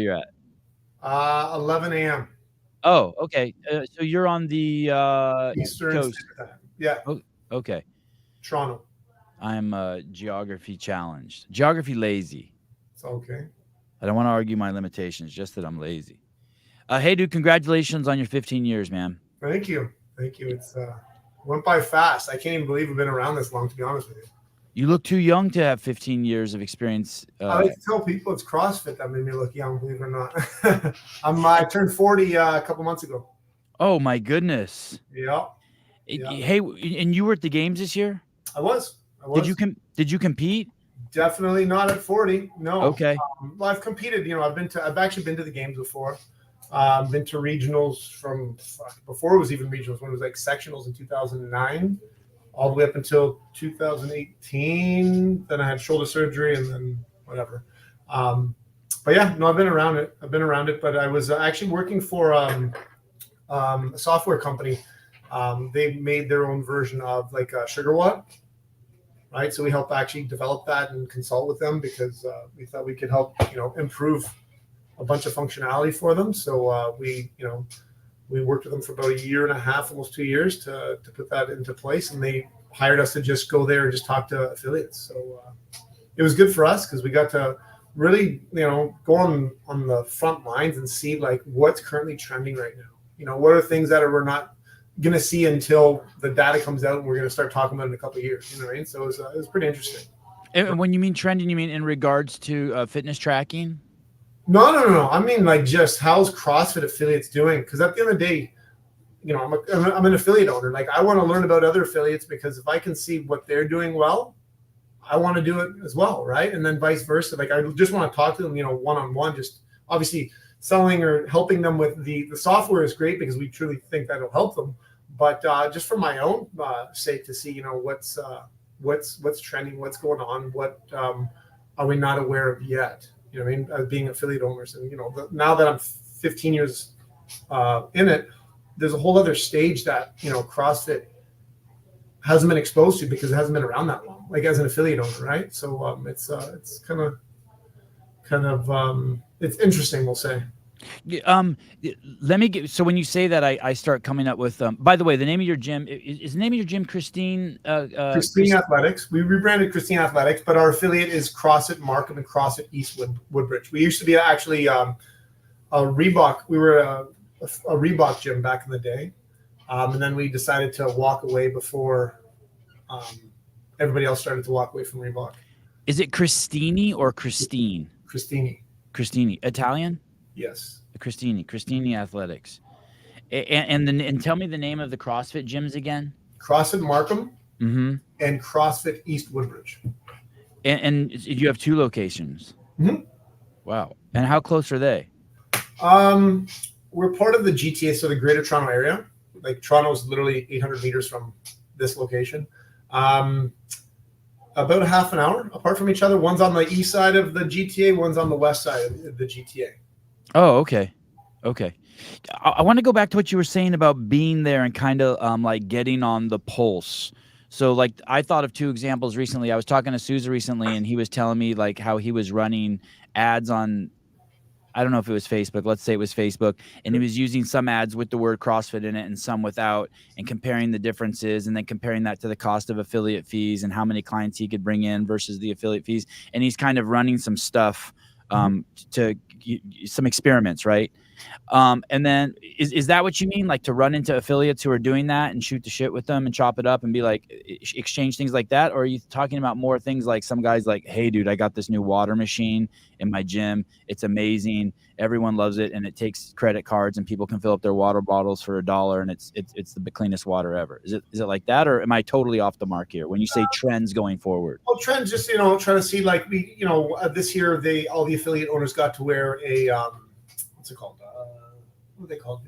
you're at? 11 a.m. Oh, okay. So you're on the Eastern coast. Standard Time. Yeah. Oh, okay. Toronto. I'm geography challenged. Geography lazy. It's okay. I don't want to argue my limitations, just that I'm lazy. Hey, dude, congratulations on your 15 years, man. Thank you. Thank you. It's went by fast. I can't even believe we've been around this long, to be honest with you. You look too young to have 15 years of experience. I like to tell people it's CrossFit that made me look young, believe it or not. I turned 40 a couple months ago. Oh, my goodness. Yeah. Hey, and you were at the games this year? I was. Did you compete? Definitely not at 40. No. Okay. Well, I've competed. I've actually been to the games before. Been to regionals from before it was even regionals, when it was like sectionals in 2009, all the way up until 2018. Then I had shoulder surgery, and then whatever. But yeah, no, I've been around it. But I was actually working for a software company. They made their own version of like SugarWatt, right? So we helped actually develop that and consult with them because we thought we could help, improve a bunch of functionality for them. So we worked with them for about a year and a half, almost 2 years to put that into place. And they hired us to just go there and just talk to affiliates. So it was good for us because we got to really, go on the front lines and see like what's currently trending right now. What are things that we're not going to see until the data comes out and we're going to start talking about it in a couple of years. You know what I mean? So it was pretty interesting. And when you mean trending, you mean in regards to fitness tracking? No. I mean, like, just how's CrossFit affiliates doing? Because at the end of the day, I'm an affiliate owner. Like, I want to learn about other affiliates because if I can see what they're doing well, I want to do it as well, right? And then vice versa. Like, I just want to talk to them, one-on-one. Just obviously selling or helping them with the software is great because we truly think that'll help them. But just for my own sake to see, what's trending, what's going on, what are we not aware of yet? You know what I mean? As being affiliate owners, and now that I'm 15 years in it, there's a whole other stage that CrossFit hasn't been exposed to because it hasn't been around that long. Like as an affiliate owner, right? So it's kind of it's interesting, we'll say. Let me get. So when you say that, I start coming up with. By the way, the name of your gym is the name of your gym Cristini. Cristini Athletics. We rebranded Cristini Athletics, but our affiliate is CrossFit Markham and CrossFit East Woodbridge. We used to be actually a Reebok. We were a Reebok gym back in the day, and then we decided to walk away before everybody else started to walk away from Reebok. Is it Cristini or Christine? Cristini. Cristini, Italian. Yes. Cristini Athletics. And tell me the name of the CrossFit gyms again. CrossFit Markham and CrossFit East Woodbridge. And you have 2 locations. Mm-hmm. Wow. And how close are they? We're part of the GTA, so the Greater Toronto area. Like Toronto is literally 800 meters from this location. About a half an hour apart from each other. One's on the east side of the GTA, one's on the west side of the GTA. Oh, okay. I want to go back to what you were saying about being there and kind of like getting on the pulse. So like I thought of 2 examples recently. I was talking to Souza recently and he was telling me like how he was running ads on, I don't know if it was Facebook, let's say it was Facebook, and he was using some ads with the word CrossFit in it and some without, and comparing the differences and then comparing that to the cost of affiliate fees and how many clients he could bring in versus the affiliate fees. And he's kind of running some stuff to some experiments, right? And then is that what you mean? Like to run into affiliates who are doing that and shoot the shit with them and chop it up and be like, exchange things like that? Or are you talking about more things like some guys like, hey dude, I got this new water machine in my gym. It's amazing. Everyone loves it. And it takes credit cards and people can fill up their water bottles for $1. And it's the cleanest water ever. Is it like that? Or am I totally off the mark here when you say trends going forward? Well, trends, just, trying to see like we, this year, all the affiliate owners got to wear a, what's it called? What are they called?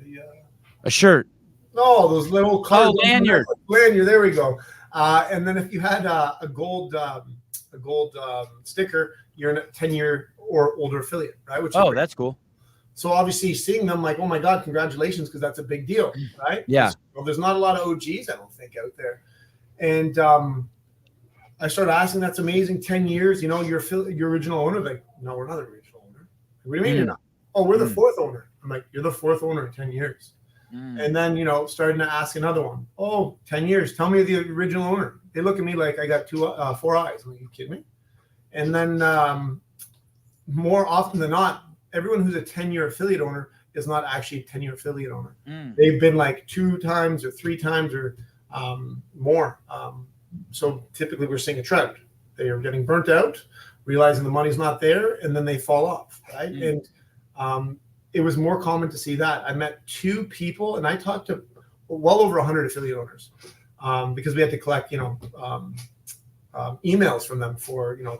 A shirt. No, those little cards. Lanyard. Lanyard. There we go. And then if you had a gold sticker, you're a 10-year or older affiliate, right? Which is that's cool. So obviously seeing them like, oh my God, congratulations, because that's a big deal, right? Yeah. Well, there's not a lot of OGs, I don't think, out there. And I started asking, that's amazing, 10 years, your original owner, like, no, we're not the original owner. What do you mean you're not? oh, we're the fourth owner. I'm like, you're the fourth owner in 10 years. And then, you know, starting to ask another one, oh, 10 years, tell me the original owner. They look at me like I got four eyes. I'm like, you kidding me? And then more often than not, everyone who's a 10-year affiliate owner is not actually a 10-year affiliate owner. They've been like 2 times or 3 times or more. So typically we're seeing a trend. They are getting burnt out, realizing the money's not there, and then they fall off, right? And it was more common to see that. I met 2 people, and I talked to well over 100 affiliate owners because we had to collect, you know, emails from them for, you know,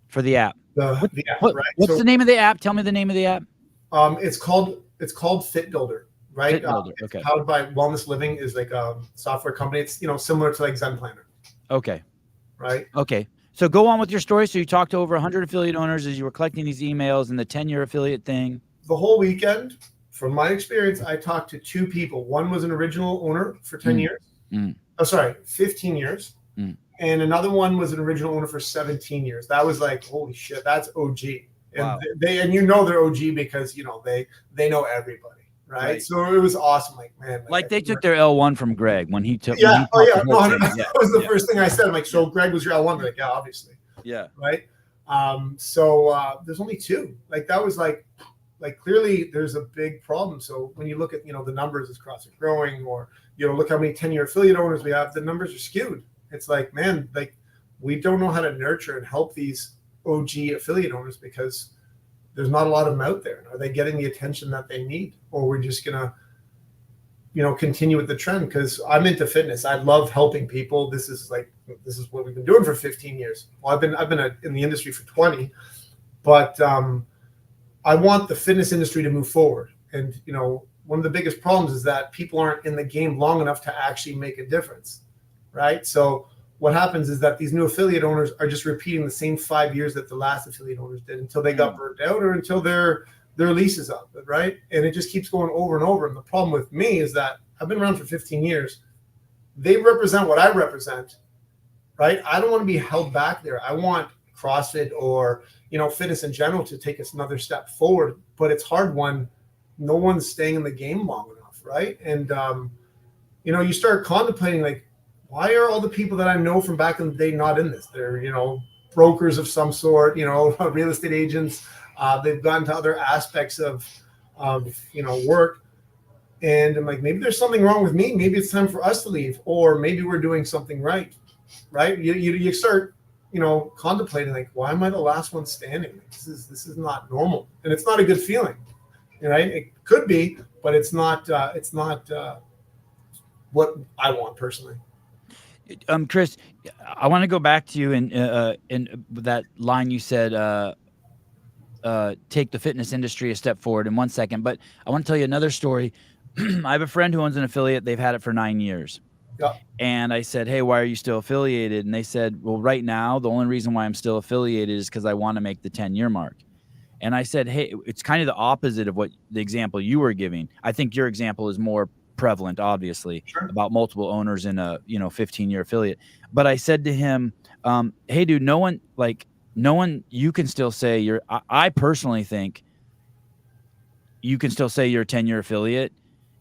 for the app. The app, right? What's the name of the app? Tell me the name of the app. It's called Fit Builder, right? Fit Builder. Okay. Powered by Wellness Living is like a software company. It's, you know, similar to like Zen Planner. Okay. Right. Okay. So go on with your story. So you talked to over 100 affiliate owners as you were collecting these emails and the 10-year affiliate thing. The whole weekend, from my experience, I talked to 2 people. One was an original owner for 10 years. Oh, sorry, 15 years. And another one was an original owner for 17 years. That was like, holy shit, that's OG. And wow. And you know they're OG because, you know, they know everybody, right? So it was awesome. Like, man, like they took their L1 from Greg when he took. Yeah. When he that was the first thing I said. I'm like, so Greg was your L1? Like, yeah, obviously. Yeah. Right. So there's only 2. Like that was like clearly there's a big problem. So when you look at, you know, the numbers as CrossFit growing, or, you know, look how many 10-year affiliate owners we have, the numbers are skewed. It's like, man, like we don't know how to nurture and help these OG affiliate owners because there's not a lot of them out there. Are they getting the attention that they need, or we're just gonna, you know, continue with the trend? Because I'm into fitness. I love helping people. This is what we've been doing for 15 years. Well, I've been in the industry for 20, but I want the fitness industry to move forward. And, you know, one of the biggest problems is that people aren't in the game long enough to actually make a difference. Right. So what happens is that these new affiliate owners are just repeating the same 5 years that the last affiliate owners did until they got burnt out or until their lease is up. Right. And it just keeps going over and over. And the problem with me is that I've been around for 15 years. They represent what I represent. Right. I don't want to be held back there. I want CrossFit or, you know, fitness in general to take us another step forward. But it's hard when no one's staying in the game long enough. Right. And, you know, you start contemplating, like, why are all the people that I know from back in the day not in this? They're, you know, brokers of some sort, you know, real estate agents. They've gone to other aspects of, you know, work. And I'm like, maybe there's something wrong with me. Maybe it's time for us to leave, or maybe we're doing something right. Right. You start, you know, contemplating, like, why am I the last one standing? Like, this is not normal. And it's not a good feeling. Right. It could be, but it's not what I want personally. Chris, I want to go back to you in that line you said, take the fitness industry a step forward in 1 second. But I want to tell you another story. I have a friend who owns an affiliate. They've had it for 9 years. Yeah. And I said, hey, why are you still affiliated? And they said, well, right now, the only reason why I'm still affiliated is because I want to make the 10-year mark. And I said, hey, it's kind of the opposite of what the example you were giving. I think your example is more prevalent, obviously, about multiple owners in a, you know, 15-year affiliate. But I said to him, hey, dude, no one, you can still say I personally think you can still say you're a 10-year affiliate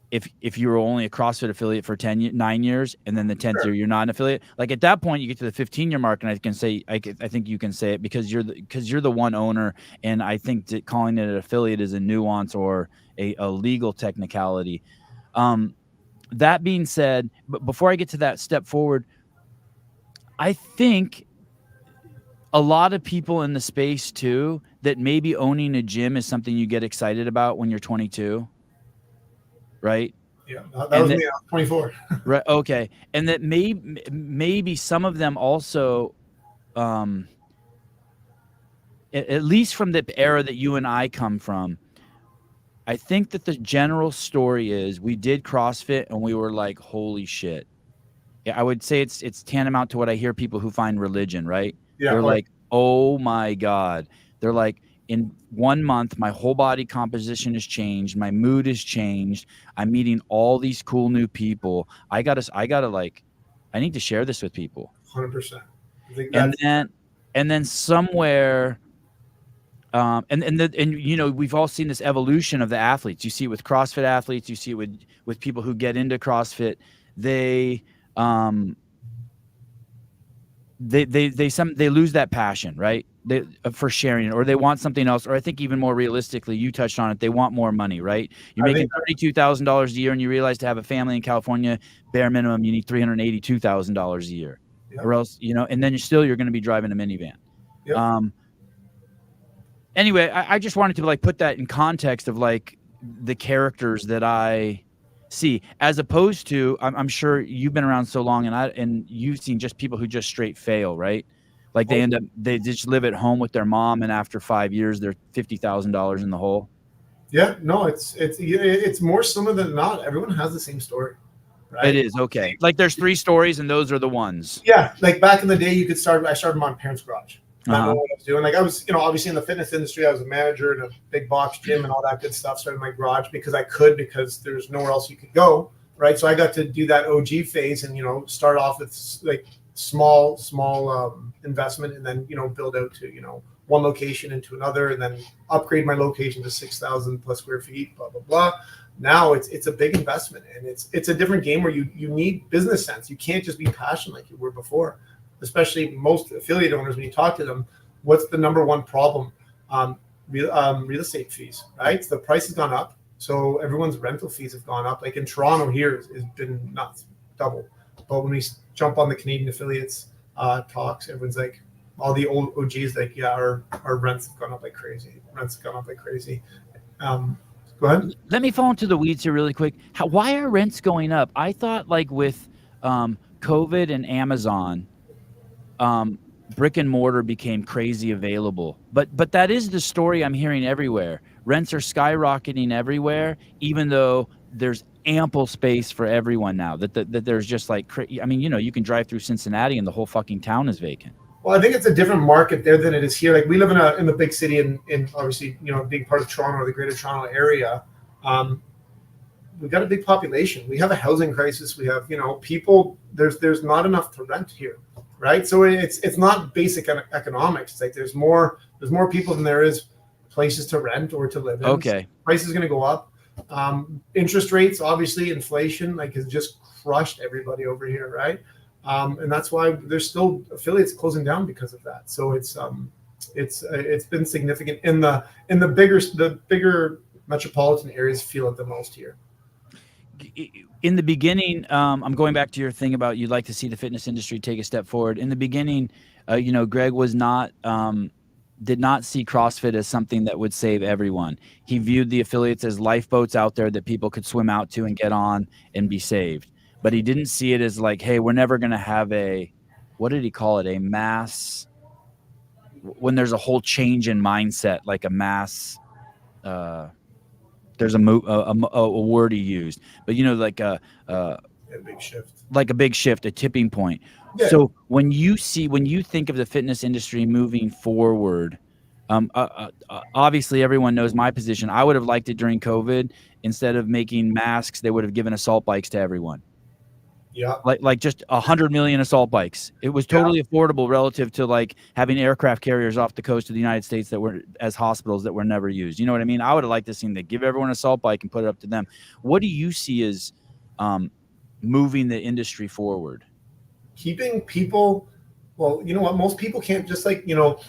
if you were only a CrossFit affiliate for 9 years, and then the 10th year you're not an affiliate. Like at that point, you get to the 15-year mark, and I think you can say it because you're the one owner, and I think that calling it an affiliate is a nuance or a legal technicality. That being said, but before I get to that step forward, I think a lot of people in the space too, that maybe owning a gym is something you get excited about when you're 22. Right. Yeah. That was me. I was 24. Right. Okay. And that maybe some of them also, at least from the era that you and I come from, I think that the general story is we did CrossFit and we were like, holy shit. Yeah, I would say it's tantamount to what I hear people who find religion, right? Yeah, they're like, oh my God. They're like, in 1 month, my whole body composition has changed. My mood has changed. I'm meeting all these cool new people. I need to share this with people. 100%. And then somewhere, And you know, we've all seen this evolution of the athletes. You see it with CrossFit athletes, you see it with people who get into CrossFit. They they lose that passion, right? For sharing it, or they want something else, or I think even more realistically, you touched on it, they want more money, right? You're making $32,000 a year, and you realize to have a family in California, bare minimum, you need $382,000 a year, or else, you know, and then you're going to be driving a minivan. Anyway, I just wanted to like put that in context of like the characters that I see, as opposed to, I'm sure you've been around so long, and you've seen just people who just straight fail, right? Like they just live at home with their mom, and after 5 years, they're $50,000 in the hole. Yeah, no, it's more similar than not. Everyone has the same story, right? It is, okay. Like there's 3 stories, and those are the ones. Yeah, like back in the day, I started my parents' garage. Not knowing what I was doing. Like I was, you know, obviously in the fitness industry, I was a manager in a big box gym and all that good stuff. Started my garage because there's nowhere else you could go, right? So I got to do that OG phase and, you know, start off with like small investment, and then, you know, build out to, you know, one location into another, and then upgrade my location to 6,000 plus square feet, blah, blah, blah. Now it's a big investment, and it's a different game where you need business sense. You can't just be passionate like you were before. Especially most affiliate owners, when you talk to them, what's the number one problem? Real estate fees, right? The price has gone up, so everyone's rental fees have gone up. Like in Toronto here, has been nuts, double. But when we jump on the Canadian affiliates talks, everyone's like, all the old OGs, like, yeah, our rents have gone up like crazy. Go ahead. Let me fall into the weeds here really quick. Why are rents going up? I thought like with COVID and Amazon, brick and mortar became crazy available, but that is the story I'm hearing everywhere. Rents are skyrocketing everywhere, even though there's ample space for everyone now. That there's just like, I mean, you know, you can drive through Cincinnati and the whole fucking town is vacant. Well, I think it's a different market there than it is here. Like we live in the big city, in obviously, you know, being part of Toronto or the Greater Toronto area. We've got a big population. We have a housing crisis. We have, you know, people. There's not enough to rent here. Right, so it's not basic economics. It's like there's more people than there is places to rent or to live in. Okay, so price is going to go up. Interest rates, obviously, inflation like has just crushed everybody over here, right? And that's why there's still affiliates closing down because of that. So it's been significant in the bigger metropolitan areas. Feel it the most here. In the beginning, I'm going back to your thing about you'd like to see the fitness industry take a step forward. In the beginning, you know, Greg was did not see CrossFit as something that would save everyone. He viewed the affiliates as lifeboats out there that people could swim out to and get on and be saved. But he didn't see it as like, hey, we're never going to have what did he call it? A mass, when there's a whole change in mindset, like a mass, there's a word he used, but you know, like a big shift, a tipping point. Yeah. So when you think of the fitness industry moving forward, obviously everyone knows my position. I would have liked it during COVID. Instead of making masks, they would have given assault bikes to everyone. Yeah, like just 100 million assault bikes. It was totally affordable relative to like having aircraft carriers off the coast of the United States that were as hospitals that were never used. You know what I mean? I would have liked to see that, give everyone an assault bike and put it up to them. What do you see as moving the industry forward? Keeping people. Well, you know what? Most people can't, just like, you know,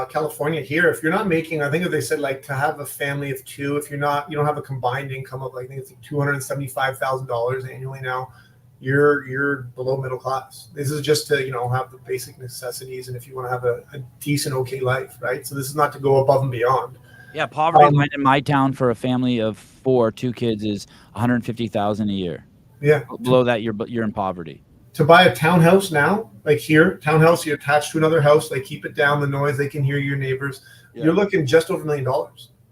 California here, if you're not making, I think if they said like to have a family of 2, if you don't have a combined income of like, I think it's like $275,000 annually now, you're below middle class. This is just to, you know, have the basic necessities, and if you want to have a decent, okay life, right? So this is not to go above and beyond. Yeah, poverty line in my town for a family of 4, 2 kids is $150,000 a year. Yeah, below that you're in poverty. To buy a townhouse now, like here, townhouse, you're attached to another house, like keep it down, the noise, they can hear your neighbors. Yeah. You're looking just over $1 million,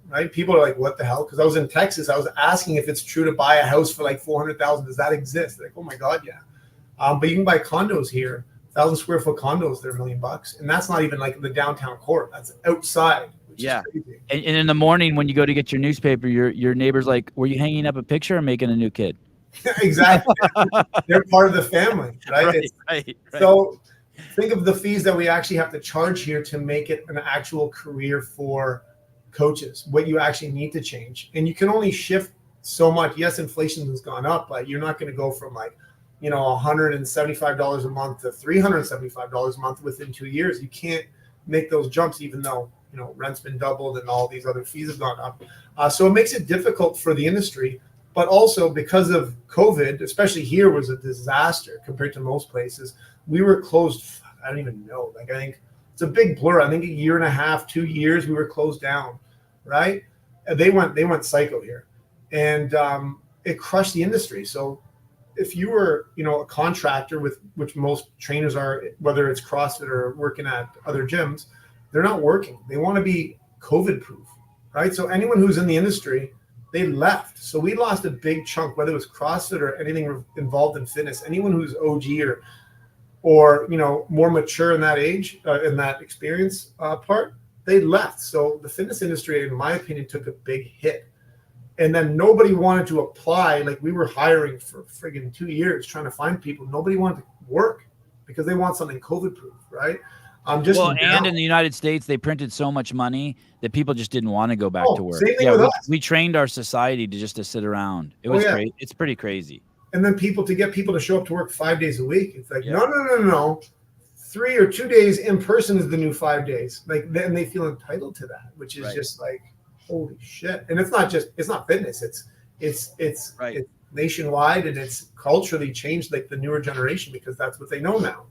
right? People are like, what the hell? Because I was in Texas, I was asking if it's true to buy a house for like $400,000. Does that exist? They're like, oh my God, yeah. But you can buy condos here, 1,000 square foot condos, they're $1 million, and that's not even like the downtown core. That's outside. Yeah, and in the morning when you go to get your newspaper, your neighbor's like, were you hanging up a picture or making a new kid? Exactly. They're part of the family, right? Right. So think of the fees that we actually have to charge here to make it an actual career for coaches, what you actually need to change. And you can only shift so much. Yes, inflation has gone up, but you're not going to go from like, you know, $175 a month to $375 a month within 2 years. You can't make those jumps, even though, you know, rent's been doubled and all these other fees have gone up. So it makes it difficult for the industry, but also because of COVID, especially here, was a disaster compared to most places. We were closed. I don't even know. Like, I think it's a big blur. I think a year and a half, 2 years, we were closed down, right? They went psycho here, and it crushed the industry. So if you were, you know, a contractor, with which most trainers are, whether it's CrossFit or working at other gyms, they're not working. They want to be COVID proof, right? So anyone who's in the industry, they left. So we lost a big chunk, whether it was CrossFit or anything involved in fitness. Anyone who's OG or you know, more mature in that age, in that experience part, they left. So the fitness industry, in my opinion, took a big hit. And then nobody wanted to apply. Like, we were hiring for friggin' 2 years trying to find people. Nobody wanted to work because they want something COVID proof, right? And in the United States, they printed so much money that people just didn't want to go back to work. Same thing with us. We trained our society to sit around. It was crazy. It's pretty crazy. And then to get people to show up to work 5 days a week. It's like, no. 3 or 2 days in person is the new 5 days. Like, then they feel entitled to that, which is just like, holy shit. And it's not fitness. It's nationwide, and it's culturally changed, like the newer generation, because that's what they know now.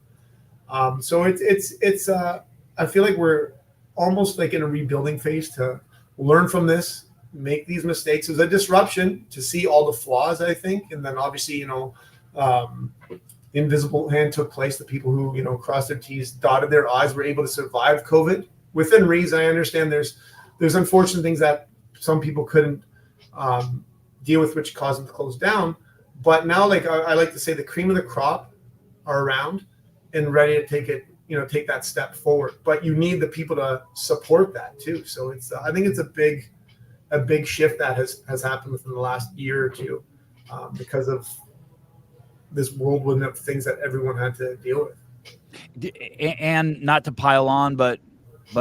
So it's I feel like we're almost like in a rebuilding phase to learn from this, make these mistakes. It was a disruption to see all the flaws, I think. And then obviously, you know, invisible hand took place. The people who, you know, crossed their T's, dotted their I's, were able to survive COVID within reason. I understand there's unfortunate things that some people couldn't deal with, which caused them to close down. But now, like I like to say, the cream of the crop are around and ready to take that step forward. But you need the people to support that too. So I think it's a big shift that has happened within the last year or two, because of this whirlwind of things that everyone had to deal with. And not to pile on, but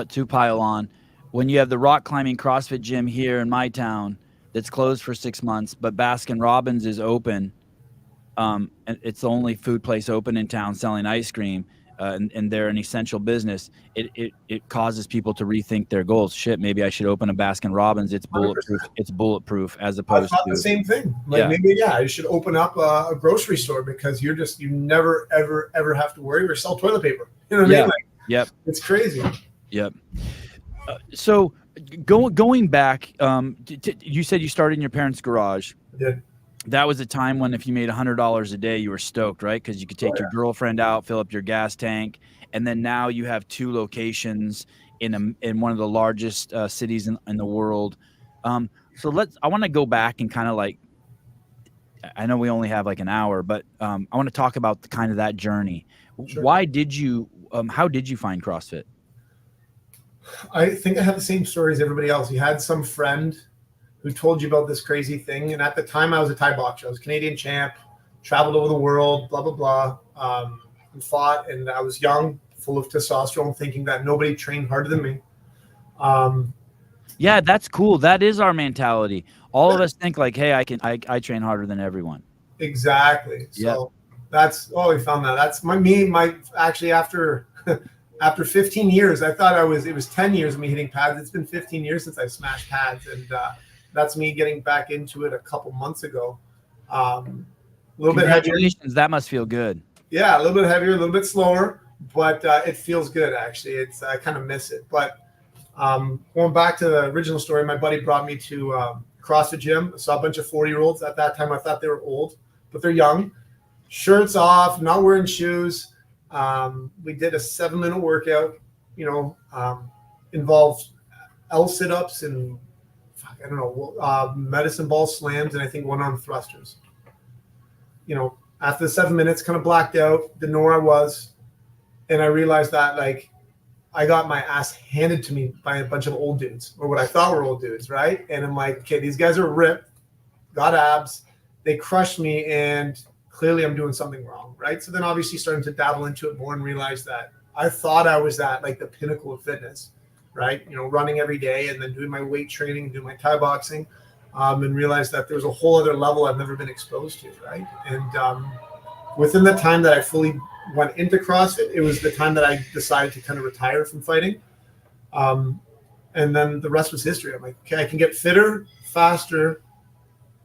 to pile on, when you have the rock climbing CrossFit gym here in my town that's closed for 6 months, but Baskin Robbins is open, and it's the only food place open in town selling ice cream, and they're an essential business, it causes people to rethink their goals. Shit, maybe I should open a Baskin Robbins. It's bulletproof. 100%. It's bulletproof, as opposed to the same thing. Like, maybe I should open up a grocery store, because you never ever have to worry or sell toilet paper. You know what I mean? Like, yep. It's crazy. Yep. So going back, you said you started in your parents' garage. I did. That was a time when if you made $100 a day, you were stoked, right? Because you could take your girlfriend out, fill up your gas tank, and then now you have 2 locations in one of the largest cities in the world. So I want to go back and kind of like, I know we only have like an hour, but I want to talk about that journey. Sure. Why did you? How did you find CrossFit? I think I have the same story as everybody else. You had some friend who told you about this crazy thing. And at the time, I was a Thai boxer. I was Canadian champ, traveled over the world, blah, blah, blah, and fought. And I was young, full of testosterone, thinking that nobody trained harder than me. Yeah, that's cool. That is our mentality. All of us think like, hey, I train harder than everyone. Exactly. So we found that. That's actually after 15 years, I thought it was 10 years of me hitting pads. It's been 15 years since I smashed pads. And that's me getting back into it a couple months ago. A little bit heavier. That must feel good. Yeah, a little bit heavier, a little bit slower, but it feels good, actually. I kind of miss it. But going back to the original story, my buddy brought me to CrossFit gym. I saw a bunch of 40-year-olds. At that time, I thought they were old, but they're young. Shirts off, not wearing shoes. We did a 7-minute workout, involved L sit-ups and medicine ball slams, and I think 1-arm thrusters. After the 7 minutes, kind of blacked out, didn't know where I was. And I realized that I got my ass handed to me by a bunch of old dudes, or what I thought were old dudes. Right. And I'm like, okay, these guys are ripped, got abs. They crushed me. And clearly I'm doing something wrong. Right. So then obviously starting to dabble into it more and realize that I thought I was at the pinnacle of fitness, right? Running every day and then doing my weight training, doing my Thai boxing, and realized that there's a whole other level I've never been exposed to, right? And within the time that I fully went into CrossFit, it was the time that I decided to kind of retire from fighting. And then the rest was history. I'm like, okay, I can get fitter, faster,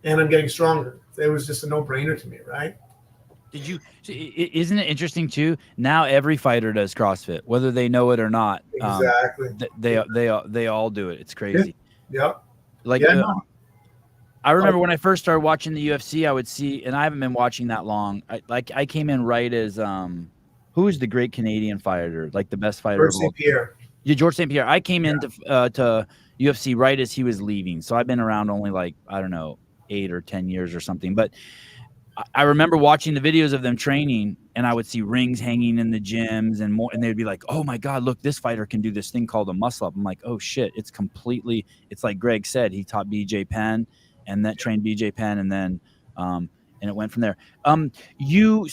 and I'm getting stronger. It was just a no-brainer to me, right? Isn't it interesting too? Now every fighter does CrossFit, whether they know it or not. Exactly. They all do it. It's crazy. Yeah. Like, Yeah, no. I remember when I first started watching the UFC, I would see, and I haven't been watching that long. I came in right as who is the great Canadian fighter, like the best fighter George of all? St. Pierre. Yeah, George St. Pierre. I came into to UFC right as he was leaving, so I've been around only like, I don't know, 8 or 10 years or something. But I remember watching the videos of them training, and I would see rings hanging in the gyms and more, and they'd be like, "Oh my God, look, this fighter can do this thing called a muscle up." I'm like, "Oh shit, it's like Greg said, he taught BJ Penn, and that trained BJ Penn, and then and it went from there." You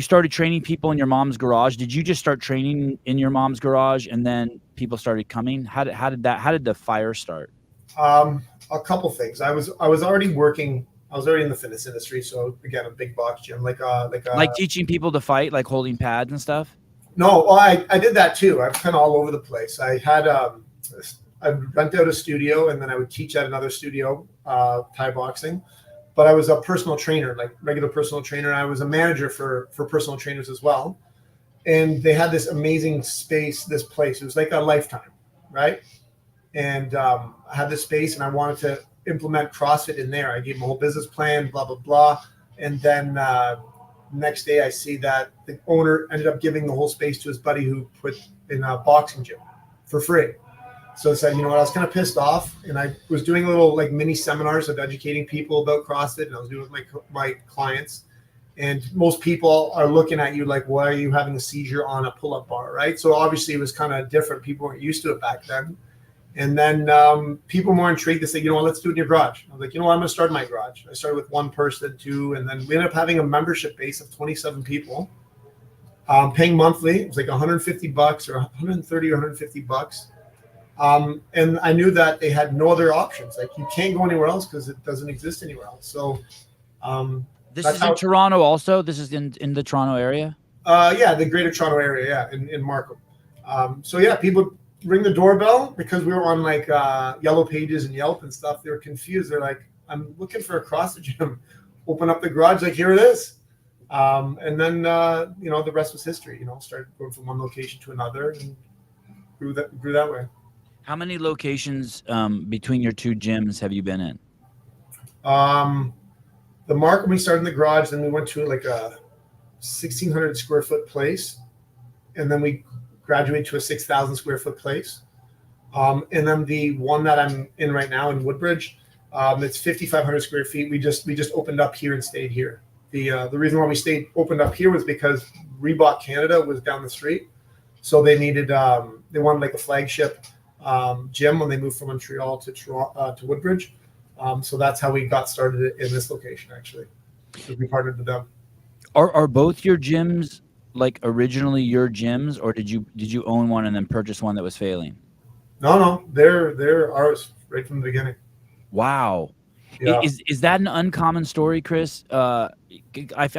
started training people in your mom's garage. Did you just start training in your mom's garage, and then people started coming? How did the fire start? A couple things. I was already working. I was already in the fitness industry, so again, a big box gym, like teaching people to fight, like holding pads and stuff. No, well, I did that too. I'm kind of all over the place. I had I'd rent out a studio, and then I would teach at another studio, Thai boxing. But I was a personal trainer, like regular personal trainer. I was a manager for personal trainers as well. And they had this amazing space, this place. It was like a lifetime, right? And I had this space, and I wanted to implement CrossFit in there. I gave them a whole business plan, blah, blah, blah. And then next day I see that the owner ended up giving the whole space to his buddy who put in a boxing gym for free. So I said, you know what, I was kind of pissed off, and I was doing little like mini seminars of educating people about CrossFit, and I was doing it with my clients. And most people are looking at you like, why are you having a seizure on a pull-up bar, right? So obviously it was kind of different. People weren't used to it back then. And then people more intrigued. They say, you know what, let's do it in your garage. I was like, you know what, I'm going to start in my garage. I started with one person, two, and then we ended up having a membership base of 27 people, paying monthly. It was like $150 or 130 or 150 bucks. And I knew that they had no other options. Like, you can't go anywhere else because it doesn't exist anywhere else. So this is in Toronto also? This is in the Toronto area? Yeah, the greater Toronto area, yeah, in Markham. So yeah, people ring the doorbell because we were on like Yellow Pages and Yelp and stuff. They were confused. They're like, I'm looking for a CrossFit gym. Open up the garage, like, here it is. And then the rest was history. Started going from one location to another and grew that way. How many locations between your two gyms have you been in? The Markham, we started in the garage, then we went to like a 1,600 square foot place, and then we graduated to a 6,000 square foot place. And then the one that I'm in right now in Woodbridge, it's 5,500 square feet. We just opened up here and stayed here. The reason why we opened up here was because Reebok Canada was down the street, so they wanted like a flagship gym when they moved from Montreal to Toronto to Woodbridge. So that's how we got started in this location, actually. So we partnered with them. Are both your gyms like originally your gyms, or did you own one and then purchase one that was failing? No, they're ours right from the beginning. Wow. Yeah. Is that an uncommon story, Chris? I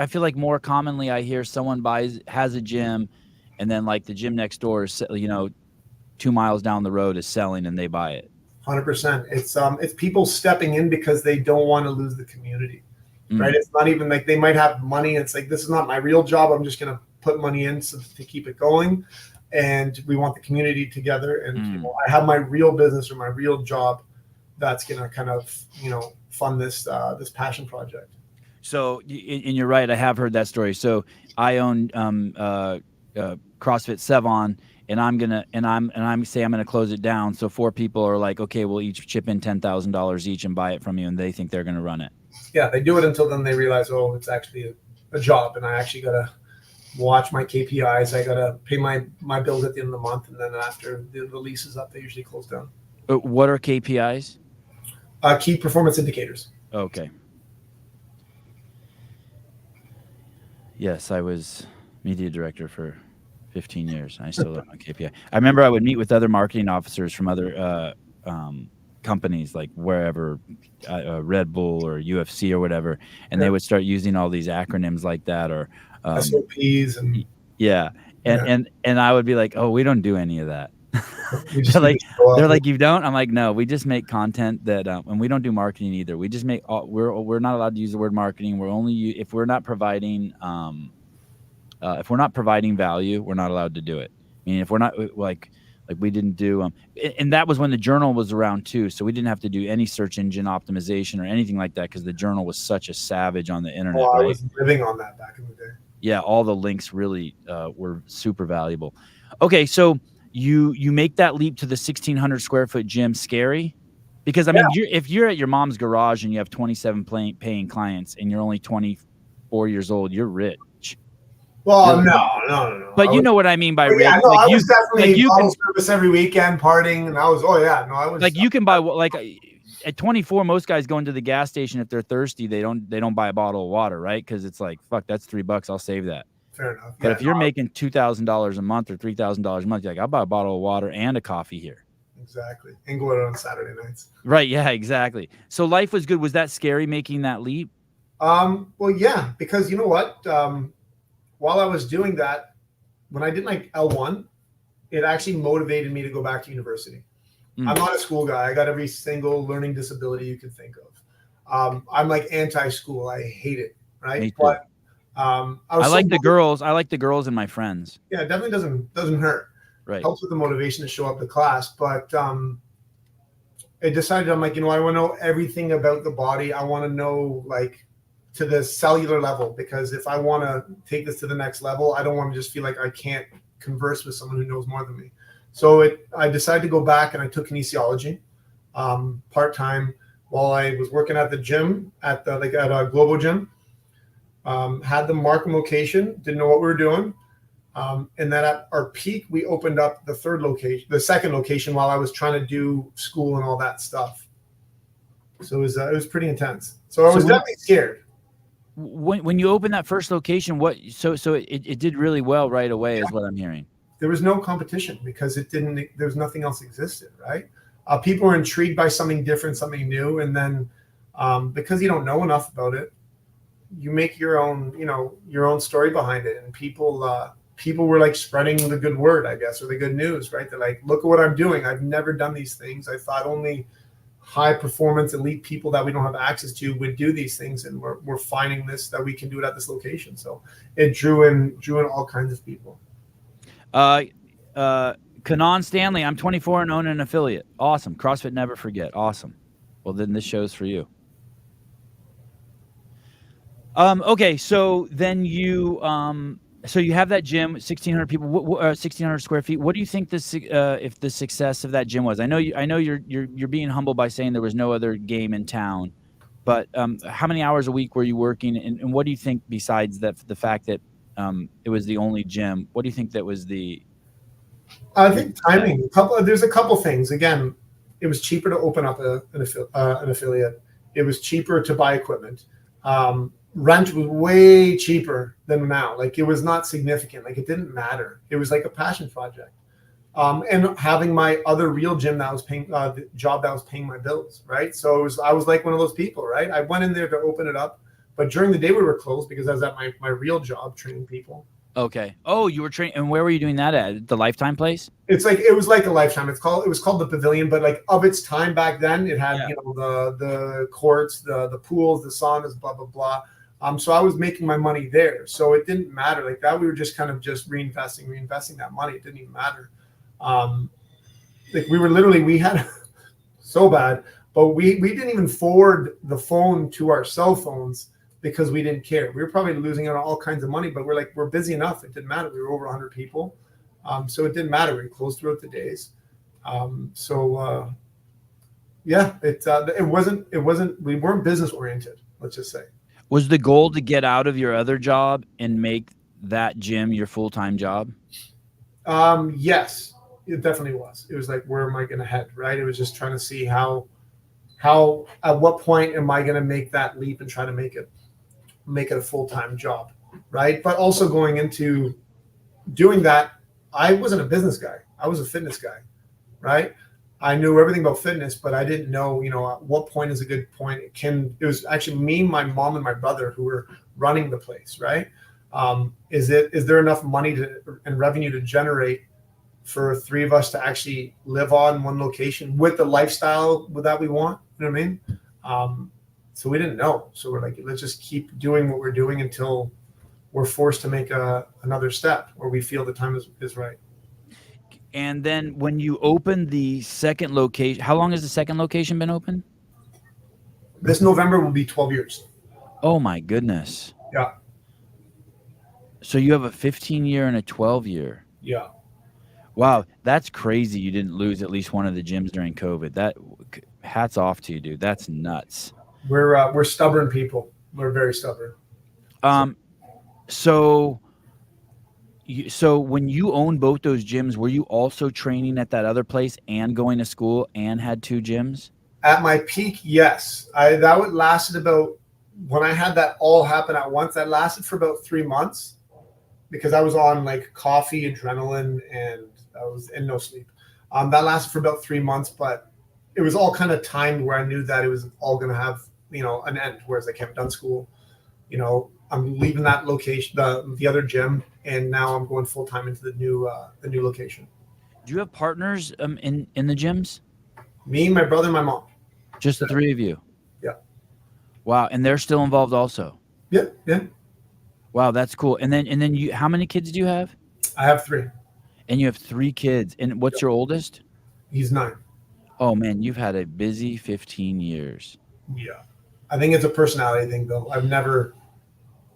feel like more commonly I hear someone has a gym, and then like the gym next door is 2 miles down the road is selling and they buy it. 100%. It's people stepping in because they don't want to lose the community, right? It's not even like they might have money. It's like, this is not my real job. I'm just going to put money in to keep it going. And we want the community together. And I have my real business or my real job that's going to kind of, fund this passion project. So, and you're right. I have heard that story. So I own CrossFit Sevon, and I'm gonna close it down. So 4 people are like, okay, we'll each chip in $10,000 each and buy it from you, and they think they're gonna run it. Yeah, they do it until then they realize, oh, it's actually a job, and I actually gotta watch my KPIs. I gotta pay my bills at the end of the month, and then after the lease is up, they usually close down. What are KPIs? Key performance indicators. Okay. Yes, I was media director for 15 years. I still don't know KPI. I remember I would meet with other marketing officers from other companies, like wherever, Red Bull or UFC or whatever, and they would start using all these acronyms like that, or SOPs and yeah. And I would be like, oh, we don't do any of that. we just need to show up. They're like, you don't? I'm like, no, we just make content that, and we don't do marketing either. We just make, we're not allowed to use the word marketing. We're only, if we're not providing, value, we're not allowed to do it. I mean, if we're not like we didn't do, and that was when the journal was around too. So we didn't have to do any search engine optimization or anything like that, because the journal was such a savage on the internet. I right? was living on that back in the day. Yeah, all the links really were super valuable. Okay, so you make that leap to the 1,600 square foot gym scary? Because I mean, if you're at your mom's garage and you have 27 paying clients and you're only 24 years old, you're rich. Well, no. But you know what I mean by rich. Yeah, no, like I was definitely you bottle service every weekend, partying, and I was. I was like, you can buy, like, at 24, most guys go into the gas station if they're thirsty. They don't buy a bottle of water, right? Because it's like, fuck, that's $3. I'll save that. Fair enough. But if you're making $2,000 a month or $3,000 a month, you're like, I'll buy a bottle of water and a coffee here. Exactly. And go out on Saturday nights. Right. Yeah, exactly. So life was good. Was that scary making that leap? Well, yeah, because you know what? While I was doing that, when I did my L1, it actually motivated me to go back to university. I'm not a school guy. I got every single learning disability you could think of. I'm like anti-school. I hate it. Right. Me too. But I like the girls. I like the girls and my friends. Yeah, it definitely doesn't hurt. Right. Helps with the motivation to show up to class. But I decided, I'm like, I want to know everything about the body. I want to know, like, to the cellular level, because if I want to take this to the next level, I don't want to just feel like I can't converse with someone who knows more than me. So I decided to go back, and I took kinesiology part-time while I was working at the gym at a Globo gym. Had the Markham location, didn't know what we were doing. And then at our peak, we opened up the second location while I was trying to do school and all that stuff. So it was pretty intense. So I was definitely scared. When you opened that first location, so it did really well right away, is what I'm hearing. There was no competition because there was nothing else existed, right? People were intrigued by something different, something new. And then because you don't know enough about it, you make your own story behind it. And people were like spreading the good word, I guess, or the good news, right? They're like, look at what I'm doing. I've never done these things. I thought only high performance elite people that we don't have access to would do these things. And we're finding that we can do it at this location. So it drew in all kinds of people. Kanan Stanley, I'm 24 and own an affiliate. Awesome. CrossFit never forget. Awesome. Well, then this show's for you. Okay, so then you have that gym, 1,600 people, 1,600 square feet. What do you think if the success of that gym was? I know you're being humble by saying there was no other game in town, but how many hours a week were you working, and what do you think, besides the fact that it was the only gym? What do you think that was the? I think timing. There's a couple things. Again, it was cheaper to open up an affiliate. It was cheaper to buy equipment. Rent was way cheaper than now. Like, it was not significant. Like, it didn't matter. It was like a passion project. And having my other real gym that was paying the job that was paying my bills, right? So I was like one of those people, right? I went in there to open it up, but during the day we were closed because I was at my real job training people. Okay. Oh, you were training, and where were you doing that at? The Lifetime place? It was like a Lifetime. It was called the Pavilion, but like of its time back then, it had the courts, the pools, the saunas, blah blah blah. So I was making my money there, so it didn't matter like that. We were just kind of just reinvesting that money. It didn't even matter. Like we had so bad, but we didn't even forward the phone to our cell phones because we didn't care. We were probably losing out on all kinds of money, but we're busy enough. It didn't matter. We were over 100 people, so it didn't matter. We were closed throughout the days. It wasn't. We weren't business oriented. Let's just say. Was the goal to get out of your other job and make that gym your full-time job? Yes, it definitely was. It was like, where am I going to head? Right. It was just trying to see how at what point am I going to make that leap and try to make it a full-time job. Right. But also going into doing that I wasn't a business guy. I was a fitness guy, right? I knew everything about fitness, but I didn't know, at what point is a good point. It was actually me, my mom, and my brother who were running the place, right? Is there enough money and revenue to generate for three of us to actually live on one location with the lifestyle that we want? You know what I mean? So we didn't know. So we're like, let's just keep doing what we're doing until we're forced to make another step where we feel the time is right. And then when you opened the second location, how long has the second location been open? This November will be 12 years. Oh my goodness. Yeah. So you have a 15-year and a 12-year. Yeah. Wow, that's crazy. You didn't lose at least one of the gyms during COVID. That hats off to you, dude. That's nuts. We're stubborn people. We're very stubborn. So when you owned both those gyms, were you also training at that other place and going to school and had two gyms? At my peak, yes. That would lasted about, when I had that all happen at once, that lasted for about 3 months because I was on like coffee, adrenaline, and I was in no sleep. That lasted for about 3 months, but it was all kind of timed where I knew that it was all going to have, an end. Whereas I kept done school, I'm leaving that location, the other gym, and now I'm going full time into the new location. Do you have partners in the gyms? Me, my brother, and my mom. Just the three of you? Yeah. Wow, and they're still involved also? Yeah, yeah. Wow, that's cool. And then you, how many kids do you have? I have 3. And you have 3 kids. And what's your oldest? He's 9. Oh man, you've had a busy 15 years. Yeah. I think it's a personality thing though. I've never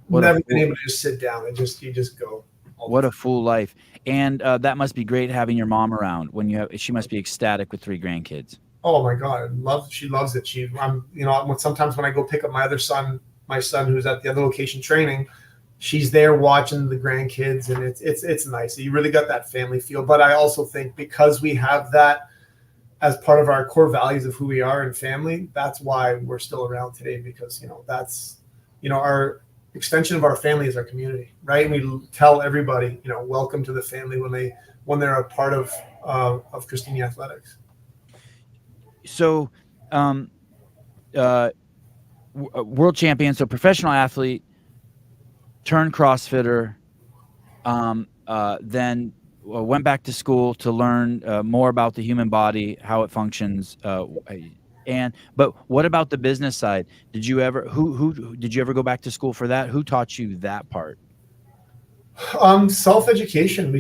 been able to just sit down and you just go. What a full life. And that must be great having your mom around she must be ecstatic with 3 grandkids. Oh my God. She loves it. Sometimes when I go pick up my son who's at the other location training, she's there watching the grandkids, and it's nice. You really got that family feel. But I also think because we have that as part of our core values of who we are and family, that's why we're still around today, because that's our extension of our family is our community, right? And we tell everybody, welcome to the family when they're a part of Cristini Athletics. So world champion, so professional athlete, turned CrossFitter, then went back to school to learn more about the human body, how it functions. But what about the business side? Did you ever did you ever go back to school for that? Who taught you that part? Self-education. Me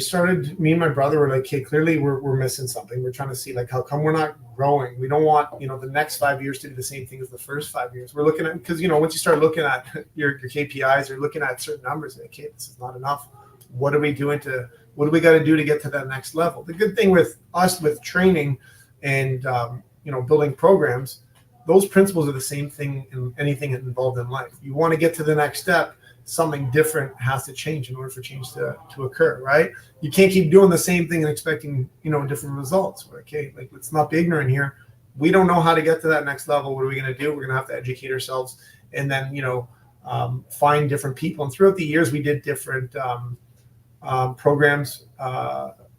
and my brother were like, okay, clearly we're missing something. We're trying to see like, how come we're not growing? We don't want, the next 5 years to be the same thing as the first 5 years. We're looking at, because, once you start looking at your KPIs, you're looking at certain numbers, like, okay, this is not enough. What are we got to do to get to that next level? The good thing with us, with training and, building programs, those principles are the same thing in anything involved in life. You want to get to the next step, something different has to change in order for change to occur, right? You can't keep doing the same thing and expecting, different results. Okay, like, let's not be ignorant here. We don't know how to get to that next level. What are we going to do? We're going to have to educate ourselves and then, find different people. And throughout the years, we did different programs.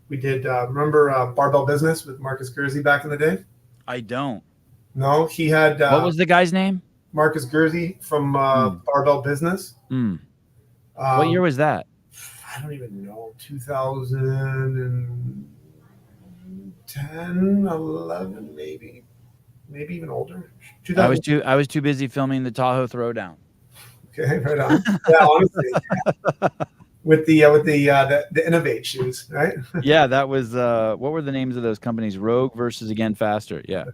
We did, remember Barbell Business with Marcus Guersey back in the day? I don't. No, he had. What was the guy's name? Marcus Guersey from Barbell Business. What year was that? I don't even know. 2010, 11, maybe even older. I was too busy filming the Tahoe Throwdown. Okay, right on. Yeah, honestly, with the Innovate shoes, right? Yeah, that was what were the names of those companies? Rogue versus Again Faster. Yeah,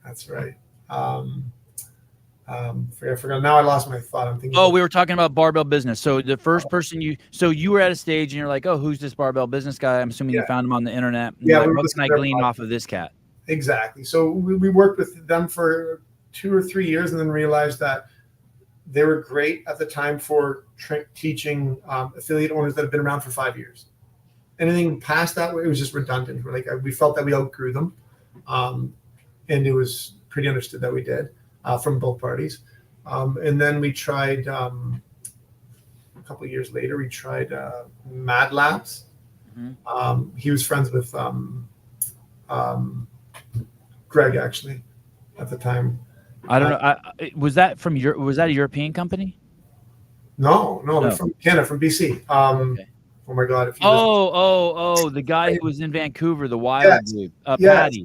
that's right. I forgot. Now I lost my thought. I'm thinking. Oh, we were talking about Barbell Business. So the first person you were at a stage and you're like, oh, who's this Barbell Business guy? I'm assuming you found him on the internet. Yeah. Like, what can I glean off of this cat? Exactly. So we worked with them for 2 or 3 years and then realized that they were great at the time for teaching affiliate owners that have been around for 5 years. Anything past that, it was just redundant. We felt that we outgrew them, and it was pretty understood that we did. From both parties. And then we tried, a couple of years later, we tried Mad Labs. He was friends with Greg actually at the time. I don't know. Was that a European company? No, No. they're from Canada, from BC. Okay. Oh my God! If you The guy who was in Vancouver, the wild Yes. dude, Yes.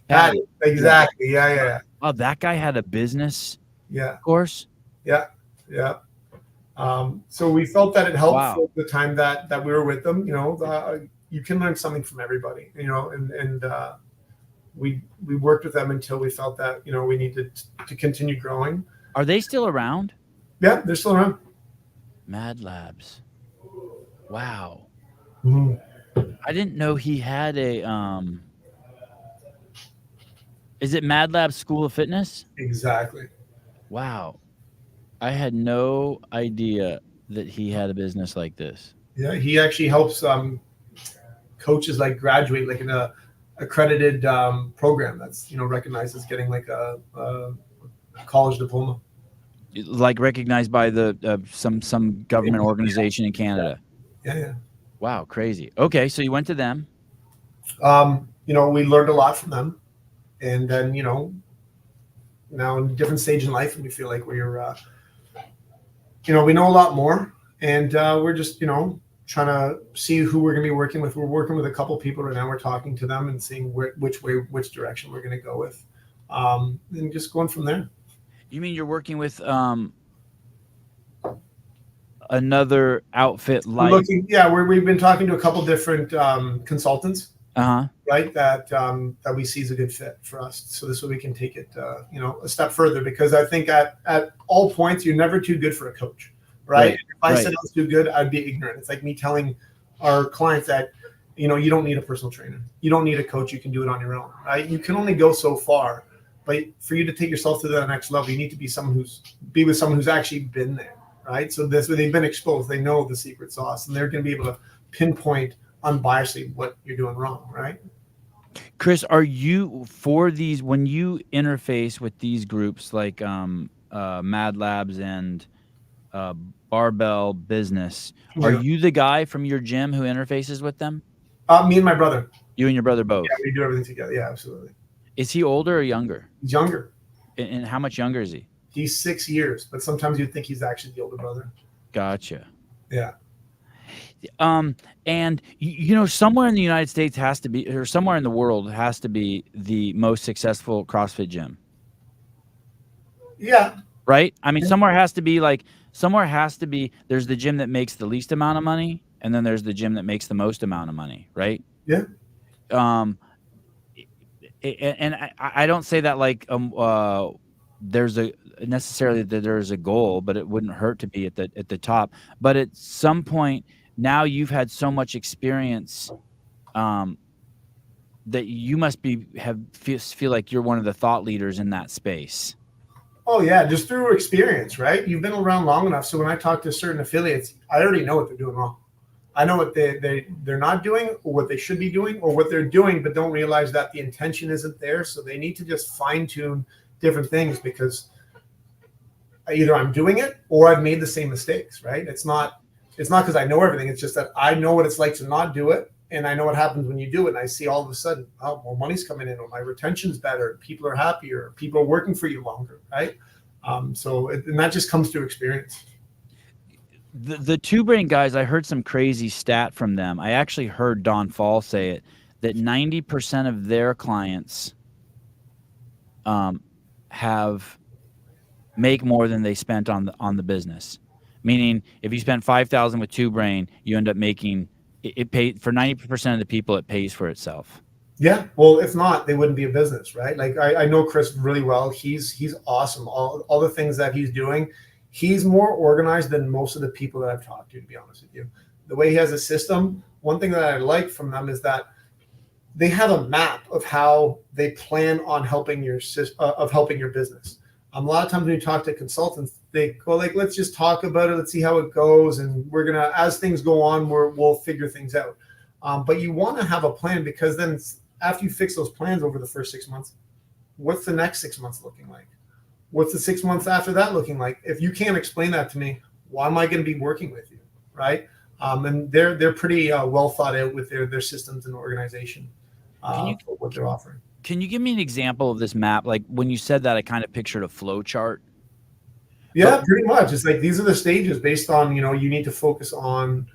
Patty. Exactly. Yeah. Oh, that guy had a business Yeah. course. Yeah. So we felt that it helped Wow. for the time that we were with them. You know, you can learn something from everybody. You know, and we worked with them until we felt that, you know, we needed to continue growing. Are they still around? Yeah, they're still around. Mad Labs. Wow. Mm-hmm. I didn't know he had a Is it Mad Labs School of Fitness? Exactly. Wow. I had no idea that he had a business like this. Yeah, he actually helps coaches like graduate like in a accredited program that's, you know, recognized as getting like a college diploma. Like recognized by the some government organization in Canada. Yeah. Wow, crazy. Okay, so you went to them. You know, we learned a lot from them, and then, you know, now in a different stage in life, and we feel like we're you know, we know a lot more, and we're just, you know, trying to see who we're going to be working with. We're working with a couple people right now. We're talking to them and seeing which direction we're going to go with, and just going from there. You mean you're working with another outfit like? We've been talking to a couple different consultants, right? That we see as a good fit for us. So this way we can take it, you know, a step further, because I think at all points you're never too good for a coach, right? If I said I was too good, I'd be ignorant. It's like me telling our clients that, you know, you don't need a personal trainer, you don't need a coach, you can do it on your own, right? You can only go so far, but for you to take yourself to the next level, you need to be with someone who's actually been there, right? So this way they've been exposed, they know the secret sauce, and they're going to be able to pinpoint unbiasedly what you're doing wrong, right? Chris, are you for these, when you interface with these groups like Mad Labs and Barbell Business, are you the guy from your gym who interfaces with them? Me and my brother. You and your brother both? Yeah, we do everything together. Yeah, absolutely. Is he older or younger? He's younger. And how much younger is he? He's 6 years, but sometimes you'd think he's actually the older brother. Gotcha. Yeah. And you know, somewhere in the United States has to be, or somewhere in the world has to be the most successful CrossFit gym. Yeah. Right? I mean, somewhere has to be, there's the gym that makes the least amount of money, and then there's the gym that makes the most amount of money, right? Yeah. And I don't say that like there's necessarily that there's a goal, but it wouldn't hurt to be at the top. But at some point now, you've had so much experience that you must feel like you're one of the thought leaders in that space. Oh yeah, just through experience, right? You've been around long enough, so when I talk to certain affiliates, I already know what they're doing wrong. I know what they're not doing, or what they should be doing, or what they're doing, but don't realize that the intention isn't there. So they need to just fine tune different things, because either I'm doing it or I've made the same mistakes, right? It's not because I know everything. It's just that I know what it's like to not do it, and I know what happens when you do it. And I see all of a sudden, oh, more money's coming in, or my retention's better, people are happier, people are working for you longer, right? And that just comes through experience. The Two Brain guys, I heard some crazy stat from them. I actually heard Don Fall say it, that 90% of their clients make more than they spent on the business. Meaning, if you spend $5,000 with Two Brain, you end up making it pay for 90% of the people. It pays for itself. Yeah, well, if not, they wouldn't be a business, right? Like I know Chris really well. He's awesome. All the things that he's doing. He's more organized than most of the people that I've talked to be honest with you. The way he has a system, one thing that I like from them is that they have a map of how they plan on helping your business. A lot of times when you talk to consultants, they go like, let's just talk about it. Let's see how it goes. And we're going to, as things go on, we'll figure things out. But you want to have a plan, because then after you fix those plans over the first 6 months, what's the next 6 months looking like? What's the 6 months after that looking like? If you can't explain that to me, why am I going to be working with you, right? And they're pretty well thought out with their systems and organization for what they're offering. Can you give me an example of this map? Like when you said that, I kind of pictured a flow chart. Yeah, pretty much. It's like these are the stages based on, you need to focus on,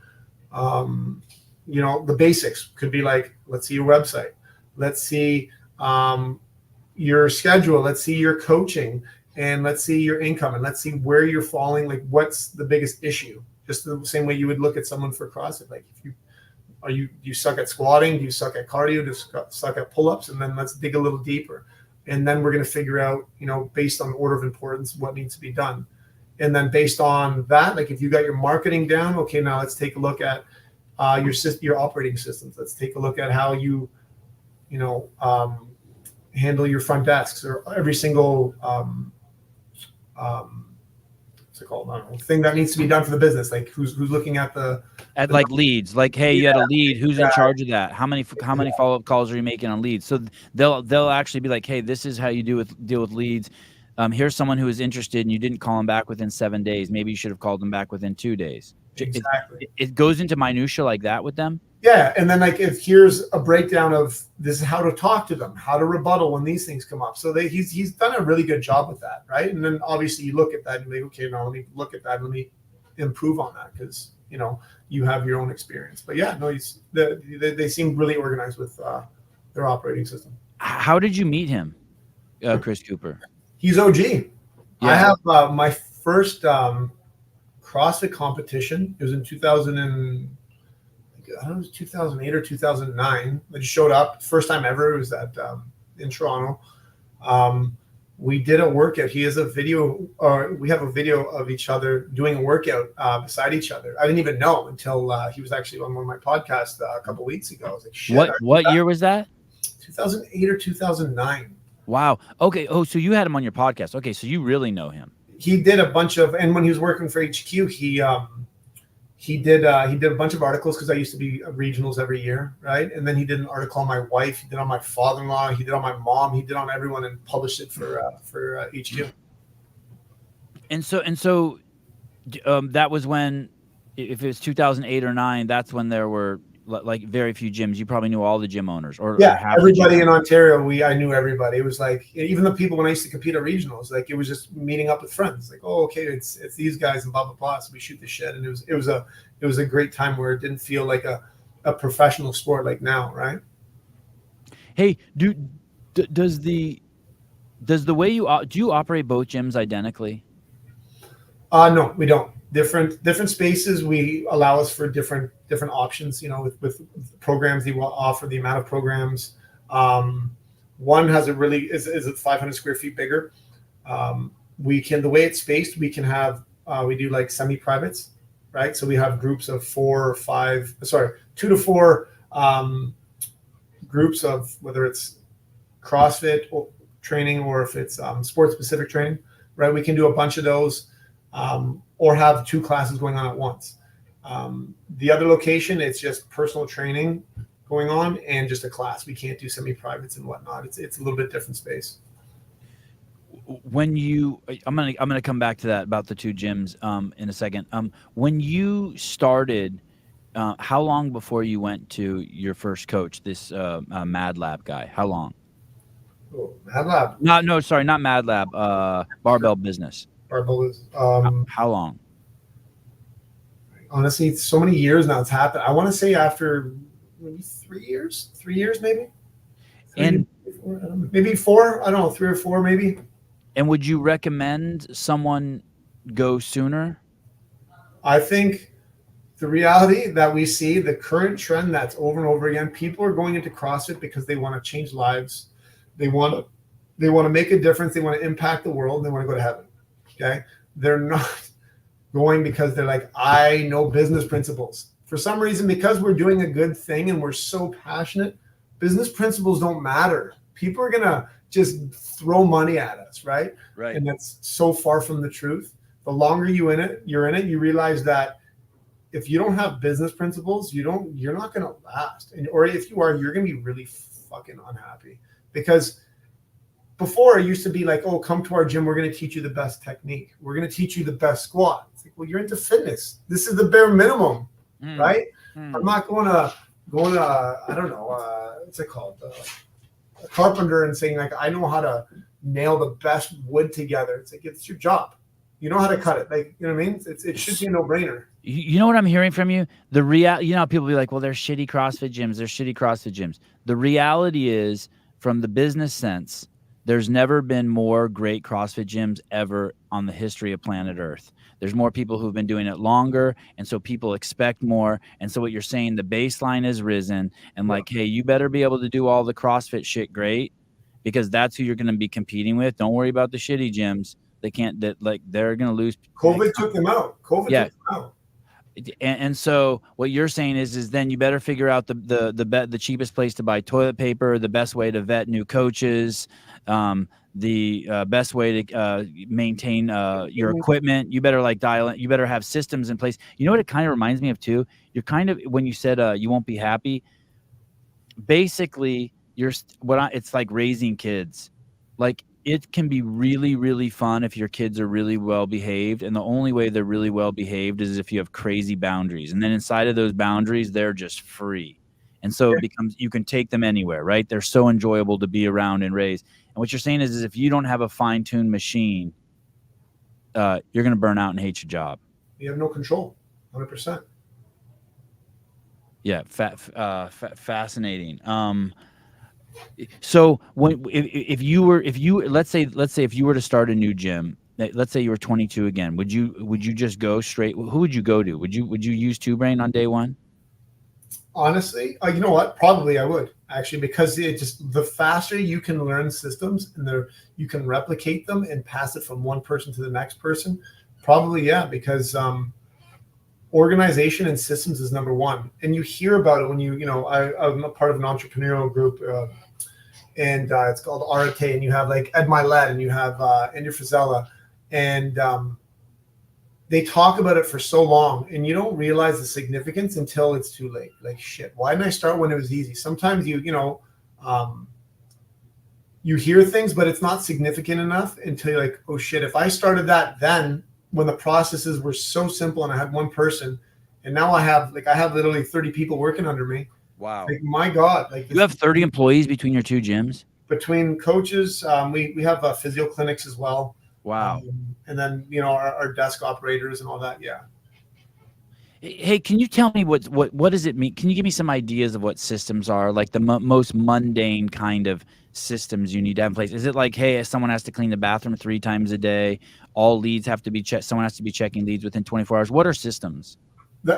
the basics. Could be like, let's see your website. Let's see your schedule. Let's see your coaching. And let's see your income. And let's see where you're falling. Like, what's the biggest issue? Just the same way you would look at someone for CrossFit. Like, if do you suck at squatting? Do you suck at cardio? Do you suck at pull-ups? And then let's dig a little deeper. And then we're going to figure out, based on the order of importance, what needs to be done. And then based on that, like if you got your marketing down, okay, now let's take a look at your operating systems. Let's take a look at how you handle your front desks or every single what's it called? I don't know, thing that needs to be done for the business. Like who's looking at like leads, like, hey, you had a lead. Who's in charge of that? How many follow-up calls are you making on leads? So they'll actually be like, hey, this is how you deal with leads. Here's someone who is interested and you didn't call them back within 7 days. Maybe you should have called them back within 2 days. Exactly. It goes into minutia like that with them. Yeah. And then like, if here's a breakdown of this is how to talk to them, how to rebuttal when these things come up. So he's done a really good job with that. Right. And then obviously you look at that and you're like, okay, now let me look at that. And let me improve on that. Cause you have your own experience, but yeah, no, they seem really organized with their operating system. How did you meet him? Chris Cooper. He's OG. Yeah. I have my first CrossFit competition. It was in 2008 or 2009. I just showed up. First time ever. It was at in Toronto. We did a workout. He has a video, or we have a video of each other doing a workout beside each other. I didn't even know until he was actually on one of my podcasts a couple weeks ago. I was like, shit. What year was that? 2008 or 2009. Wow. Okay. Oh, so you had him on your podcast. Okay. So you really know him. He did a bunch of, and when he was working for HQ, he did a bunch of articles because I used to be at regionals every year, right? And then he did an article on my wife. He did on my father-in-law. He did on my mom. He did on everyone and published it for HQ. And so that was when, if it was 2008 or 9, that's when there were like very few gyms. You probably knew all the gym owners, or everybody in Ontario. I knew everybody. It was like, even the people when I used to compete at regionals, like it was just meeting up with friends. Like, oh, okay, it's these guys and blah blah blah. So we shoot the shit, and it was a great time where it didn't feel like a professional sport like now, right? Hey, does the way do you operate both gyms identically? No, we don't. Different spaces we allow us for different options, with programs they will offer, the amount of programs. One has is 500 square feet bigger. The way it's spaced, we can have we do like semi-privates, right? So we have groups of 2 to 4 groups of, whether it's CrossFit training or if it's sports specific training, right? We can do a bunch of those. Or have 2 classes going on at once. The other location, it's just personal training going on and just a class. We can't do semi-privates and whatnot. It's a little bit different space. When I'm gonna come back to that about the 2 gyms in a second. When you started, how long before you went to your first coach, this Mad Lab guy? How long? Oh, Mad Lab. Not Mad Lab. Barbell Business. How long? Honestly, so many years now it's happened. I want to say after maybe 3 years. 3 years, maybe. Maybe 4. I don't know, 3 or 4, maybe. And would you recommend someone go sooner? I think the reality that we see, the current trend that's over and over again, people are going into CrossFit because they want to change lives. They want to make a difference. They want to impact the world. And they want to go to heaven. Okay, they're not going because they're like, I know business principles. For some reason, because we're doing a good thing and we're so passionate, business principles don't matter. People are gonna just throw money at us, right? Right. And that's so far from the truth. The longer you're in it, you realize that if you don't have business principles, you're not gonna last. Or if you are, you're gonna be really fucking unhappy. Because before it used to be like, oh, come to our gym. We're going to teach you the best technique. We're going to teach you the best squat. It's like, well, you're into fitness. This is the bare minimum. right? I'm not going to I don't know, what's it called? A carpenter and saying like, I know how to nail the best wood together. It's like, it's your job. You know how to cut it. Like, you know what I mean? It should be a no-brainer. You know what I'm hearing from you? The you know, people be like, well, there's shitty CrossFit gyms. There's shitty CrossFit gyms. The reality is, from the business sense, there's never been more great CrossFit gyms ever on the history of planet Earth. There's more people who've been doing it longer, and so people expect more. And so what you're saying, the baseline has risen, and like, hey, you better be able to do all the CrossFit shit great, because that's who you're going to be competing with. Don't worry about the shitty gyms. They can't, they're going to lose. COVID took them out. Took them out. And so what you're saying is then you better figure out the cheapest place to buy toilet paper, the best way to vet new coaches, the best way to maintain your equipment. You better dial in. You better have systems in place. You know what it kind of reminds me of too? You're kind of, when you said you won't be happy, basically it's like raising kids. Like, it can be really, really fun if your kids are really well behaved. And the only way they're really well behaved is if you have crazy boundaries. And then inside of those boundaries, they're just free. And so it becomes, you can take them anywhere, right? They're so enjoyable to be around and raise. And what you're saying is if you don't have a fine-tuned machine, you're going to burn out and hate your job. You have no control, 100%. Yeah, fascinating. So if you let's say if you were to start a new gym, let's say you were 22 again, would you just go straight? Who would you go to? Would you use Two Brain on day one? Honestly, you know what? Probably I would, actually, because it just, the faster you can learn systems and you can replicate them and pass it from one person to the next person. Probably, yeah, because organization and systems is number one. And you hear about it when I'm a part of an entrepreneurial group, and it's called RK, and you have like Ed Milet, and you have Andrew Frisella, and they talk about it for so long, and you don't realize the significance until it's too late. Like, shit, why didn't I start when it was easy? Sometimes you hear things, but it's not significant enough until you're like, oh shit, if I started that then, when the processes were so simple and I had one person, and now I have literally 30 people working under me. Wow. Like, my God. Like, you have 30 employees between your two gyms? Between coaches, we have physio clinics as well. Wow. And then, our desk operators and all that. Yeah. Hey, can you tell me what does it mean? Can you give me some ideas of what systems are, like the most mundane kind of systems you need to have in place? Is it like, hey, someone has to clean the bathroom 3 times a day, all leads have to be checked, someone has to be checking leads within 24 hours? What are systems?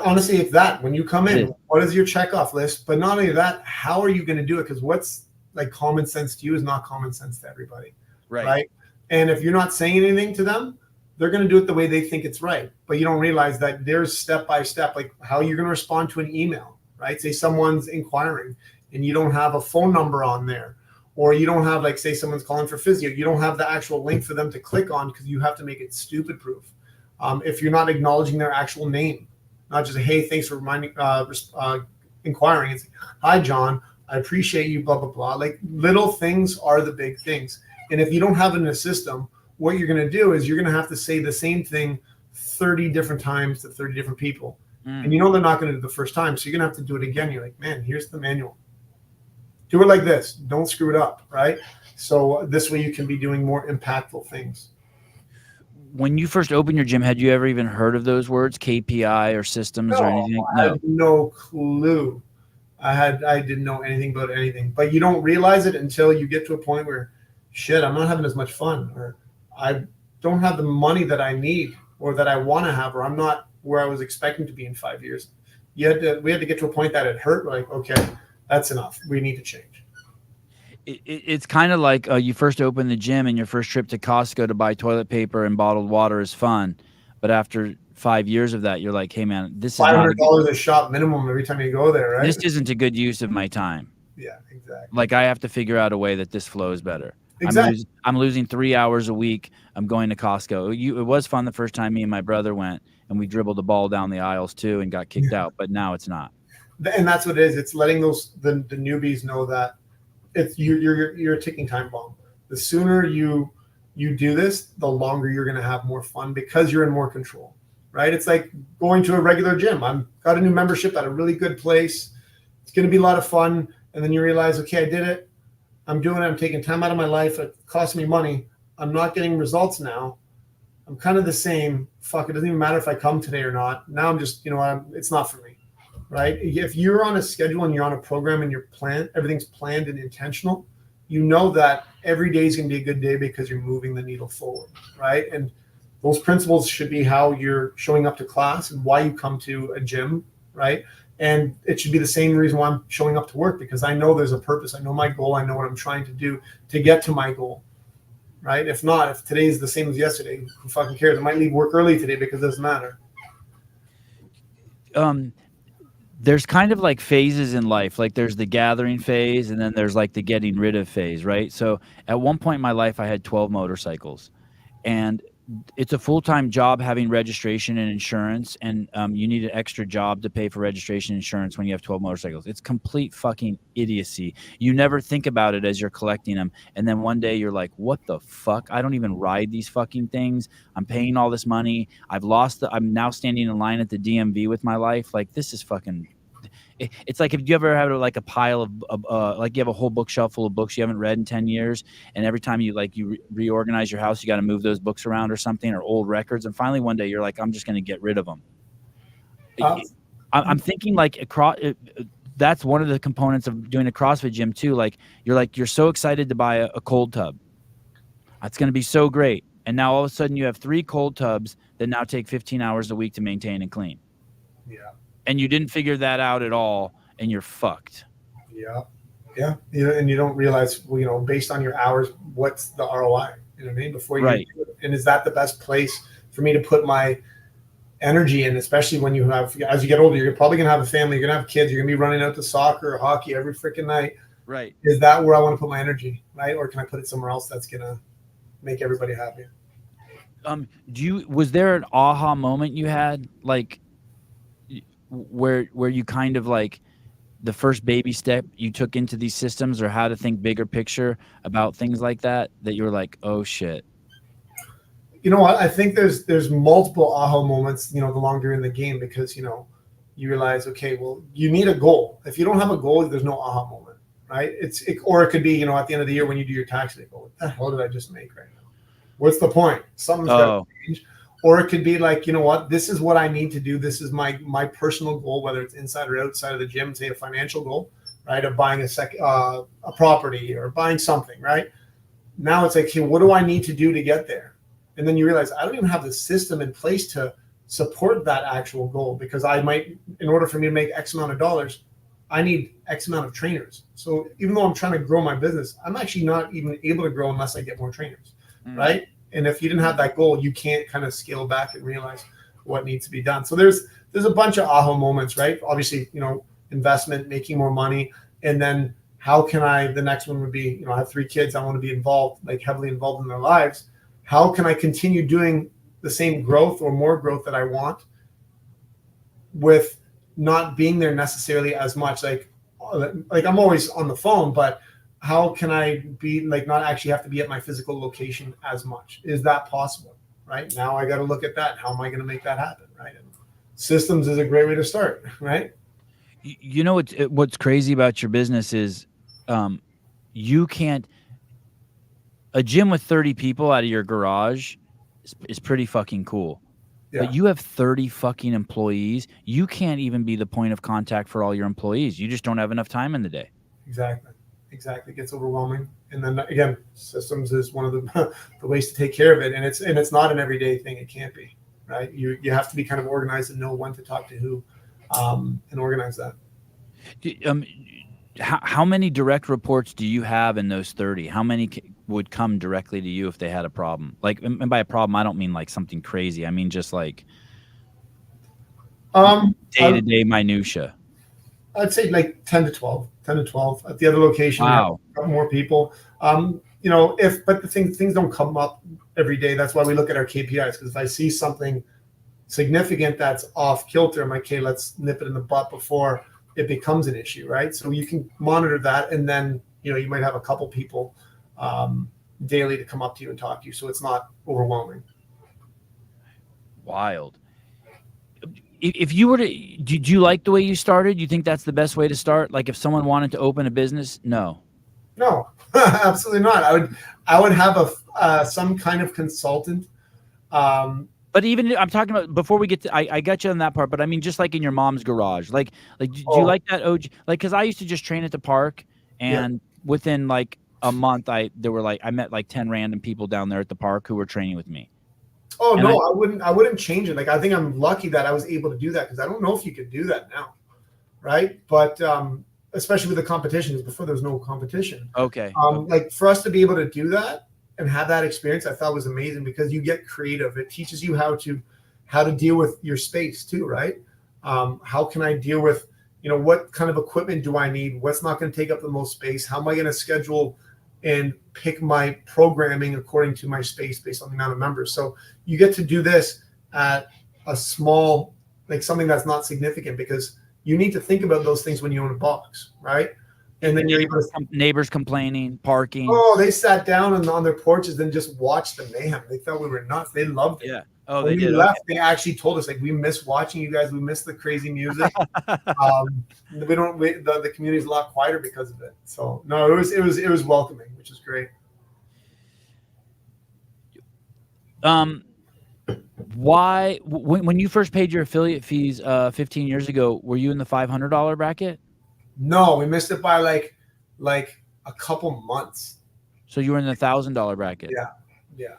Honestly, it's that. When you come in, what is your checkoff list? But not only that, how are you going to do it? Because what's like common sense to you is not common sense to everybody. Right? And if you're not saying anything to them, they're going to do it the way they think it's right. But you don't realize that there's step by step, like how you're going to respond to an email, right? Say someone's inquiring and you don't have a phone number on there, or you don't have, like, say someone's calling for physio, you don't have the actual link for them to click on because you have to make it stupid proof. If you're not acknowledging their actual name, not just, hey, thanks for inquiring. It's, hi, John, I appreciate you, blah, blah, blah. Like, little things are the big things. And if you don't have it in a system, what you're going to do is you're going to have to say the same thing 30 different times to 30 different people. And they're not going to do it the first time. So you're going to have to do it again. You're like, man, here's the manual. Do it like this. Don't screw it up, right? So this way you can be doing more impactful things. When you first opened your gym, had you ever even heard of those words, KPI or systems or anything? No, I had no clue. I didn't know anything about anything. But you don't realize it until you get to a point where, shit, I'm not having as much fun, or I don't have the money that I need or that I want to have, or I'm not where I was expecting to be in 5 years. We had to get to a point that it hurt. Like, okay, that's enough. We need to change. It's kind of like you first open the gym and your first trip to Costco to buy toilet paper and bottled water is fun. But after 5 years of that, you're like, hey, man, this is $500 a shop minimum every time you go there, right? This isn't a good use of my time. Yeah, exactly. Like, I have to figure out a way that this flows better. Exactly. I'm losing 3 hours a week. I'm going to Costco. It was fun the first time me and my brother went, and we dribbled the ball down the aisles too and got kicked out. But now it's not. And that's what it is. It's letting the newbies know that it's you're a ticking time bomb. The sooner you do this, the longer you're going to have more fun because you're in more control, right? It's like going to a regular gym. I'm got a new membership at a really good place. It's going to be a lot of fun. And then you realize, okay, I did it. I'm doing it. I'm taking time out of my life. It cost me money. I'm not getting results now. I'm kind of the same. Fuck, it doesn't even matter if I come today or not. Now I'm just, it's not for me, right? If you're on a schedule and you're on a program and everything's planned and intentional, you know that every day is going to be a good day because you're moving the needle forward, right? And those principles should be how you're showing up to class and why you come to a gym, right? And it should be the same reason why I'm showing up to work, because I know there's a purpose. I know my goal. I know what I'm trying to do to get to my goal, right? If today is the same as yesterday, who fucking cares? I might leave work early today because it doesn't matter. There's kind of like phases in life. Like there's the gathering phase, and then there's like the getting rid of phase, right? So at one point in my life, I had 12 motorcycles, and it's a full-time job having registration and insurance, and you need an extra job to pay for registration and insurance when you have 12 motorcycles. It's complete fucking idiocy. You never think about it as you're collecting them, and then one day you're like, what the fuck? I don't even ride these fucking things. I'm paying all this money. I'm now standing in line at the DMV with my life. Like, this is fucking... It's like, if you ever have like a pile of like you have a whole bookshelf full of books you haven't read in 10 years, and every time you reorganize your house, you got to move those books around or something, or old records, and finally one day you're like, I'm just going to get rid of them. I'm thinking like that's one of the components of doing a CrossFit gym too. Like you're so excited to buy a cold tub. It's going to be so great, and now all of a sudden you have 3 cold tubs that now take 15 hours a week to maintain and clean. Yeah. And you didn't figure that out at all, and you're fucked. Yeah. And you don't realize, based on your hours, what's the ROI? You know what I mean? Before you do it. And is that the best place for me to put my energy in? Especially when as you get older, you're probably gonna have a family, you're gonna have kids, you're gonna be running out to soccer or hockey every freaking night. Right. Is that where I want to put my energy? Right? Or can I put it somewhere else that's gonna make everybody happy? Was there an aha moment you had, like, where you kind of like the first baby step you took into these systems, or how to think bigger picture about things like that you were like, oh shit? You know what? I think there's multiple aha moments, the longer you're in the game, because, you realize, okay, well, you need a goal. If you don't have a goal, there's no aha moment, right? Or it could be, at the end of the year when you do your tax, you go, what the hell did I just make right now? What's the point? Something's got to change. Or it could be like, this is what I need to do. This is my personal goal, whether it's inside or outside of the gym, say a financial goal, right? Of buying a property or buying something, right? Now it's like, hey, what do I need to do to get there? And then you realize, I don't even have the system in place to support that actual goal, because in order for me to make X amount of dollars, I need X amount of trainers. So even though I'm trying to grow my business, I'm actually not even able to grow unless I get more trainers, right? And if you didn't have that goal, you can't kind of scale back and realize what needs to be done. So there's a bunch of aha moments, right? Obviously, investment, making more money. And then how can the next one would be, I have 3 kids. I want to be involved, like heavily involved in their lives. How can I continue doing the same growth or more growth that I want with not being there necessarily as much? Like I'm always on the phone, but how can I be like not actually have to be at my physical location as much? Is that possible? Right now, I got to look at that. How am I going to make that happen? Right, and systems is a great way to start. Right. What's crazy about your business is, you can't. A gym with 30 people out of your garage is pretty fucking cool. Yeah. But you have 30 fucking employees. You can't even be the point of contact for all your employees. You just don't have enough time in the day. Exactly. It gets overwhelming. And then again, systems is one of the ways to take care of it. And it's not an everyday thing. It can't be, right? You have to be kind of organized and know when to talk to who, and organize that. How many direct reports do you have in those 30? How many would come directly to you if they had a problem? Like, and by a problem, I don't mean like something crazy. I mean just like day-to-day minutia. I'd say like 10 to 12 at the other location. Wow. A couple more people. But the things don't come up every day. That's why we look at our KPIs, because if I see something significant that's off kilter, I'm like, okay, let's nip it in the butt before it becomes an issue, right? So you can monitor that, and then you might have a couple people daily to come up to you and talk to you, so it's not overwhelming. Wild. if you were to, do you like the way you started? You think that's the best way to start? Like if someone wanted to open a business? No. No, absolutely not. I would have some kind of consultant. But even I'm talking about before we get to, I got you on that part, but I mean, just like in your mom's garage, like do you like that OG? Like, cause I used to just train at the park, and within like a month, I met like 10 random people down there at the park who were training with me. Oh, and no, I wouldn't change it. Like, I think I'm lucky that I was able to do that, because I don't know if you could do that now. Right. But especially with the competitions, before there was no competition. Okay. Like for us to be able to do that and have that experience, I thought was amazing, because you get creative. It teaches you how to deal with your space too, right? How can I deal with, what kind of equipment do I need? What's not going to take up the most space? How am I going to schedule and pick my programming according to my space based on the amount of members? So you get to do this at a small, like something that's not significant, because you need to think about those things when you own a box, right? And then you're able to, neighbors complaining, parking. Oh, they sat down on their porches and just watched the mayhem. They thought we were nuts. They loved it. Yeah. Oh, when they did. We left. They actually told us, like, we miss watching you guys. We miss the crazy music. The community's a lot quieter because of it. So no, it was welcoming, which is great. Why, when you first paid your affiliate fees 15 years ago, were you in the $500 bracket? No, we missed it by like a couple months. So you were in the $1,000 bracket. Yeah.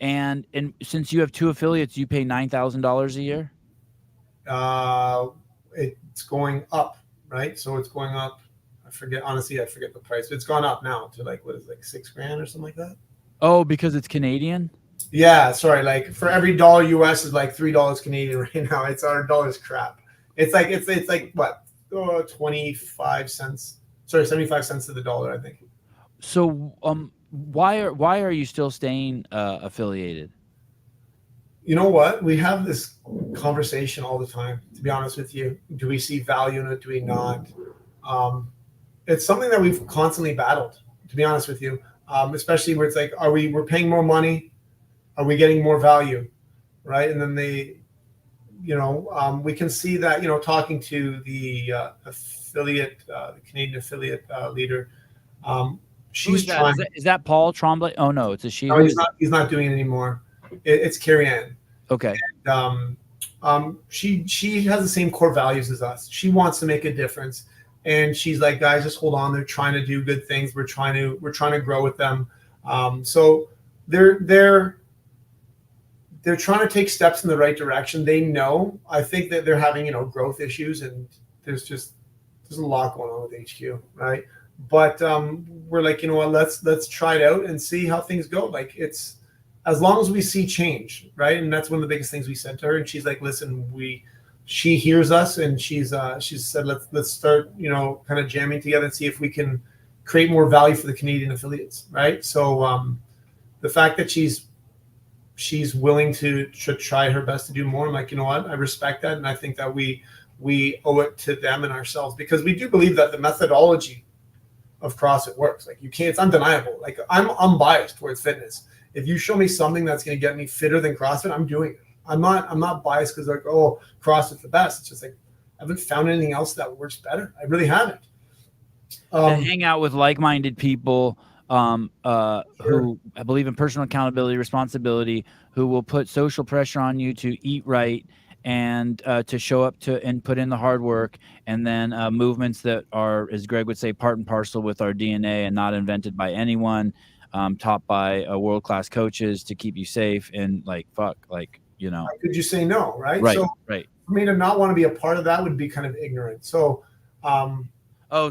And since you have 2 affiliates, you pay $9,000 a year. It's going up, right? So it's going up. I forget the price. It's gone up now to like, what is it, like $6,000 or something like that. Oh, because it's Canadian. Yeah, sorry. Like for every dollar US is like $3 Canadian right now. Our dollar's crap. It's like what, 25 cents. Sorry, 75 cents to the dollar, I think. So why are you still staying affiliated? You know what? We have this conversation all the time, to be honest with you. Do we see value in it? Do we not? It's something that we've constantly battled, to be honest with you. Especially where it's like, we're paying more money? Are we getting more value? Right? And then we can see that, talking to the affiliate, the Canadian affiliate leader, she's trying. Is that Paul Tremblay? Oh no, it's a she. No, he's not doing it anymore. It's Carrie Ann. Okay. And, she has the same core values as us. She wants to make a difference, and she's like, guys, just hold on. They're trying to do good things. We're trying to grow with them. So they're trying to take steps in the right direction. They know. I think that they're having growth issues, and there's a lot going on with HQ, right? But we're like, you know what? Let's try it out and see how things go. Like, it's as long as we see change, right? And that's one of the biggest things we said to her. And she's like, listen, she hears us, and she's said, let's start, kind of jamming together and see if we can create more value for the Canadian affiliates, right? So the fact that she's willing to try her best to do more, I'm like, you know what? I respect that, and I think that we owe it to them and ourselves, because we do believe that the methodology of CrossFit works. Like, you can't, it's undeniable. Like, I'm unbiased towards fitness. If you show me something that's going to get me fitter than CrossFit, I'm doing it. I'm not biased because, like, oh, CrossFit's the best. It's just like, I haven't found anything else that works better. I really haven't. And hang out with like-minded people who I believe in personal accountability, responsibility, who will put social pressure on you to eat right and to show up to and put in the hard work, and then movements that are, as Greg would say, part and parcel with our DNA and not invented by anyone, taught by world-class coaches to keep you safe. And how could you say no, right? Right, so right. For me to not want to be a part of that would be kind of ignorant. So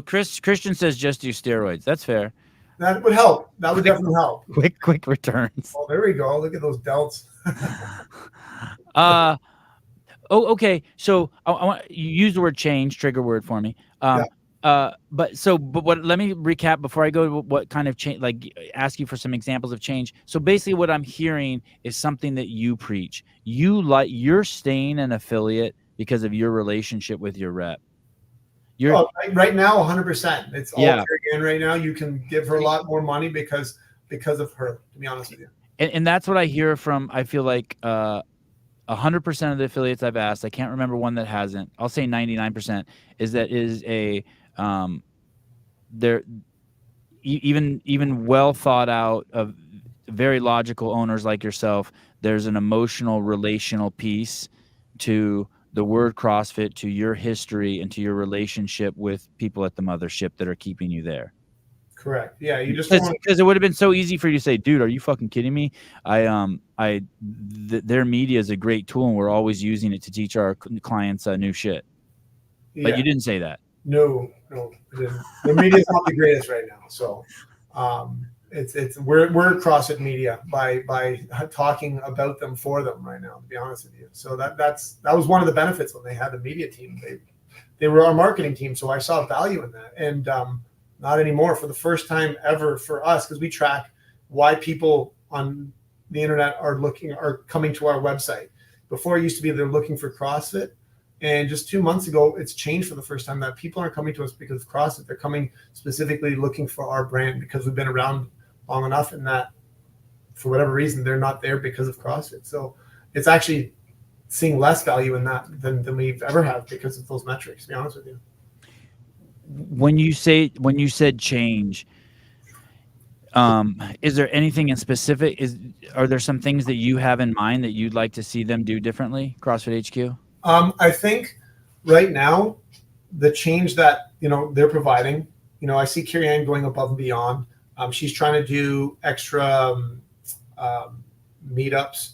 Christian says just do steroids. That's fair. That would help. That would definitely help. Quick returns. Oh, there we go. Look at those delts. Okay. So I want you use the word change, trigger word for me. But let me recap before I go to what kind of change, like ask you for some examples of change. So basically what I'm hearing is something that you preach. You're staying an affiliate because of your relationship with your rep. Right now, 100%. It's all Yeah. Carrie Ann right now. You can give her a lot more money because of her, to be honest with you. And that's what I hear from, I feel like, 100% of the affiliates I've asked, I can't remember one that hasn't. I'll say 99% is that is a they're even well thought out of very logical owners like yourself. There's an emotional relational piece to the word CrossFit, to your history, and to your relationship with people at the mothership that are keeping you there. Correct. Yeah, you just want because it would have been so easy for you to say, dude, are you fucking kidding me? Their media is a great tool and we're always using it to teach our clients new shit. But you didn't say that. No. The media is not the greatest right now. So we're CrossFit media by talking about them for them right now, to be honest with you. So that was one of the benefits when they had the media team. They were our marketing team, so I saw value in that. And not anymore. For the first time ever for us, because we track why people on the internet are coming to our website. Before it used to be they're looking for CrossFit. And just 2 months ago, it's changed for the first time that people aren't coming to us because of CrossFit. They're coming specifically looking for our brand because we've been around long enough, and that for whatever reason, they're not there because of CrossFit. So it's actually seeing less value in that than we've ever had because of those metrics, to be honest with you. When you said change, is there anything in specific? Are there some things that you have in mind that you'd like to see them do differently, CrossFit HQ? I think right now the change that they're providing, I see Carrie Ann going above and beyond. She's trying to do extra meetups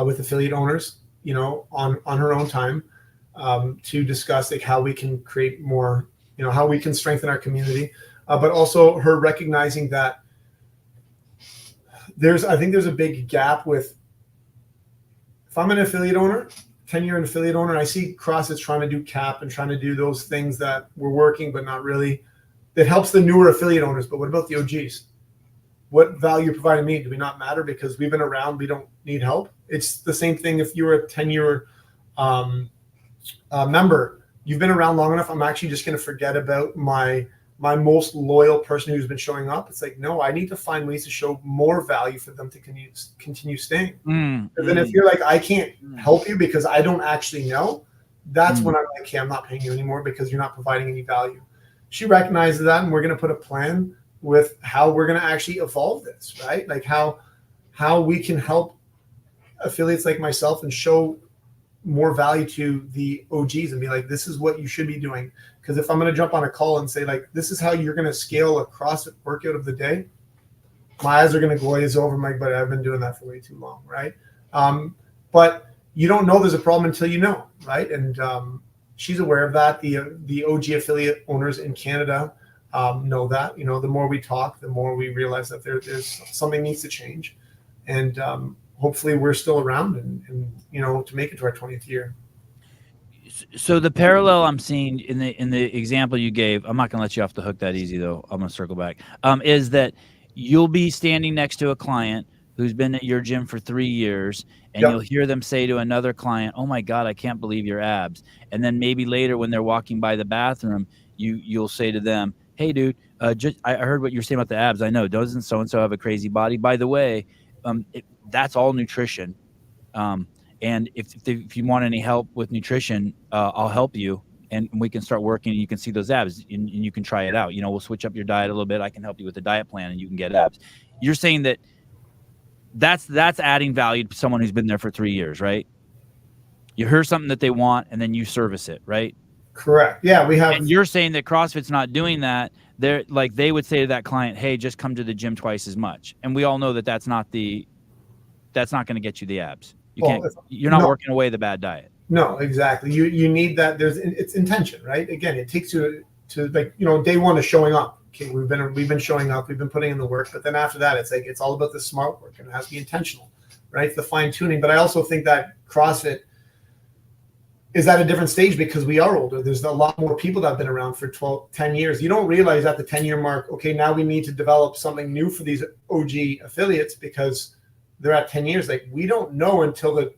with affiliate owners, on her own time, to discuss like how we can create more. How we can strengthen our community, but also her recognizing that I think there's a big gap with, if I'm an affiliate owner, 10-year affiliate owner, and I see CrossFit's trying to do cap and trying to do those things that were working, but not really. That helps the newer affiliate owners, but what about the OGs? What value providing me? Do we not matter because we've been around? We don't need help. It's the same thing if you're a 10-year member. You've been around long enough. I'm actually just going to forget about my most loyal person who's been showing up. It's like, no, I need to find ways to show more value for them to continue staying. And then if you're like, I can't help you because I don't actually know, that's when I'm like, okay, I'm not paying you anymore because you're not providing any value. She recognizes that, and we're going to put a plan with how we're going to actually evolve this, right? Like how we can help affiliates like myself and show more value to the OGs and be like, this is what you should be doing. Because if I'm going to jump on a call and say like, this is how you're going to scale a CrossFit workout of the day, my eyes are going to glaze over, Mike, but I've been doing that for way too long, right? But you don't know there's a problem until you know, right? And she's aware of that. The OG affiliate owners in Canada know that. The more we talk, the more we realize that there's something needs to change. And hopefully we're still around and to make it to our 20th year. So the parallel I'm seeing in the example you gave, I'm not going to let you off the hook that easy though. I'm going to circle back. Is that you'll be standing next to a client who's been at your gym for 3 years, and you'll hear them say to another client, "Oh my God, I can't believe your abs." And then maybe later when they're walking by the bathroom, you'll say to them, "Hey dude, I heard what you're saying about the abs. I know, doesn't so-and-so have a crazy body? By the way, that's all nutrition. And if you want any help with nutrition, I'll help you, and we can start working, and you can see those abs, and you can try it out. We'll switch up your diet a little bit. I can help you with the diet plan, and you can get abs." You're saying that's adding value to someone who's been there for 3 years, right? You hear something that they want, and then you service it, right? Correct. Yeah, we have. And you're saying that CrossFit's not doing that. They're like, they would say to that client, "Hey, just come to the gym twice as much." And we all know that that's not going to get you the abs. You're not working away the bad diet. No, exactly. You need that. It's intention, right? Again, it takes you to day one of showing up. Okay, we've been showing up, we've been putting in the work, but then after that, it's like it's all about the smart work, and it has to be intentional, right? It's the fine tuning. But I also think that CrossFit is at a different stage because we are older. There's a lot more people that have been around for 10 years. You don't realize at the 10-year mark, okay, now we need to develop something new for these OG affiliates because they're at 10 years. Like, we don't know until the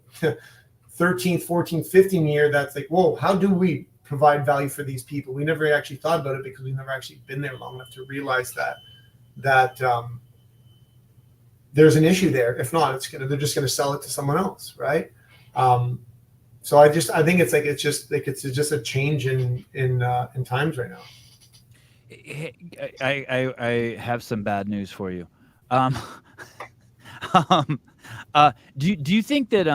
13th, 14th, 15th year that's like, whoa, how do we provide value for these people? We never actually thought about it because we've never actually been there long enough to realize that there's an issue there. If not, they're just going to sell it to someone else, right? So I think it's just a change in times right now. I have some bad news for you. Um, do you think that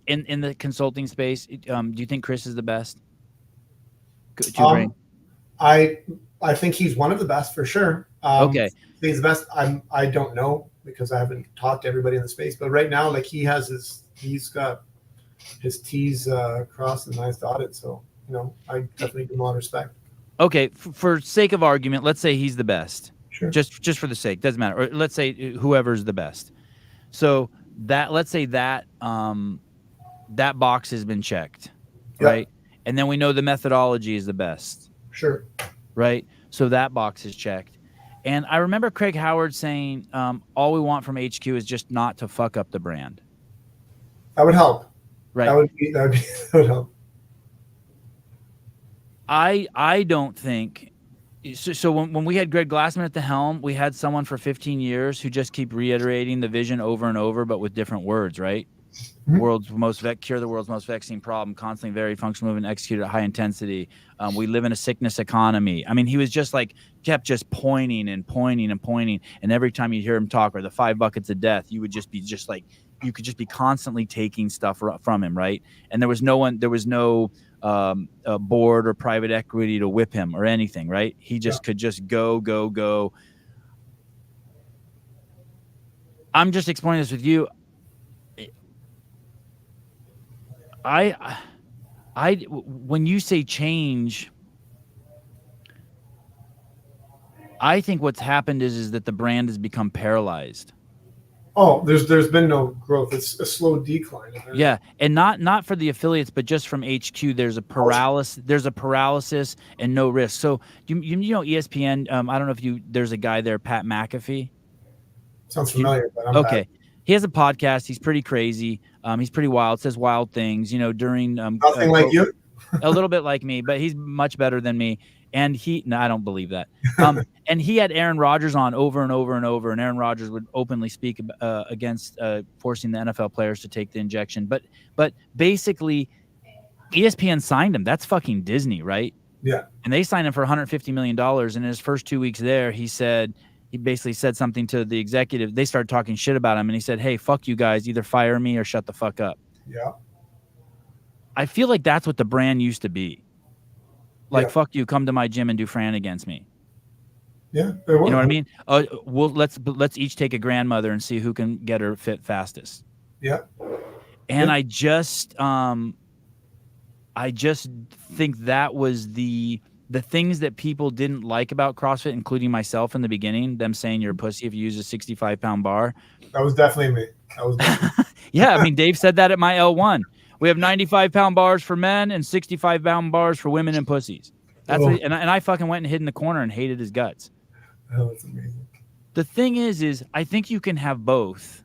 in the consulting space, do you think Chris is the best to bring? I think he's one of the best for sure. Okay. He's the best. I don't know because I haven't talked to everybody in the space, but right now, like he's got his T's crossed and I's dotted. So, I definitely give him a lot of respect. Okay. For sake of argument, let's say he's the best. Sure. Just for the sake, doesn't matter. Or let's say whoever's the best. So let's say that that box has been checked, right? And then we know the methodology is the best. Sure. Right. So that box is checked. And I remember Craig Howard saying, all we want from HQ is just not to fuck up the brand. That would help. Right. That would help. I don't think so. When we had Greg Glassman at the helm, we had someone for 15 years who just keep reiterating the vision over and over, but with different words, right? Mm-hmm. Cure the world's most vexing problem, constantly varied, functional movement, executed at high intensity. We live in a sickness economy. I mean, he was just like, kept just pointing and pointing and pointing. And every time you hear him talk, or the 5 buckets of death, you would just be just like, you could just be constantly taking stuff from him. Right. And there was no board or private equity to whip him or anything. Right. He just could just go. I'm just explaining this with you. When you say change, I think what's happened is that the brand has become paralyzed. Oh, there's been no growth. It's a slow decline. Yeah, and not for the affiliates, but just from HQ. There's a paralysis and no risk. So you know ESPN. I don't know if there's a guy there, Pat McAfee. Sounds familiar, but I'm okay. bad. He has a podcast. He's pretty crazy. He's pretty wild. Says wild things. During nothing like you. A little bit like me, but he's much better than me. And I don't believe that. And he had Aaron Rodgers on over and over and over, and Aaron Rodgers would openly speak against forcing the NFL players to take the injection. But basically, ESPN signed him. That's fucking Disney, right? Yeah. And they signed him for $150 million. And in his first 2 weeks there, he basically said something to the executive. They started talking shit about him, and he said, "Hey, fuck you guys. Either fire me or shut the fuck up." Yeah. I feel like that's what the brand used to be. Like, fuck you, come to my gym and do Fran against me. Yeah. You know what I mean? Let's each take a grandmother and see who can get her fit fastest. Yeah. And I just think that was the things that people didn't like about CrossFit, including myself in the beginning, them saying you're a pussy if you use a 65-pound bar. That was definitely me. Yeah, I mean, Dave said that at my L1. We have 95-pound bars for men and 65-pound bars for women and pussies. That's what, and I fucking went and hid in the corner and hated his guts. Oh, that's amazing. The thing is I think you can have both.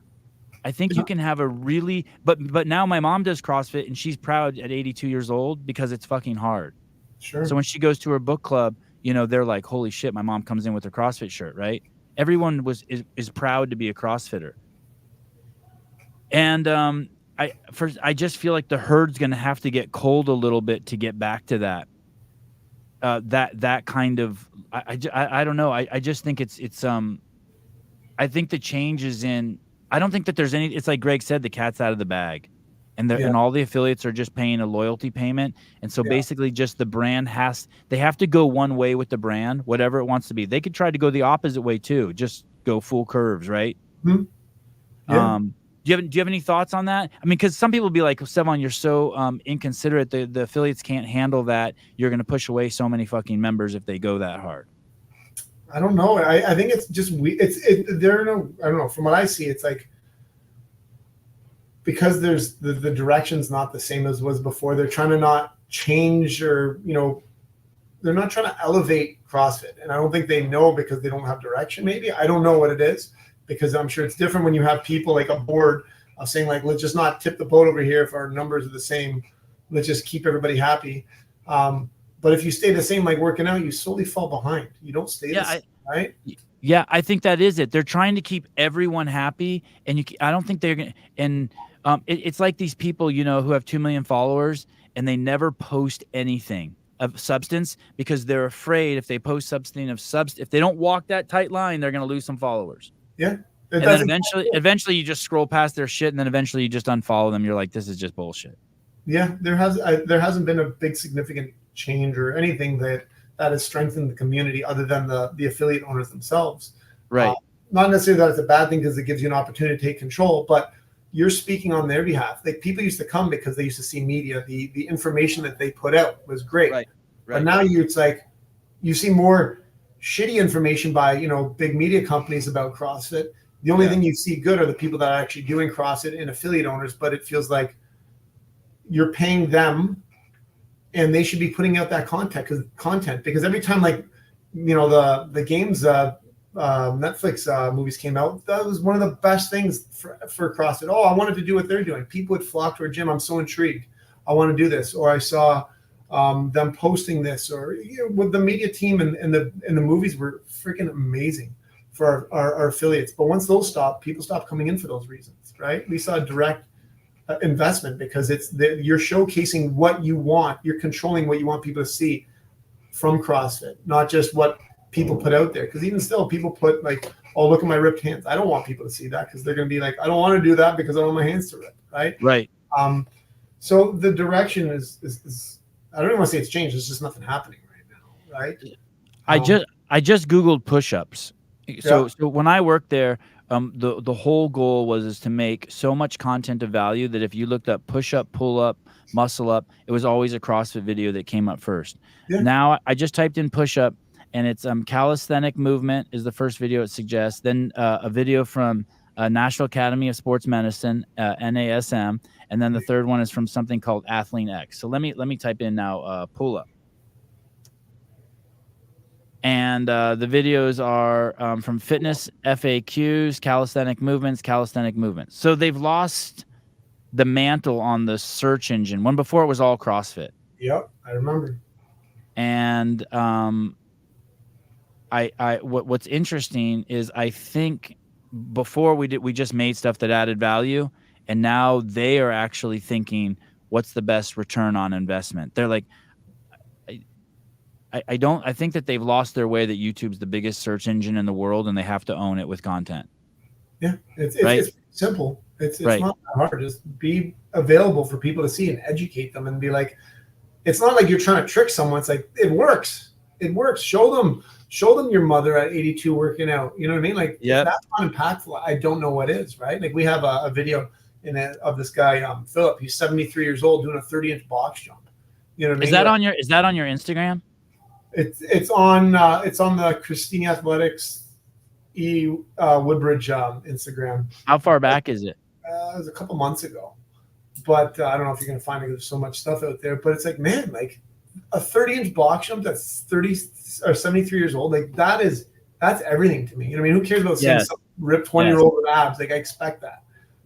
I think you can have a really, but now my mom does CrossFit and she's proud at 82 years old because it's fucking hard. Sure. So when she goes to her book club, they're like, holy shit, my mom comes in with her CrossFit shirt, right? Everyone is proud to be a CrossFitter. And I just feel like the herd's going to have to get cold a little bit to get back to that. That kind of I don't know. I just think it's I think the change is in. I don't think that there's any. It's like Greg said, the cat's out of the bag, and and all the affiliates are just paying a loyalty payment. And so basically, just the brand they have to go one way with the brand, whatever it wants to be. They could try to go the opposite way too, just go full curves, right? Mm-hmm. Yeah. Do you have any thoughts on that? I mean, because some people be like, Sevon, you're so inconsiderate. The affiliates can't handle that. You're going to push away so many fucking members if they go that hard. I don't know. I think it's just I don't know. From what I see, it's like because there's the direction's not the same as was before. They're trying to not change or they're not trying to elevate CrossFit, and I don't think they know because they don't have direction. Maybe I don't know what it is. Because I'm sure it's different when you have people like a board of saying like, let's just not tip the boat over here if our numbers are the same. Let's just keep everybody happy. But if you stay the same, like working out, you slowly fall behind. You don't stay the same, right? Yeah, I think that is it. They're trying to keep everyone happy, and I don't think they're going to. And It's like these people, you know, who have 2 million followers and they never post anything of substance because they're afraid if they post something of substance, if they don't walk that tight line, they're going to lose some followers. Yeah. And then eventually you just scroll past their shit, and then eventually you just unfollow them. You're like, this is just bullshit. Yeah, there hasn't been a big significant change or anything that has strengthened the community other than the affiliate owners themselves. Right. Not necessarily that it's a bad thing because it gives you an opportunity to take control, but you're speaking on their behalf. Like, people used to come because they used to see media. The information that they put out was great. Right. But now it's like you see more shitty information by, you know, big media companies about CrossFit. The only thing you see good are the people that are actually doing CrossFit and affiliate owners, but it feels like you're paying them and they should be putting out that content because every time, like, you know, the games Netflix movies came out, that was one of the best things for CrossFit. Oh, I wanted to do what they're doing. People would flock to our gym. I'm so intrigued. I want to do this. Or I saw them posting this, or, you know, with the media team and the movies were freaking amazing for our affiliates. But once those stopped, people stopped coming in for those reasons, right? We saw direct investment because you're showcasing what you want. You're controlling what you want people to see from CrossFit, not just what people put out there. Because even still, people put like, oh, look at my ripped hands. I don't want people to see that because they're going to be like, I don't want to do that because I don't want my hands to rip, right? Right. So the direction is I don't even want to say it's changed. There's just nothing happening right now, right? I just Googled push-ups. So when I worked there, the whole goal was to make so much content of value that if you looked up push-up, pull-up, muscle-up, it was always a CrossFit video that came up first. Yeah. Now I just typed in push-up, and it's calisthenic movement is the first video it suggests. Then a video from National Academy of Sports Medicine, NASM, and then the third one is from something called Athlete X. So let me type in now pull-up. And the videos are from fitness FAQs, calisthenic movements. So they've lost the mantle on the search engine. When before it was all CrossFit. Yep, I remember. And what's interesting is I think before we just made stuff that added value, and now they are actually thinking, what's the best return on investment? They're like, I think that they've lost their way that YouTube's the biggest search engine in the world and they have to own it with content. Yeah, it's simple. It's not that hard. Just be available for people to see and educate them and be like, it's not like you're trying to trick someone. It's like, it works. It works. Show them your mother at 82 working out. You know what I mean? Like, if that's not impactful, I don't know what is, right? Like, we have a video of this guy, Philip. He's 73 years old doing a 30-inch box jump. You know what I mean? Is that on your Instagram? It's on the Cristini Athletics Woodbridge Instagram. How far back is it? It was a couple months ago, but I don't know if you're gonna find it. There's so much stuff out there, but it's like, man, like a 30-inch box jump that's 30 or 73 years old, like that's everything to me. You know what I mean? Who cares about seeing some ripped 20-year-old with abs? Like, I expect that.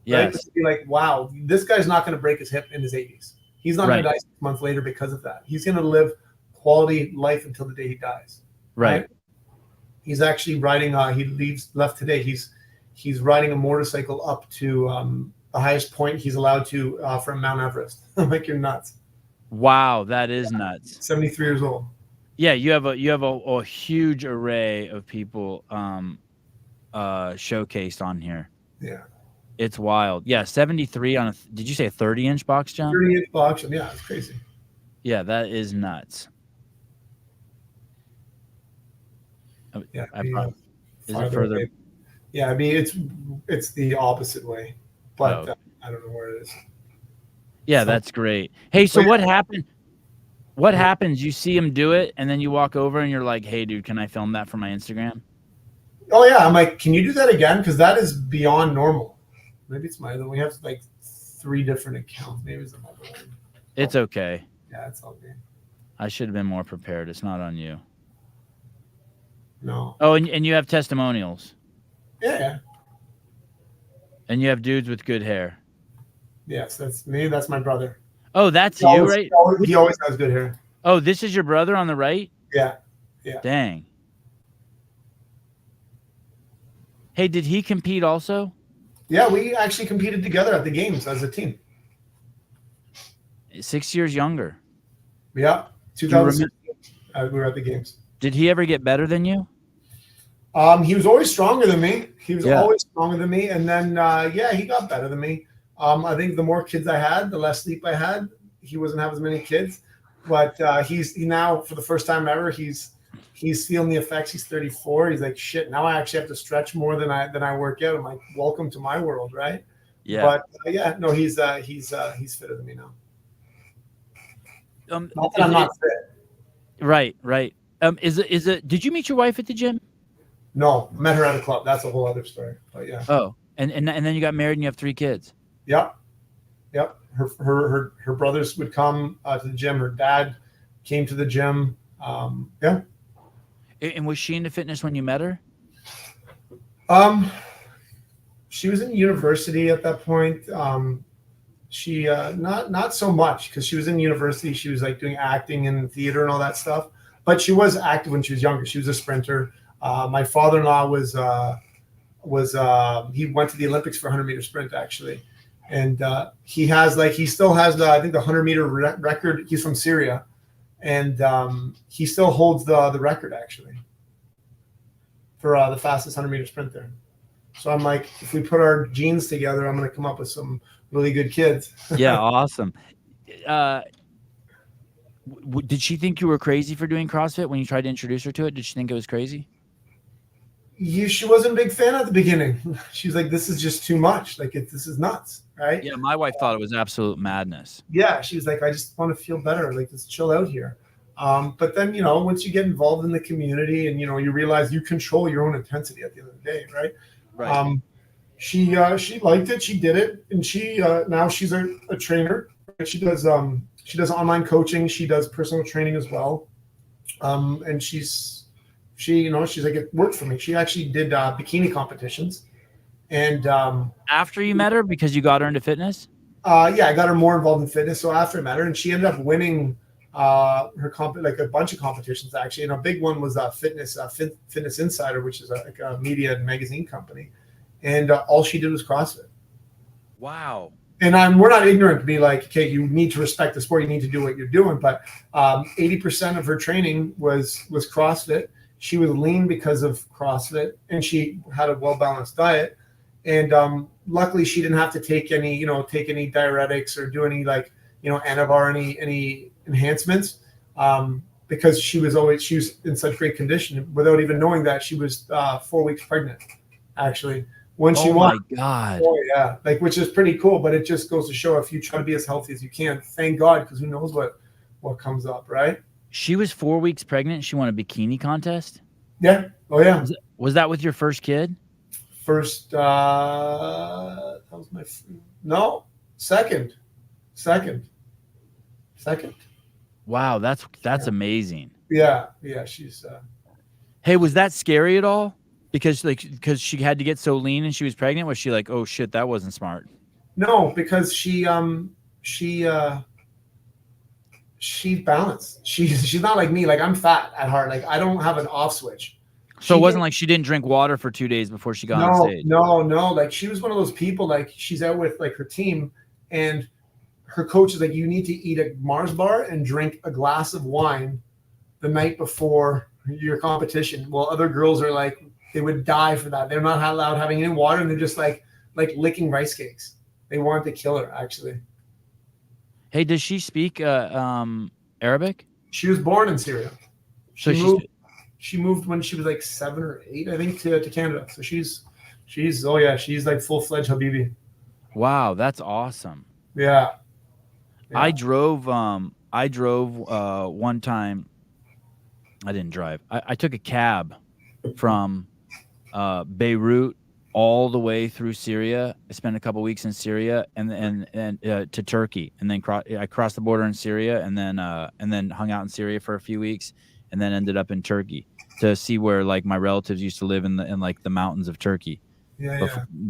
Right? To be like, wow, this guy's not gonna break his hip in his 80s. He's not gonna die 6 months later because of that. He's gonna live quality life until the day he dies. Right. He's actually riding. He left today. He's riding a motorcycle up to the highest point he's allowed to from Mount Everest. I'm like, you're nuts. Wow, that is nuts. 73 years old. Yeah, you have a huge array of people showcased on here. Yeah. It's wild. Yeah, 73 on did you say a 30-inch box jump? 30-inch box jump. Yeah, it's crazy. Yeah, that is nuts. Yeah, is it further? Away. Yeah, I mean it's the opposite way, but I don't know where it is. Yeah, that's great. Hey, so what happened? What happens? You see him do it, and then you walk over, and you're like, "Hey, dude, can I film that for my Instagram?" Oh yeah, I'm like, "Can you do that again?" Because that is beyond normal. Maybe it's my other. We have like 3 different accounts. Maybe it's another one. It's okay. Yeah, it's all good. I should have been more prepared. It's not on you. No. Oh, and you have testimonials. Yeah. And you have dudes with good hair. Yes, that's me. That's my brother. Oh, that's you, right? He always has good hair. Oh, this is your brother on the right? Yeah. Yeah. Dang. Hey, did he compete also? Yeah, we actually competed together at the games as a team. 6 years younger. Yeah, Do you remember? 2016. We were at the games. Did he ever get better than you? He was always stronger than me. He was Yeah. always stronger than me. And then, yeah, he got better than me. I think the more kids I had, the less sleep I had. He wasn't have as many kids, but he now, for the first time ever, he's feeling the effects. He's 34. He's like, shit. Now I actually have to stretch more than I work out. I'm like, welcome to my world, right? Yeah. But yeah, no, he's fitter than me now. Not that I'm not fit. Right. Is it? Did you meet your wife at the gym? No, I met her at a club. That's a whole other story. But yeah. Oh, and then you got married and you have 3 kids. Yep. Her brothers would come to the gym. Her dad came to the gym. Yeah. And was she into fitness when you met her? She was in university at that point. She not so much, because she was in university. She was like doing acting and theater and all that stuff. But she was active when she was younger. She was a sprinter. My father-in-law he went to the Olympics for 100-meter sprint, actually. And he still has I think the 100-meter record. He's from Syria, and he still holds the record, actually, for the fastest 100-meter sprinter. So I'm like, if we put our genes together, I'm going to come up with some really good kids. Yeah, awesome. Did she think you were crazy for doing CrossFit when you tried to introduce her to it? Did she think it was crazy? She wasn't a big fan at the beginning. She's like, this is just too much. Like, this is nuts, right? Yeah, my wife thought it was absolute madness. Yeah, she was like, I just want to feel better. Like, let's chill out here. But then, once you get involved in the community and, you realize you control your own intensity at the end of the day, right? Right. She liked it. She did it. And she now she's a trainer. She does online coaching. She does personal training as well. And she's like, it worked for me. She actually did bikini competitions. And after you met her, because you got her into fitness? Yeah, I got her more involved in fitness. So after I met her, and she ended up winning her like a bunch of competitions, actually. And a big one was Fitness Insider, which is like a media and magazine company. And all she did was CrossFit. Wow. And we're not ignorant to be like, okay, you need to respect the sport. You need to do what you're doing. But 80% of her training was CrossFit. She was lean because of CrossFit, and she had a well-balanced diet. And luckily, she didn't have to take any diuretics or do any Anavar, any enhancements, because she was in such great condition without even knowing that she was 4 weeks pregnant, actually. When she won. Oh my God. Oh yeah, which is pretty cool. But it just goes to show, if you try to be as healthy as you can, thank God, because who knows what comes up, right? She was 4 weeks pregnant. She won a bikini contest. Yeah. Oh yeah. Was that with your first kid? First, that was second. Wow, that's amazing. Yeah. She's. Hey, was that scary at all? Because she had to get so lean and she was pregnant. Was she like, oh shit, that wasn't smart? No, because she balanced. She's not like me. Like, I'm fat at heart. Like, I don't have an off switch. So it wasn't like she didn't drink water for 2 days before she got on stage. No. Like, she was one of those people, like, she's out with like her team, and her coach is like, you need to eat a Mars bar and drink a glass of wine the night before your competition. Well, other girls are like, they would die for that. They're not allowed having any water, and they're just like licking rice cakes. They wanted to kill her, actually. Hey, does she speak Arabic? She was born in Syria. She moved when she was like 7 or 8, I think, to Canada. So she's like full-fledged Habibi. Wow, that's awesome. Yeah. I drove one time. I didn't drive. I took a cab from Beirut all the way through Syria. I spent a couple weeks in Syria and to Turkey, and then I crossed the border in Syria, and then hung out in Syria for a few weeks, and then ended up in Turkey to see where like my relatives used to live in like the mountains of Turkey.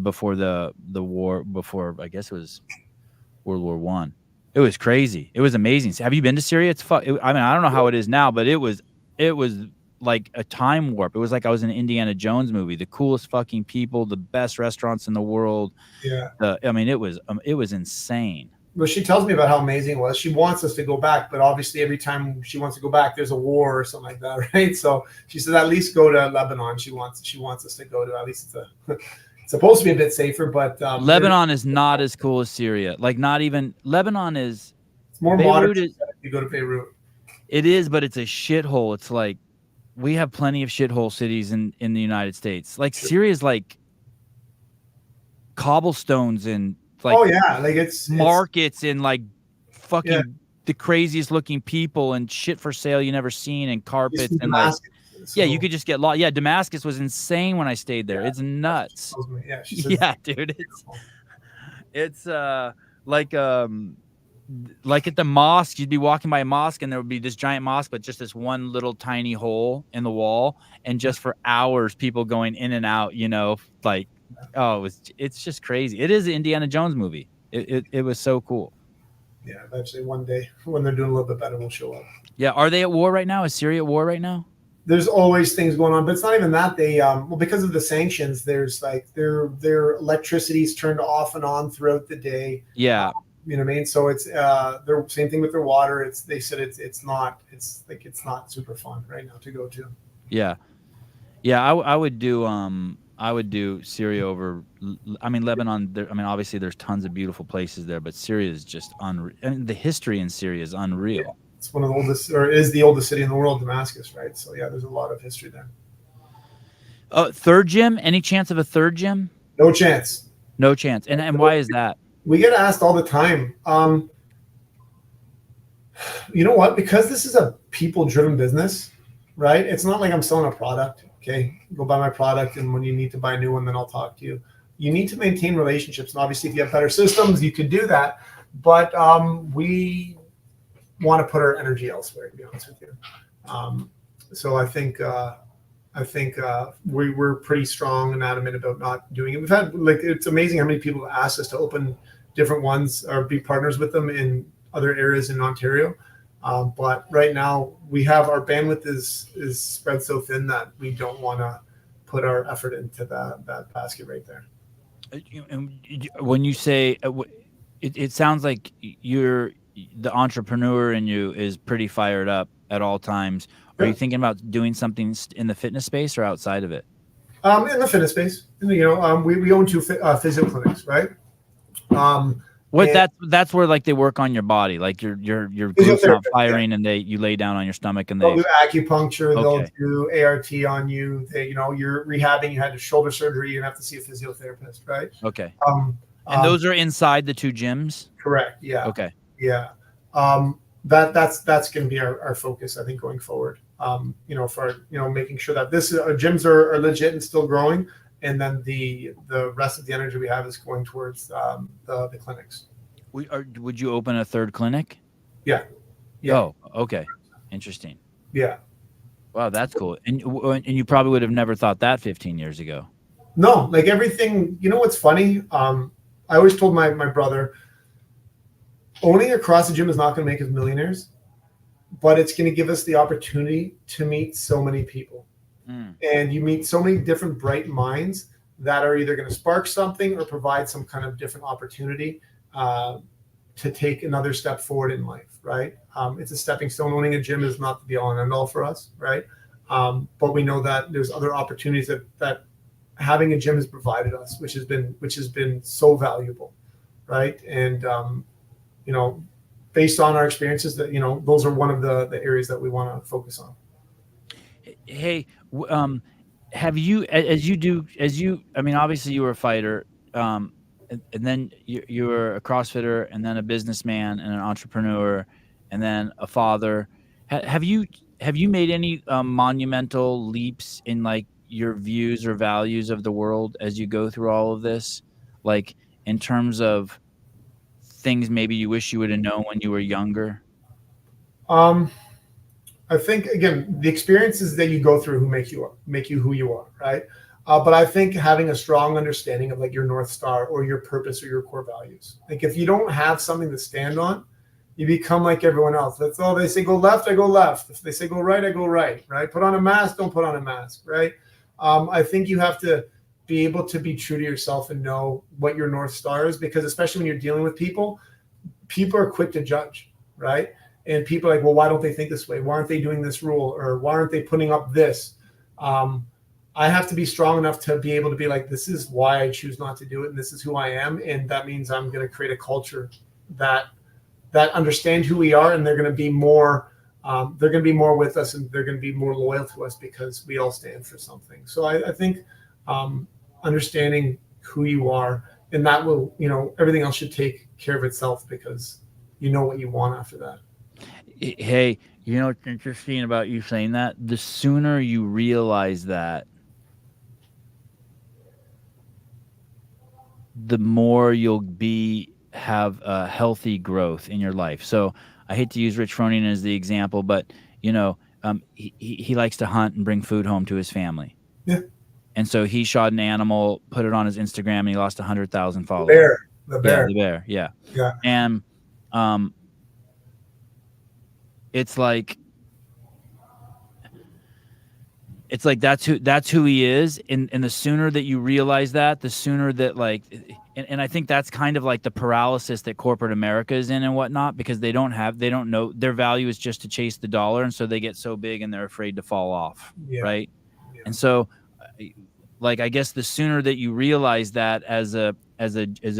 Before the war, before I guess it was World War I. It was crazy. It was amazing. Have you been to Syria? It's I mean, I don't know how it is now, but it was like a time warp. It was like I was in an Indiana Jones movie. The coolest fucking people, the best restaurants in the world. Yeah. I mean, it was insane. Well, she tells me about how amazing it was. She wants us to go back, but obviously every time she wants to go back, there's a war or something like that, right? So she said at least go to Lebanon. She wants us to go to, at least it's supposed to be a bit safer, but Lebanon is not as cool as Syria. Like, not even Lebanon is. It's more Beirut modern is, if you go to Beirut. It is, but it's a shithole. It's like we have plenty of shithole cities in the United States. Like Syria is like cobblestones and like, oh yeah, like it's markets and like fucking yeah. the craziest looking people and shit for sale you never seen and carpets and like yeah, you could just get lost. Yeah, Damascus was insane when I stayed there. Yeah, it's nuts. Yeah, yeah, dude. It's like at the mosque, you'd be walking by a mosque and there would be this giant mosque, but just this one little tiny hole in the wall, and just for hours people going in and out, you know, like, oh, it's just crazy. It is an Indiana Jones movie. It was so cool. Yeah, eventually one day when they're doing a little bit better, we'll show up. Yeah, are they at war right now? Is Syria at war right now? There's always things going on, but it's not even that. They well, because of the sanctions, there's like their electricity's turned off and on throughout the day. Yeah. You know what I mean? So it's they're same thing with their water. They said it's not super fun right now to go to. Yeah. Yeah, I would do Syria over. I mean, Lebanon. I mean, obviously, there's tons of beautiful places there, but Syria is just unreal. And the history in Syria is unreal. Yeah, it's one of the oldest, or is the oldest city in the world, Damascus, right? So yeah, there's a lot of history there. Third gym? Any chance of a third gym? No chance. No chance. And why is that? We get asked all the time. You know what? Because this is a people-driven business, right? It's not like I'm selling a product. Okay, go buy my product, and when you need to buy a new one, then I'll talk to you. You need to maintain relationships, and obviously, if you have better systems, you can do that. But we want to put our energy elsewhere, to be honest with you. So I think we're pretty strong and adamant about not doing it. We've had it's amazing how many people have asked us to open different ones or be partners with them in other areas in Ontario. But right now we have our bandwidth is spread so thin that we don't want to put our effort into that basket right there. When you say it sounds like the entrepreneur in you is pretty fired up at all times. Are you thinking about doing something in the fitness space or outside of it? In the fitness space, we own 2 physio clinics, right? That's where like they work on your body, like your glutes not firing, and you lay down on your stomach and they'll do acupuncture, they'll do ART on you. You're rehabbing, you had a shoulder surgery, you have to see a physiotherapist, right? Okay. And those are inside the 2 gyms? Correct. Yeah. Okay. Yeah. That's going to be our focus, I think, going forward. For making sure that our gyms are legit and still growing. And then the rest of the energy we have is going towards the clinics. Would you open a third clinic? Yeah. Oh, okay. Interesting. Yeah. Wow, that's cool. And you probably would have never thought that 15 years ago. No, like everything. You know what's funny? I always told my brother, owning a CrossFit gym is not going to make us millionaires, but it's going to give us the opportunity to meet so many people. And you meet so many different bright minds that are either going to spark something or provide some kind of different opportunity to take another step forward in life, right? It's a stepping stone. Owning a gym is not the be all and end all for us, right? But we know that there's other opportunities that having a gym has provided us, which has been so valuable, right? And based on our experiences, that those are one of the areas that we want to focus on. Hey, have you, I mean, obviously you were a fighter, and then you were a CrossFitter, and then a businessman and an entrepreneur, and then a father. Have you made any monumental leaps in like your views or values of the world as you go through all of this? Like in terms of things maybe you wish you would have known when you were younger? I think, again, the experiences that you go through who make you who you are, right? But I think having a strong understanding of like your North Star or your purpose or your core values. Like if you don't have something to stand on, You become like everyone else. That's all. They say go left, I go left. If they say go right, I go right. Right. Put on a mask, don't put on a mask. Right. I think you have to be able to be true to yourself and know what your North Star is, because especially when you're dealing with people are quick to judge. Right. And people are like, well, why don't they think this way? Why aren't they doing this rule? Or why aren't they putting up this? I have to be strong enough to be able to be like, this is why I choose not to do it. And this is who I am. And that means I'm going to create a culture that understand who we are, and they're going to be more with us, and they're going to be more loyal to us because we all stand for something. So I think understanding who you are, and that will, everything else should take care of itself, because you know what you want after that. Hey, what's interesting about you saying that? The sooner you realize that, the more you'll have a healthy growth in your life. So I hate to use Rich Froning as the example, but he likes to hunt and bring food home to his family. Yeah. And so he shot an animal, put it on his Instagram, and he lost 100,000 followers. The bear. Yeah, the bear. Yeah. Yeah. And it's like that's who he is, and the sooner that you realize that, the sooner that and I think that's kind of like the paralysis that corporate America is in and whatnot, because they don't know, their value is just to chase the dollar, and so they get so big and they're afraid to fall off. Yeah. Right. Yeah. And so I guess the sooner that you realize that as a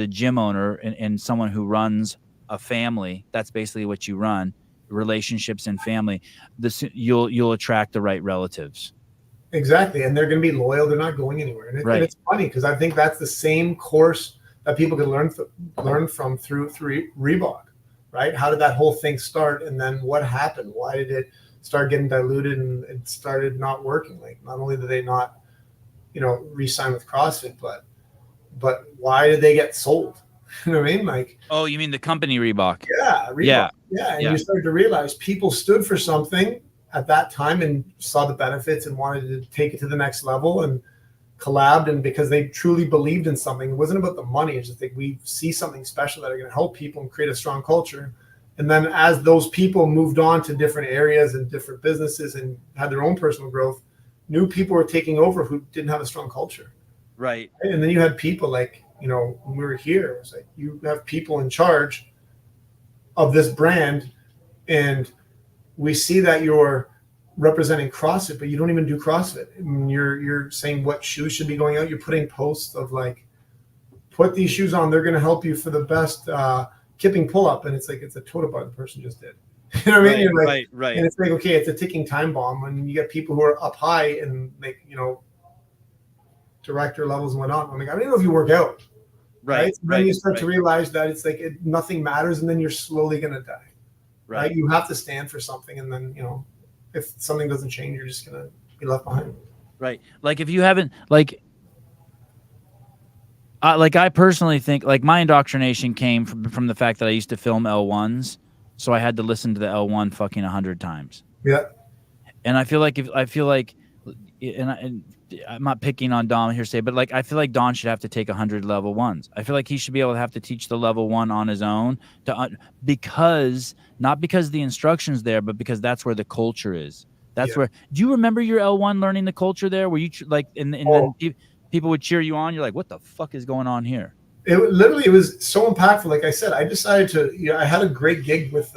gym owner and someone who runs a family, that's basically what you run, relationships and family, you'll attract the right relatives. Exactly. And they're going to be loyal. They're not going anywhere. And, and it's funny, because I think that's the same course that people can learn from through Reebok, right? How did that whole thing start? And then what happened? Why did it start getting diluted and it started not working? Like, not only did they not, re-sign with CrossFit, but why did they get sold? You know what I mean? Like, oh, you mean the company Reebok? Yeah. Reebok. Yeah. And you started to realize people stood for something at that time and saw the benefits and wanted to take it to the next level and collabed, and because they truly believed in something. It wasn't about the money. It's just like, we see something special that are going to help people and create a strong culture. And then as those people moved on to different areas and different businesses and had their own personal growth, new people were taking over who didn't have a strong culture. Right. And then you had people like, when we were here, it was like, you have people in charge of this brand, and we see that you're representing CrossFit, but you don't even do CrossFit. I mean, you're saying what shoes should be going out. You're putting posts of like, put these shoes on. They're going to help you for the best kipping pull-up. And it's like, it's a total bar the person just did. You know what I mean? Right. And it's like, okay, it's a ticking time bomb when you get people who are up high and like, director levels and whatnot. I'm like, I don't even know if you work out. Right. Then you start to realize that it's like nothing matters, and then you're slowly going to die. Right. You have to stand for something, and then, if something doesn't change, you're just going to be left behind. Right. Like, if you haven't, I personally think, my indoctrination came from the fact that I used to film L1s, so I had to listen to the L1 fucking 100 times. Yeah. And I feel like I'm not picking on Dom here, but I feel like Don should have to take 100 level ones. I feel like he should be able to have to teach the level one on his own not because the instruction's there, but because that's where the culture is. That's where. Do you remember your L1 learning the culture there? Where you then people would cheer you on? You're like, what the fuck is going on here? It was so impactful. Like I said, I decided to. I had a great gig with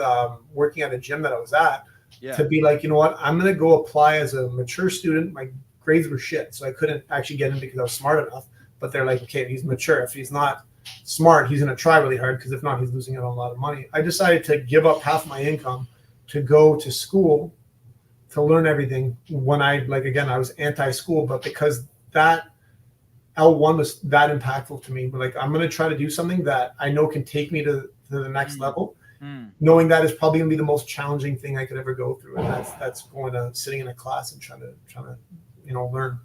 working at a gym that I was at. Yeah. To be like, you know what, I'm going to go apply as a mature student. My grades were shit, so I couldn't actually get in because I was smart enough. But they're like, okay, he's mature. If he's not smart, he's going to try really hard, because if not, he's losing out on a lot of money. I decided to give up half my income to go to school to learn everything. When I was anti-school, but because that L1 was that impactful to me, but I'm going to try to do something that I know can take me to the next level. Knowing that is probably going to be the most challenging thing I could ever go through, and that's going to sitting in a class and trying to learn.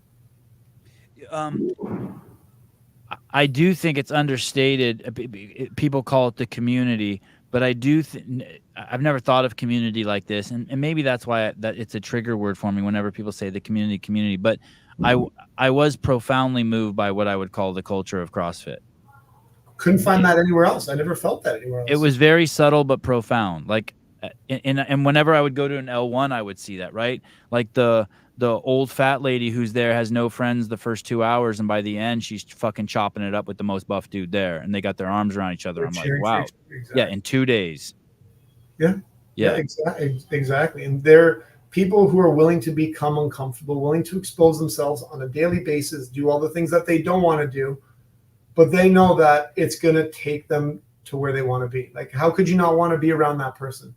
I do think it's understated. People call it the community, but I do I've never thought of community like this, and maybe that's why that it's a trigger word for me whenever people say the community. But I was profoundly moved by what I would call the culture of CrossFit. couldn't find that anywhere else. I never felt that anywhere else. It was very subtle but profound. Like, and whenever I would go to an L1, I would see that, right? Like the old fat lady who's there has no friends the first 2 hours, and by the end she's fucking chopping it up with the most buff dude there, and they got their arms around each other. They're I'm like, cheering for wow, each other. Exactly. yeah, in 2 days. Yeah, exactly. And they're people who are willing to become uncomfortable, willing to expose themselves on a daily basis, do all the things that they don't want to do, but they know that it's going to take them to where they want to be. Like, how could you not want to be around that person,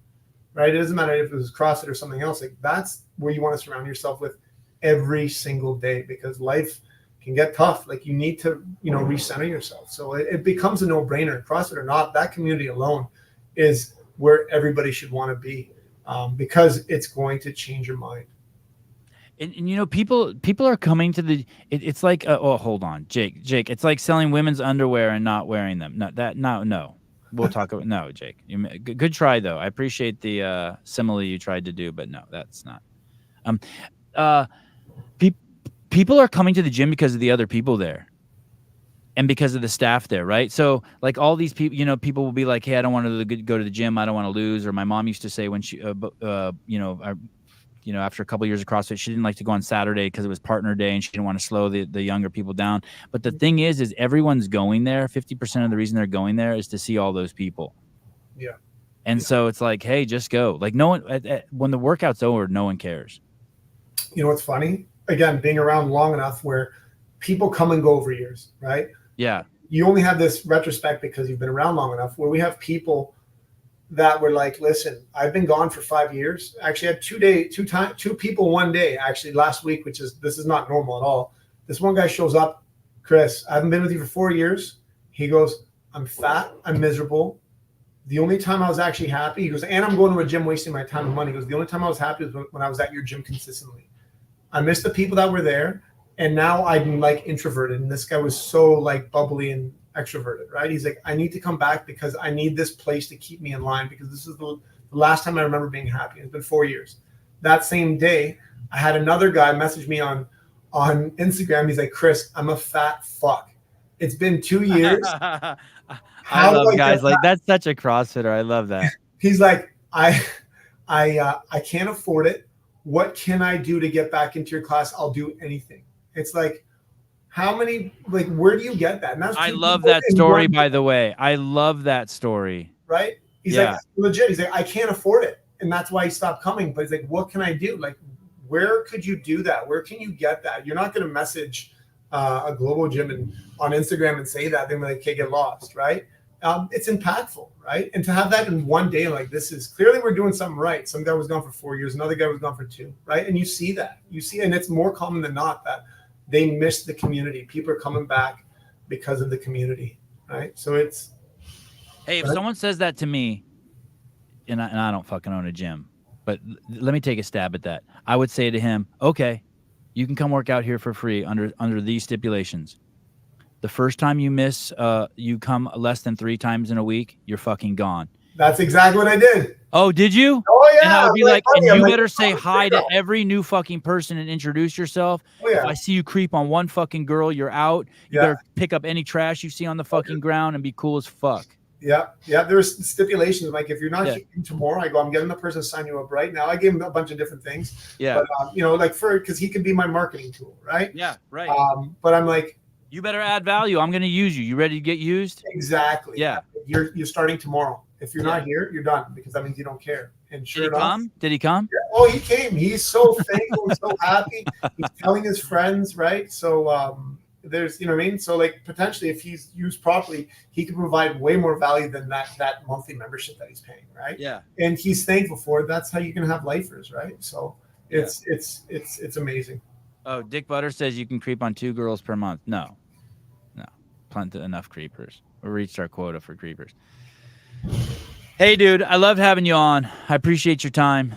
right? It doesn't matter if it was CrossFit or something else. Like, that's where you want to surround yourself with every single day, because life can get tough. Like, you need to, recenter yourself. So it becomes a no-brainer, CrossFit or not. That community alone is where everybody should want to be, because it's going to change your mind. And people are coming to the. It's like, oh, hold on, Jake. It's like selling women's underwear and not wearing them. No. We'll talk about no, Jake. Good try though. I appreciate the simile you tried to do, but no, that's not. People are coming to the gym because of the other people there, and because of the staff there, right? So like all these people, people will be like, hey, I don't want to go to the gym. I don't want to lose. Or my mom used to say when she, after a couple of years of CrossFit, she didn't like to go on Saturday because it was partner day and she didn't want to slow the younger people down. But the thing is everyone's going there. 50% of the reason they're going there is to see all those people. Yeah. And so it's like, hey, just go. Like no one, when the workout's over, no one cares. You know what's funny? Again, being around long enough where people come and go over years, right? Yeah. You only have this retrospect because you've been around long enough, where we have people that were like, listen, I've been gone for 5 years. Actually, I had two people one day, actually last week, this is not normal at all. This one guy shows up, Chris, I haven't been with you for 4 years. He goes, I'm fat, I'm miserable. The only time I was actually happy, he goes, and I'm going to a gym wasting my time and money. He goes, the only time I was happy was when I was at your gym consistently. I miss the people that were there. And now I'm like introverted. And this guy was so like bubbly and extroverted, right? He's like, I need to come back because I need this place to keep me in line, because this is the last time I remember being happy. It's been 4 years. That same day, I had another guy message me on Instagram. He's like, Chris, I'm a fat fuck. It's been 2 years. I love guys like that's such a CrossFitter. I love that. He's like, I can't afford it. What can I do to get back into your class? I'll do anything. It's like, where do you get that? And that's I love that story, by the way. I love that story. Right? He's like, legit. He's like, I can't afford it. And that's why he stopped coming. But he's like, what can I do? Like, where could you do that? Where can you get that? You're not going to message a global gym on Instagram and say that. They're like, okay, get lost, right? It's impactful, right? And to have that in one day, like, this is clearly we're doing something right. Some guy was gone for 4 years. Another guy was gone for 2, right? And you see that. And it's more common than not that they miss the community. People are coming back because of the community, right? So it's. Hey, if someone says that to me, and I don't fucking own a gym, but let me take a stab at that. I would say to him, okay, you can come work out here for free under these stipulations. The first time you miss, you come less than 3 times in a week, you're fucking gone. That's exactly what I did. Oh, did you? Oh, yeah. And I would be like, and you better say hi to every new fucking person and introduce yourself. Oh, yeah. If I see you creep on one fucking girl, you're out. You better pick up any trash you see on the fucking ground and be cool as fuck. Yeah. There's stipulations. Like, if you're not here tomorrow, I go, I'm getting the person to sign you up right now. I gave him a bunch of different things. Yeah. But, because he could be my marketing tool, right? Yeah, right. But I'm like, you better add value. I'm going to use you. You ready to get used? Exactly. Yeah. You're starting tomorrow. If you're not here, you're done, because that means you don't care. And sure enough, Did he come? Yeah, oh, he came. He's so thankful and so happy. He's telling his friends, right? So there's, you know what I mean? So like, potentially, if he's used properly, he can provide way more value than that monthly membership that he's paying, right? Yeah. And he's thankful for it. That's how you can have lifers, right? So it's amazing. Oh, Dick Butter says you can creep on 2 girls per month. No, plenty enough creepers. We reached our quota for creepers. Hey, dude, I loved having you on. I appreciate your time.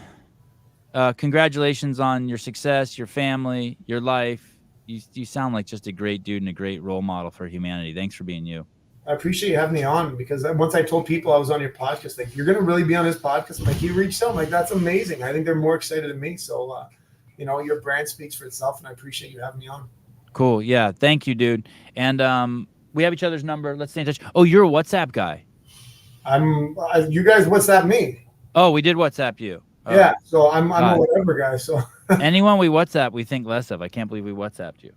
Congratulations on your success, your family, your life. You sound like just a great dude and a great role model for humanity. Thanks for being you. I appreciate you having me on, because once I told people I was on your podcast, like, you're going to really be on this podcast. Like, you reached out. Like, that's amazing. I think they're more excited than me. So, your brand speaks for itself, and I appreciate you having me on. Cool. Yeah. Thank you, dude. And We have each other's number. Let's stay in touch. Oh, you're a WhatsApp guy. You guys WhatsApp me. Oh, we did WhatsApp you. Oh. Yeah, so I'm a whatever guy. So anyone we WhatsApp, we think less of. I can't believe we WhatsApped you.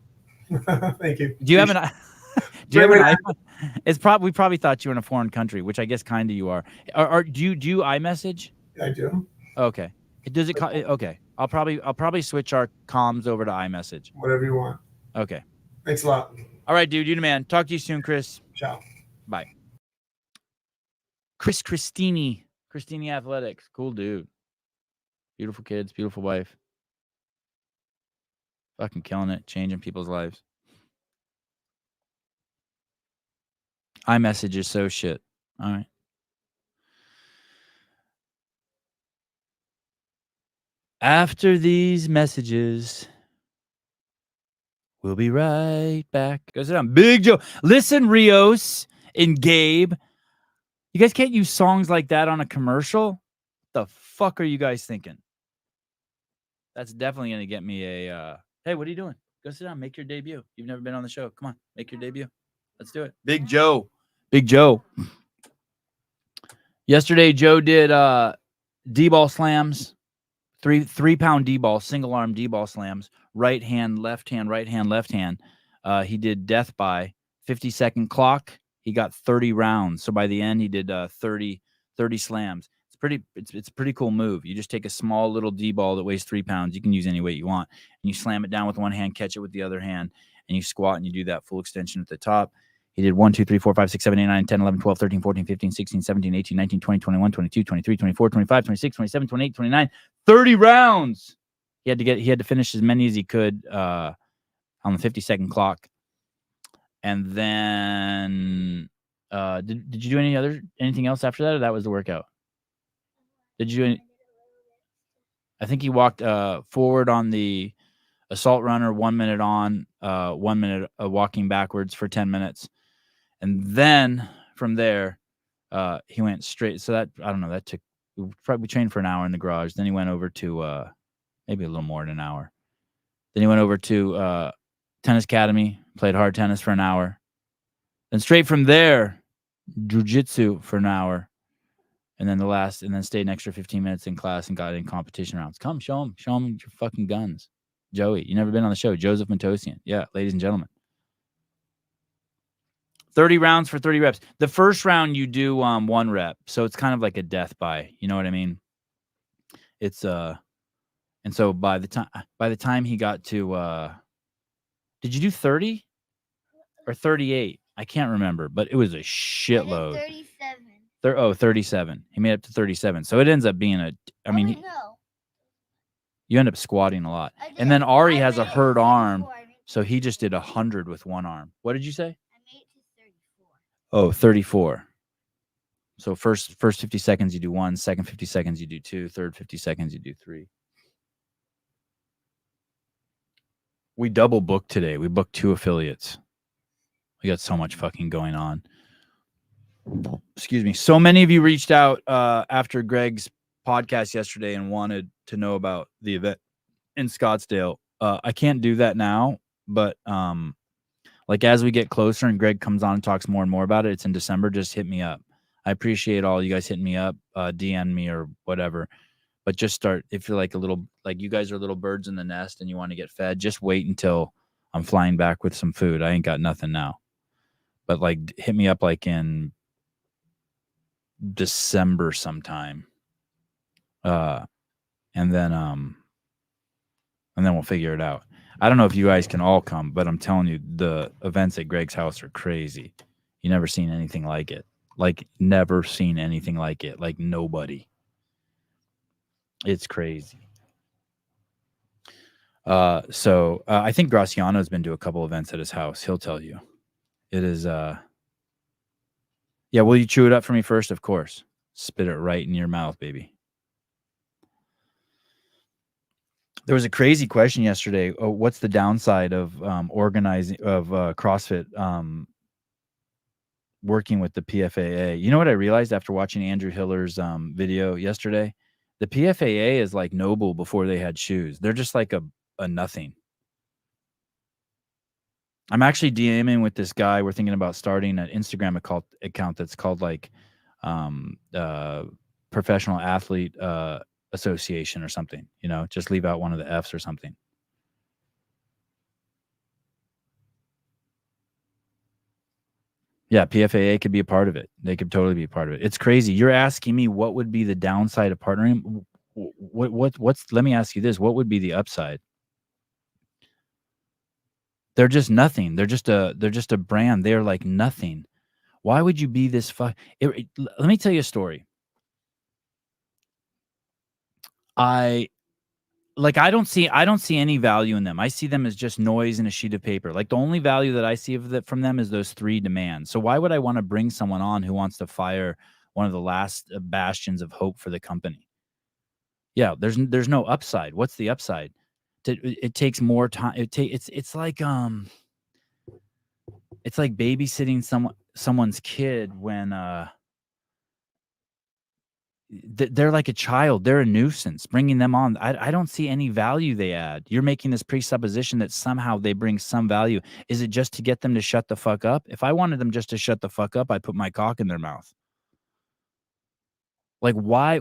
Thank you. Do you have an Do you have an iPhone? It's we probably thought you were in a foreign country, which I guess kind of you are. Do you iMessage? I do. Okay. Does it? Okay. I'll probably switch our comms over to iMessage. Whatever you want. Okay. Thanks a lot. All right, dude. You the man. Talk to you soon, Chris. Ciao. Bye. Cristini Athletics. Cool dude. Beautiful kids, beautiful wife. Fucking killing it, changing people's lives. iMessage is so shit. All right. After these messages, we'll be right back. Go sit down. Big Joe. Listen, Rios and Gabe. You guys can't use songs like that on a commercial? What the fuck are you guys thinking? That's definitely going to get me a, hey, what are you doing? Go sit down. Make your debut. You've never been on the show. Come on. Make your debut. Let's do it. Big Joe. Big Joe. Yesterday, Joe did D-ball slams. 3-pound D-ball, single arm D-ball slams, right hand, left hand, right hand, left hand. He did death by 50-second clock. He got 30 rounds. So by the end, he did 30 slams. It's a pretty cool move. You just take a small little D-ball that weighs 3 pounds. You can use any weight you want. And you slam it down with one hand, catch it with the other hand, and you squat and you do that full extension at the top. He did 1, 2, 3, 4, 5, 6, 7, 8, 9, 10, 11, 12, 13, 14, 15, 16, 17, 18, 19, 20, 21, 22, 23, 24, 25, 26, 27, 28, 29, 30 rounds. He had to finish as many as he could on the 50-second clock. And then did you do anything else after that, or that was the workout? Did you do any? I think he walked forward on the assault runner, 1 minute on, 1 minute walking backwards for 10 minutes. And then from there, he went straight. So that, I don't know, that took, we trained for an hour in the garage. Then he went over to maybe a little more than an hour. Then he went over to tennis academy, played hard tennis for an hour. Then straight from there, jiu-jitsu for an hour. And then stayed an extra 15 minutes in class and got in competition rounds. Come, show him your fucking guns. Joey, you never been on the show. Joseph Matosian. Yeah, ladies and gentlemen. 30 rounds for 30 reps. The first round you do 1 rep. So it's kind of like a death by, you know what I mean? It's and so by the time he got to did you do 30 or 38? I can't remember, but it was a shitload. 37. 37. He made it to 37. So it ends up being you end up squatting a lot. And then Ari has a hurt arm, so he just did 100 with one arm. What did you say? 34. So first 50 seconds you do 1, second 50 seconds you do 2, third 50 seconds you do 3. We double booked today. We booked 2 affiliates. We got so much fucking going on. Excuse me. So many of you reached out after Greg's podcast yesterday and wanted to know about the event in Scottsdale. I can't do that now, but like as we get closer and Greg comes on and talks more and more about it, it's in December. Just hit me up. I appreciate all you guys hitting me up, DM me or whatever. But just start, if you're like you guys are little birds in the nest and you want to get fed, just wait until I'm flying back with some food. I ain't got nothing now. But like hit me up like in December sometime. And then we'll figure it out. I don't know if you guys can all come, but I'm telling you, the events at Greg's house are crazy. You never seen anything like it. Like never seen anything like it. Like nobody. It's crazy. So I think Graciano's been to a couple events at his house. He'll tell you. It is yeah, will you chew it up for me first? Of course. Spit it right in your mouth, baby. There was a crazy question yesterday. Oh, what's the downside of organizing of CrossFit working with the PFAA? You know what I realized after watching Andrew Hiller's video yesterday? The PFAA is like Noble before they had shoes. They're just like a nothing. I'm actually DMing with this guy. We're thinking about starting an Instagram account that's called like Professional Athlete Association or something. You know, just leave out one of the F's or something. Yeah, PFAA could be a part of it. They could totally be a part of it. It's crazy. You're asking me what would be the downside of partnering? What's let me ask you this. What would be the upside? They're just nothing. They're just a brand. They're like nothing. Why would you be this let me tell you a story. I don't see any value in them. I see them as just noise in a sheet of paper. Like the only value that I see from them is those 3 demands. So why would I want to bring someone on who wants to fire one of the last bastions of hope for the company? Yeah, there's no upside. What's the upside? It takes more time. It's like babysitting someone's kid when they're like a child. They're a nuisance. Bringing them on, I don't see any value they add. You're making this presupposition that somehow they bring some value. Is it just to get them to shut the fuck up? If I wanted them just to shut the fuck up, I'd put my cock in their mouth. Like, why?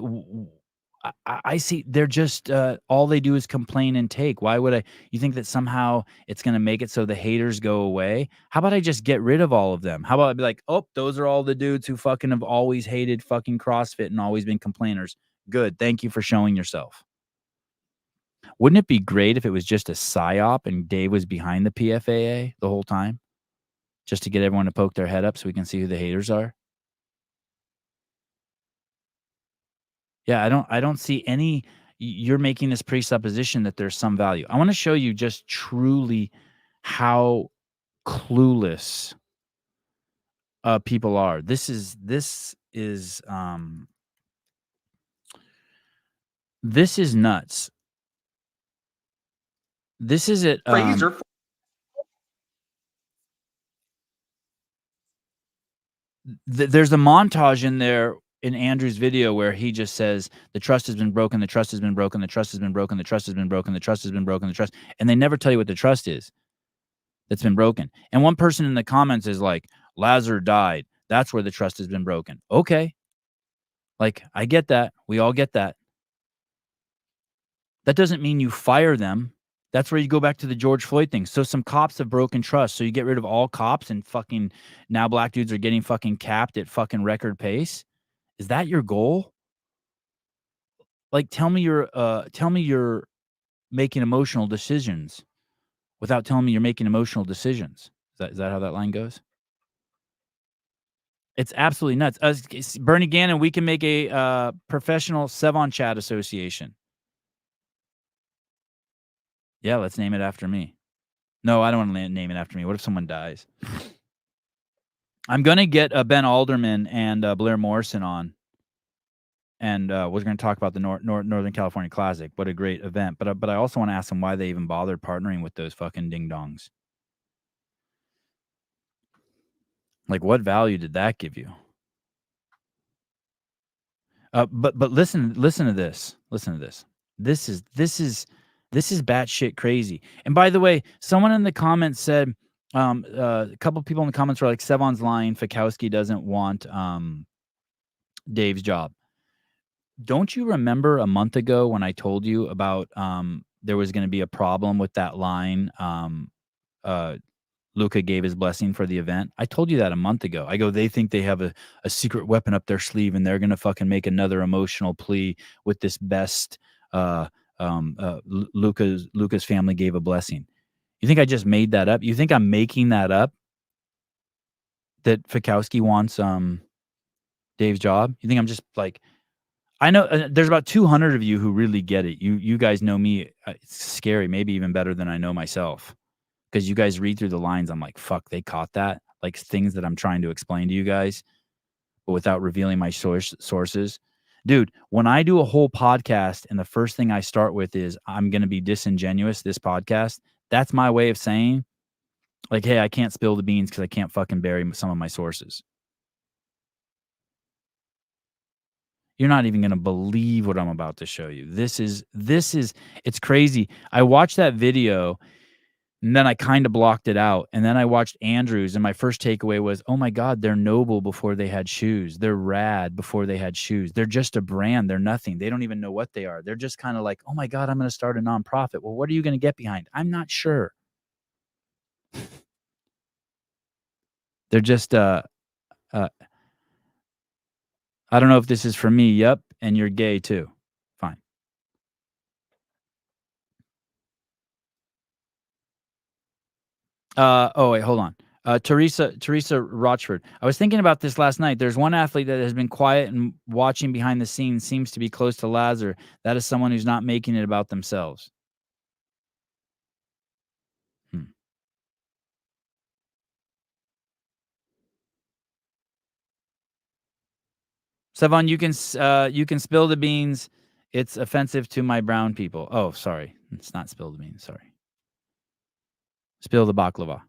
I see they're just all they do is complain and take. Why would I? You think that somehow it's going to make it so the haters go away? How about I just get rid of all of them? How about I be like, oh, those are all the dudes who fucking have always hated fucking CrossFit and always been complainers. Good. Thank you for showing yourself. Wouldn't it be great if it was just a psyop and Dave was behind the PFAA the whole time? Just to get everyone to poke their head up so we can see who the haters are? Yeah, I don't see any. You're making this presupposition that there's some value. I want to show you just truly how clueless people are. This is nuts. This is it. There's a montage in there in Andrew's video where he just says the trust has been broken, the trust has been broken, the trust has been broken, the trust has been broken, the trust has been broken, the trust, and they never tell you what the trust is that's been broken. And one person in the comments is like, Lazar died. That's where the trust has been broken. Okay. Like, I get that. We all get that. That doesn't mean you fire them. That's where you go back to the George Floyd thing. So some cops have broken trust. So you get rid of all cops and fucking now black dudes are getting fucking capped at fucking record pace. Is that your goal? Like, tell me you're making emotional decisions without telling me you're making emotional decisions. Is that how that line goes? It's absolutely nuts. Bernie Gannon, we can make a professional Sevon Chat association. Yeah, let's name it after me. No, I don't want to name it after me. What if someone dies? I'm going to get Ben Alderman and Blair Morrison on. And we're going to talk about the Northern California Classic. What a great event. But I also want to ask them why they even bothered partnering with those fucking ding-dongs. Like, what value did that give you? But listen to this. Listen to this. This is batshit crazy. And by the way, someone in the comments said, a couple people in the comments were like, Sevon's lying. Fikowski doesn't want Dave's job. Don't you remember a month ago when I told you about there was going to be a problem with that line? Luca gave his blessing for the event. I told you that a month ago. I go, they think they have a secret weapon up their sleeve and they're going to fucking make another emotional plea with this best. Luca's family gave a blessing. You think I just made that up? You think I'm making that up? That Fikowski wants Dave's job? You think I'm just like, I know there's about 200 of you who really get it. You guys know me. It's scary, maybe even better than I know myself. Because you guys read through the lines, I'm like, fuck, they caught that. Like things that I'm trying to explain to you guys, but without revealing my sources. Dude, when I do a whole podcast and the first thing I start with is I'm going to be disingenuous, this podcast, that's my way of saying, like, hey, I can't spill the beans because I can't fucking bury some of my sources. You're not even going to believe what I'm about to show you. This is, it's crazy. I watched that video And then I kind of blocked it out. And then I watched Andrews, and my first takeaway was, oh my God, they're noble before they had shoes. They're rad before they had shoes. They're just a brand. They're nothing. They don't even know what they are. They're just kind of like, oh my God, I'm going to start a nonprofit. Well, what are you going to get behind? I'm not sure. They're just, I don't know if this is for me. Yep. And you're gay too. Fine. Oh wait, hold on. Teresa Rochford. I was thinking about this last night. There's one athlete that has been quiet and watching behind the scenes, seems to be close to Lazar. That is someone who's not making it about themselves. Savon, you can spill the beans. It's offensive to my brown people. Oh, sorry. It's not spill the beans. Sorry. Spill the baklava.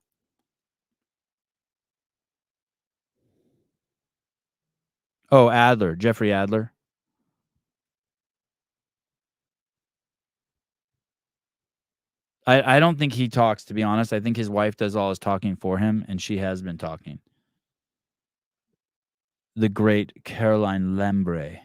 Oh, Adler. Jeffrey Adler. I don't think he talks, to be honest. I think his wife does all his talking for him, and she has been talking. The great Caroline Lembre.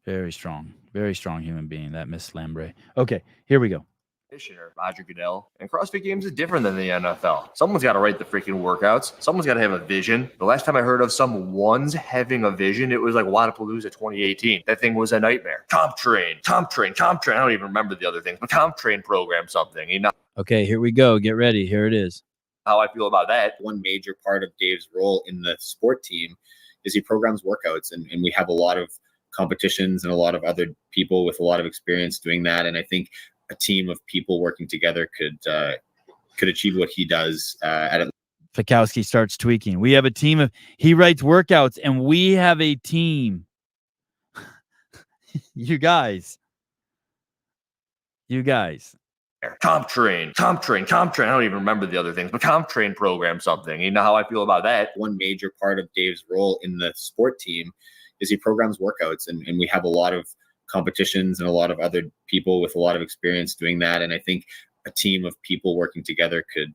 Very strong human being, that Miss Lembre. Okay, here we go. Or Roger Goodell. And CrossFit Games is different than the NFL. Someone's got to write the freaking workouts. Someone's got to have a vision. The last time I heard of someone's having a vision, it was like Wadapalooza 2018. That thing was a nightmare. Comp train. I don't even remember the other things, but comp train program something. You know. Okay, here we go. Get ready. Here it is. How I feel about that. One major part of Dave's role in the sport team is he programs workouts, and we have a lot of competitions and a lot of other people with a lot of experience doing that. And I think a team of people working together could achieve what he does at Fikowski starts tweaking. We have a team of, he writes workouts, and we have a team. You guys. Comp train. I don't even remember the other things, but comp train program something. You know how I feel about that. One major part of Dave's role in the sport team is he programs workouts, and we have a lot of competitions and a lot of other people with a lot of experience doing that. And I think a team of people working together could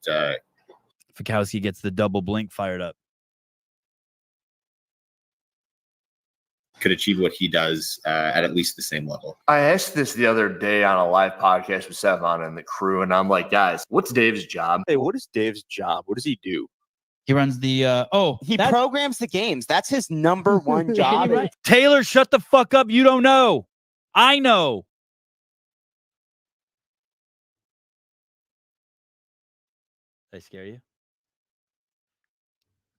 Fikowski gets the double blink fired up. Could achieve what he does at least the same level. I asked this the other day on a live podcast with Stefan and the crew, and I'm like, guys, what's Dave's job? Hey, what is Dave's job? What does he do? He runs the he programs the games. That's his number one job. Right. Taylor, shut the fuck up. You don't know. I know. Did I scare you?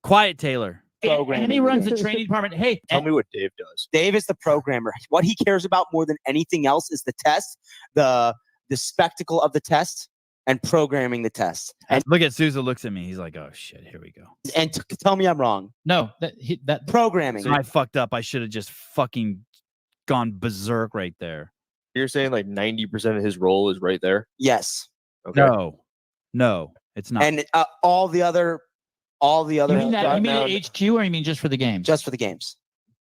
Quiet, Taylor. And he runs the training department. Hey, tell me what Dave does. Dave is the programmer. What he cares about more than anything else is the test, the spectacle of the test, and programming the test. And look at Sousa looks at me. He's like, "Oh shit, here we go." And tell me I'm wrong. No, that programming. So I fucked up. I should have just fucking gone berserk right there. You're saying like 90% of his role is right there? Yes. Okay. No, it's not. And all the other. You mean at HQ, or you mean just for the games? Just for the games.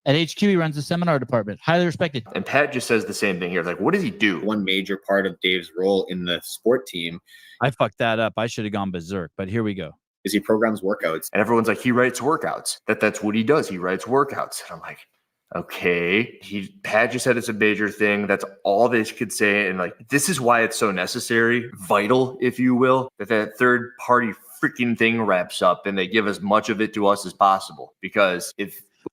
At HQ, he runs the seminar department. Highly respected. And Pat just says the same thing here. Like, what does he do? One major part of Dave's role in the sport team. I fucked that up. I should have gone berserk, but here we go. Is he programs workouts. And everyone's like, he writes workouts. That's what he does. He writes workouts. And I'm like, okay. Pat just said it's a major thing. That's all they could say. And like, this is why it's so necessary, vital, if you will, that third party freaking thing wraps up and they give as much of it to us as possible. Because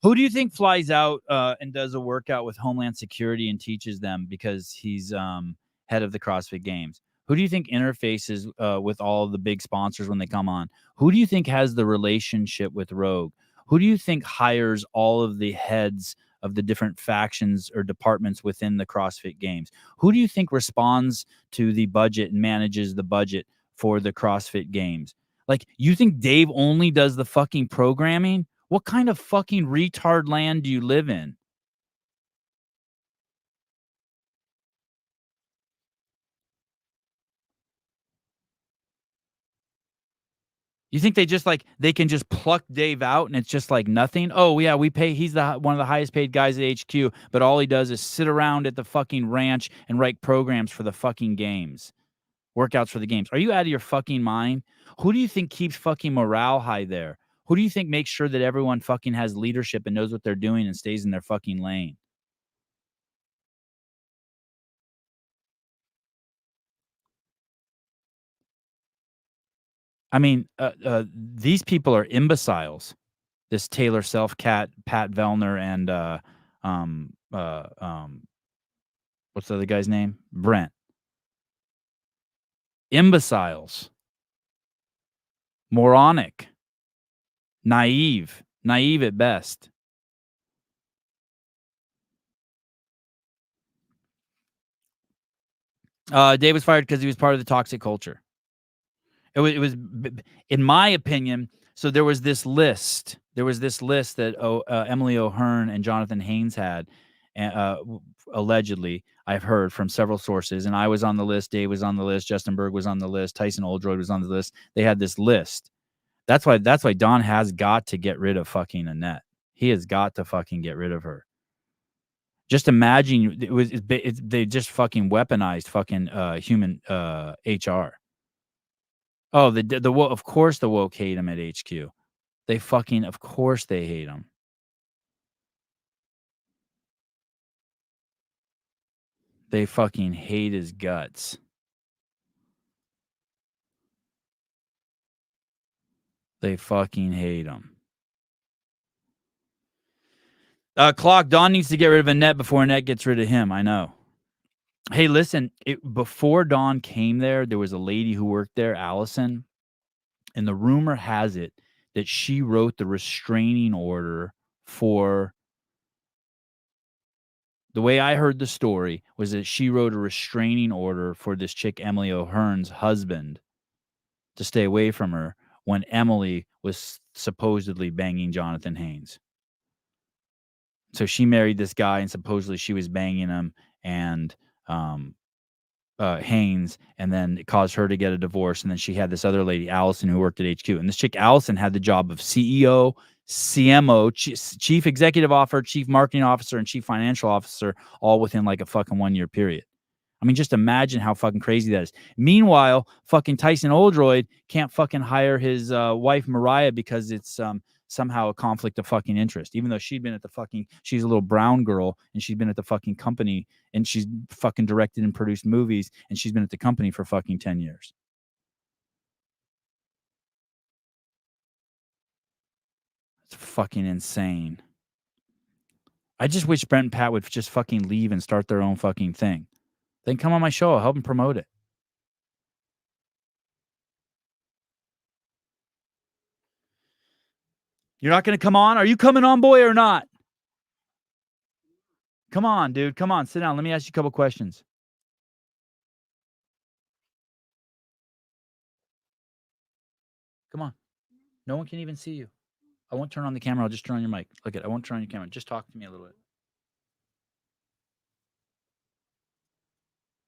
who do you think flies out and does a workout with Homeland Security and teaches them because he's head of the CrossFit Games? Who do you think interfaces with all of the big sponsors when they come on? Who do you think has the relationship with Rogue? Who do you think hires all of the heads of the different factions or departments within the CrossFit Games? Who do you think responds to the budget and manages the budget for the CrossFit Games? Like, you think Dave only does the fucking programming? What kind of fucking retard land do you live in? You think they can just pluck Dave out and it's just like nothing? Oh yeah, we pay. He's one of the highest paid guys at HQ, but all he does is sit around at the fucking ranch and write programs for the fucking games, workouts for the games. Are you out of your fucking mind? Who do you think keeps fucking morale high there? Who do you think makes sure that everyone fucking has leadership and knows what they're doing and stays in their fucking lane? I mean, these people are imbeciles. This Taylor Self-Cat, Pat Vellner, and what's the other guy's name? Brent. Imbeciles. Moronic. Naive at best. Dave was fired because he was part of the toxic culture. It was, in my opinion. So there was this list. That Emily O'Hearn and Jonathan Haynes had, allegedly. I've heard from several sources, and I was on the list. Dave was on the list. Justin Berg was on the list. Tyson Oldroyd was on the list. They had this list. That's why Don has got to get rid of fucking Annette. He has got to fucking get rid of her. Just imagine they just fucking weaponized fucking human HR. Oh, of course the woke hate him at HQ. They fucking, of course they hate him. They fucking hate his guts. They fucking hate him. Clock, Don needs to get rid of Annette before Annette gets rid of him. I know. Hey, listen, before Don came there was a lady who worked there, Allison, and the rumor has it that she wrote the restraining order for. The way I heard the story was that she wrote a restraining order for this chick, Emily O'Hearn's husband, to stay away from her when Emily was supposedly banging Jonathan Haynes. So she married this guy, and supposedly she was banging him and Haynes, and then it caused her to get a divorce. And then she had this other lady, Allison, who worked at HQ. And this chick, Allison, had the job of CEO, CMO, Chief Executive Officer, Chief Marketing Officer, and Chief Financial Officer, all within like a fucking 1 year period. I mean, just imagine how fucking crazy that is. Meanwhile, fucking Tyson Oldroyd can't fucking hire his wife, Mariah, because it's somehow a conflict of fucking interest, even though she's a little brown girl, and she's been at the fucking company, and she's fucking directed and produced movies, and she's been at the company for fucking 10 years. It's fucking insane. I just wish Brent and Pat would just fucking leave and start their own fucking thing. Then come on my show. I'll help them promote it. You're not going to come on? Are you coming on, boy, or not? Come on, dude. Come on. Sit down. Let me ask you a couple questions. Come on. No one can even see you. I won't turn on the camera. I'll just turn on your mic. Look I won't turn on your camera. Just talk to me a little bit.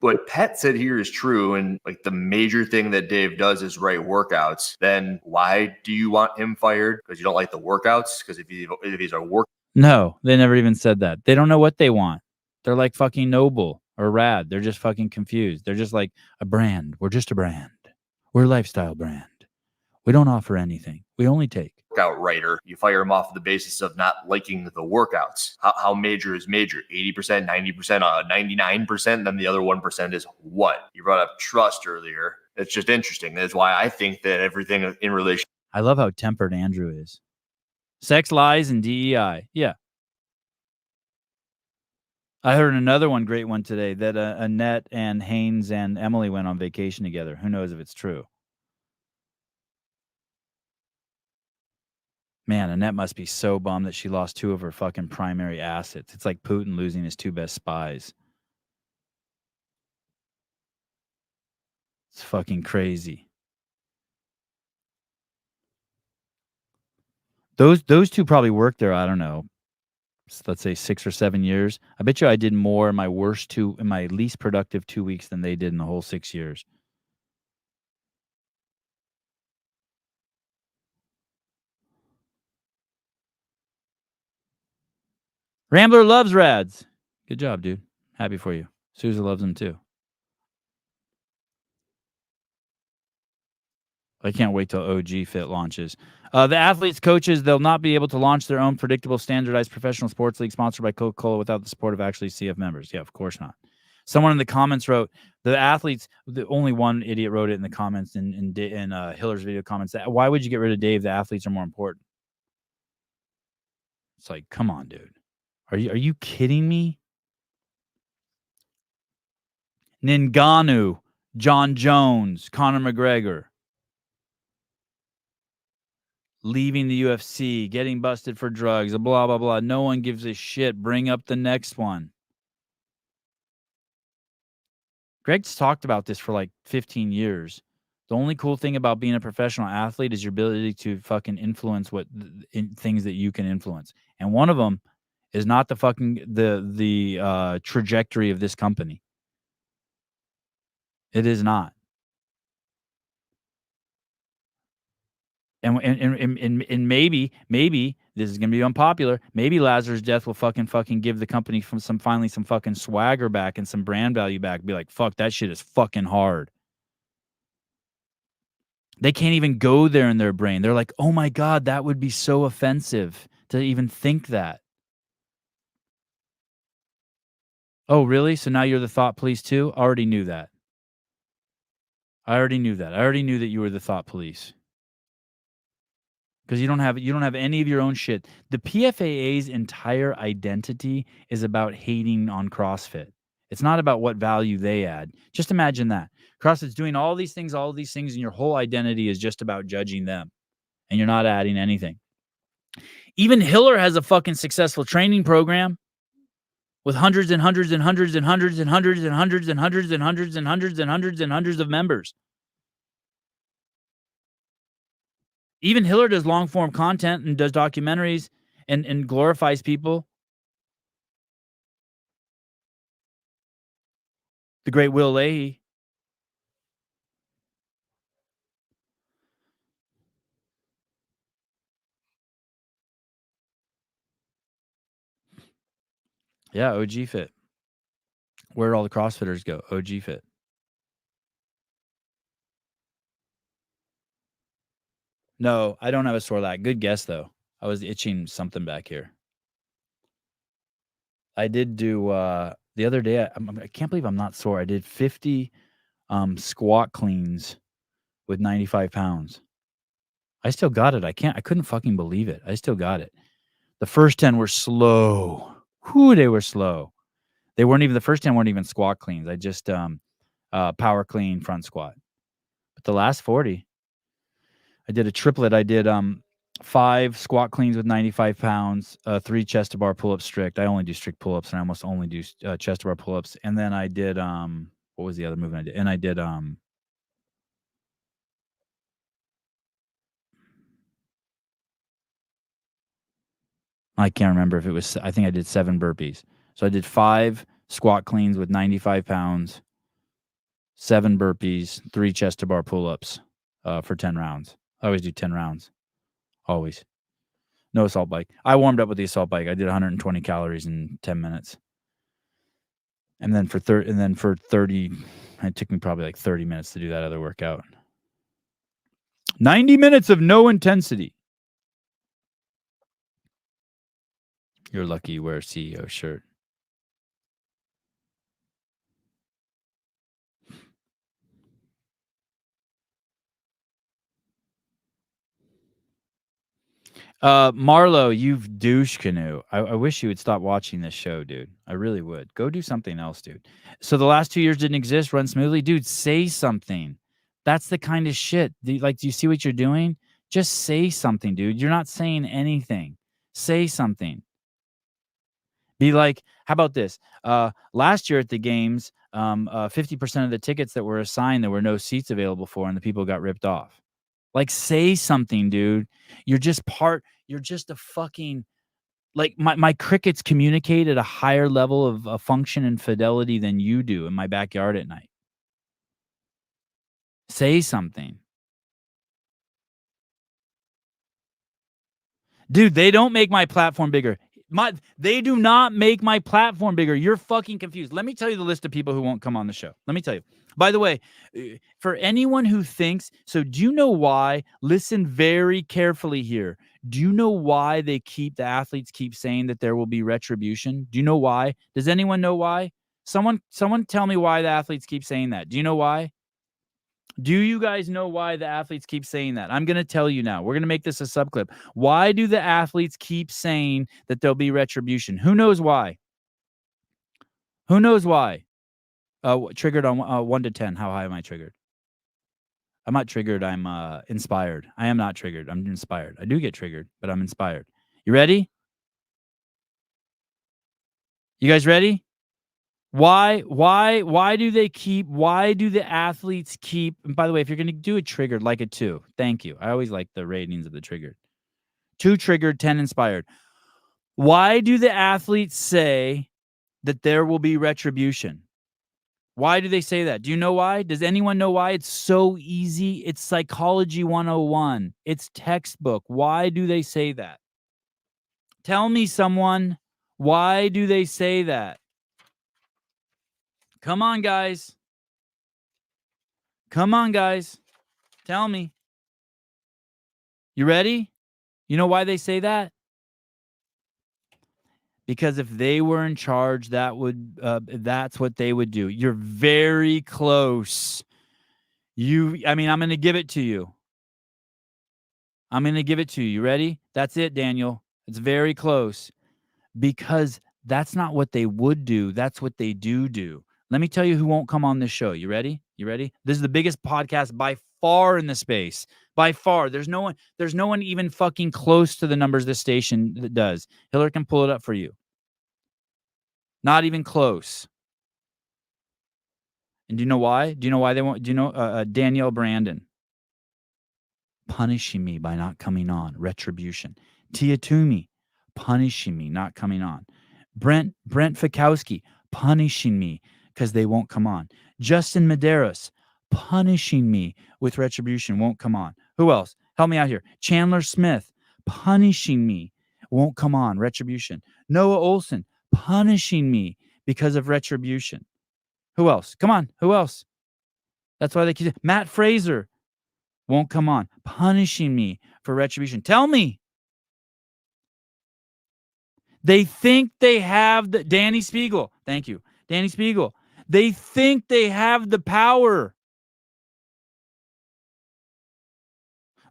What Pat said here is true, and like the major thing that Dave does is write workouts. Then why do you want him fired? Because you don't like the workouts? Because if he's a work. No, they never even said that. They don't know what they want. They're like fucking Noble or Rad. They're just fucking confused. They're just like a brand. We're just a brand. We're a lifestyle brand. We don't offer anything. We only take. Workout writer, you fire him off the basis of not liking the workouts. How major is major? 80%, 90%, 99%. Then the other 1% is what? You brought up trust earlier. It's just interesting. That's why I think that everything in relation. I love how tempered Andrew is. Sex, lies, and DEI. Yeah. I heard another great one today, that Annette and Haynes and Emily went on vacation together. Who knows if it's true? Man, Annette must be so bummed that she lost 2 of her fucking primary assets. It's like Putin losing his 2 best spies. It's fucking crazy. Those 2 probably worked there, I don't know, let's say 6 or 7 years. I bet you I did more in my least productive 2 weeks than they did in the whole 6 years. Rambler loves Rads. Good job, dude. Happy for you. Sousa loves them too. I can't wait till OG Fit launches. The athletes, coaches, they'll not be able to launch their own predictable, standardized professional sports league sponsored by Coca-Cola without the support of actually CF members. Yeah, of course not. Someone in the comments wrote, the athletes, the only one idiot wrote it in the comments in Hiller's video comments, that why would you get rid of Dave? The athletes are more important. It's like, come on, dude. Are you kidding me? Ngannou, John Jones, Conor McGregor. Leaving the UFC, getting busted for drugs, blah, blah, blah. No one gives a shit. Bring up the next one. Greg's talked about this for like 15 years. The only cool thing about being a professional athlete is your ability to fucking influence things that you can influence. And one of them is not the fucking the trajectory of this company. It is not. And maybe this is gonna be unpopular. Maybe Lazarus' death will fucking give the company finally some fucking swagger back and some brand value back. Be like, fuck, that shit is fucking hard. They can't even go there in their brain. They're like, oh my God, that would be so offensive to even think that. Oh, really? So now you're the thought police too? I already knew that. I already knew that you were the thought police. Because you don't have any of your own shit. The PFAA's entire identity is about hating on CrossFit. It's not about what value they add. Just imagine that. CrossFit's doing all these things, and your whole identity is just about judging them. And you're not adding anything. Even Hiller has a fucking successful training program with hundreds and hundreds and hundreds and hundreds and hundreds and hundreds and hundreds and hundreds and hundreds and hundreds and hundreds of members. Even Hiller does long form content and does documentaries and glorifies people. The great Will Leahy. Yeah, OG Fit. Where'd all the CrossFitters go? OG Fit. No, I don't have a sore lat. Good guess, though. I was itching something back here. I did do, the other day, I can't believe I'm not sore. I did 50 squat cleans with 95 pounds. I still got it. I couldn't fucking believe it. I still got it. The first 10 were slow. Whew, they were slow. They weren't even, the first 10 weren't even squat cleans. I just power clean front squat. But the last 40, I did a triplet. I did 5 squat cleans with 95 pounds, 3 chest to bar pull-ups strict. I only do strict pull-ups, and I almost only do chest to bar pull-ups. And then I did what was the other movement I did? And I did I can't remember if it was, I think I did 7 burpees. So I did 5 squat cleans with 95 pounds, 7 burpees, 3 chest to bar pull-ups for 10 rounds. I always do 10 rounds. Always. No assault bike. I warmed up with the assault bike. I did 120 calories in 10 minutes. And then for 30, it took me probably like 30 minutes to do that other workout. 90 minutes of no intensity. You're lucky you wear a CEO shirt. Marlo, you've douche canoe. I wish you would stop watching this show, dude. I really would. Go do something else, dude. So the last 2 years didn't exist, run smoothly. Dude, say something. That's the kind of shit. Do you see what you're doing? Just say something, dude. You're not saying anything. Say something. Be like, how about this? Last year at the games, 50% of the tickets that were assigned, there were no seats available for, and the people got ripped off. Like, say something, dude. You're just a fucking, like, my crickets communicate at a higher level of function and fidelity than you do in my backyard at night. Say something. Dude, they don't make my platform bigger. They do not make my platform bigger. You're fucking confused. Let me tell you the list of people who won't come on the show. Let me tell you. By the way, for anyone who thinks, so do you know why? Listen very carefully here. Do you know why the athletes keep saying that there will be retribution? Do you know why? Does anyone know why? Someone tell me why the athletes keep saying that. Do you know why? Do you guys know why the athletes keep saying that? I'm going to tell you now. We're going to make this a subclip. Why do the athletes keep saying that there'll be retribution? Who knows why? Who knows why? Triggered on 1 to 10. How high am I triggered? I'm not triggered. I'm inspired. I am not triggered. I'm inspired. I do get triggered, but I'm inspired. You ready? You guys ready? Why do the athletes keep, and by the way, if you're going to do a triggered, like a 2, thank you. I always like the ratings of the triggered. 2 triggered, 10 inspired. Why do the athletes say that there will be retribution? Why do they say that? Do you know why? Does anyone know why? It's so easy. It's psychology 101. It's textbook. Why do they say that? Tell me, someone. Why do they say that? Come on, guys. Come on, guys. Tell me. You ready? You know why they say that? Because if they were in charge, that's what they would do. You're very close. I'm going to give it to you. I'm going to give it to you. You ready? That's it, Daniel. It's very close. Because that's not what they would do. That's what they do. Let me tell you who won't come on this show. You ready? You ready? This is the biggest podcast by far in the space. By far. There's no one even fucking close to the numbers this station that does. Hillary can pull it up for you. Not even close. And do you know why? Do you know why they won't? Do you know Danielle Brandon? Punishing me by not coming on. Retribution. Tia Toomey. Punishing me, not coming on. Brent Fikowski. Punishing me because they won't come on. Justin Medeiros. Punishing me with retribution, won't come on. Who else? Help me out here. Chandler Smith. Punishing me, won't come on. Retribution. Noah Olson. Punishing me because of retribution. Who else? Come on. Who else? That's why they keep. Matt Fraser won't come on. Punishing me for retribution. Tell me. They think they have the Danny Spiegel. Thank you. Danny Spiegel. They think they have the power.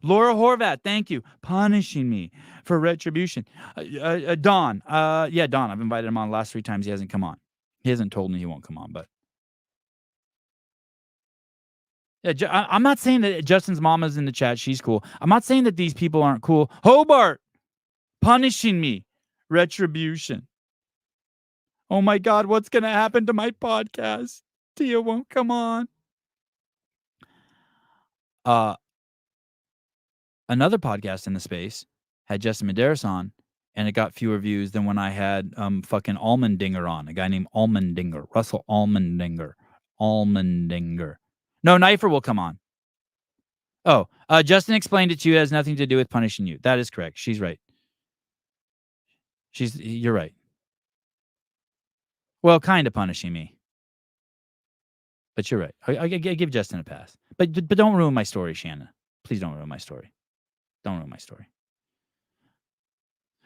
Laura Horvath, thank you. Punishing me for retribution. Don. Don. I've invited him on the last 3 times. He hasn't come on. He hasn't told me he won't come on, but. Yeah, I'm not saying that Justin's mama's in the chat. She's cool. I'm not saying that these people aren't cool. Hobart. Punishing me. Retribution. Oh my God, what's going to happen to my podcast? Tia won't come on. Another podcast in the space had Justin Medeiros on, and it got fewer views than when I had fucking Almendinger on, a guy named Almendinger, Russell Almendinger. No, Knifer will come on. Oh, Justin explained it to you. It has nothing to do with punishing you. That is correct. She's right. You're right. Well, kind of punishing me. But you're right. I give Justin a pass. But don't ruin my story, Shanna. Please don't ruin my story. Don't ruin my story.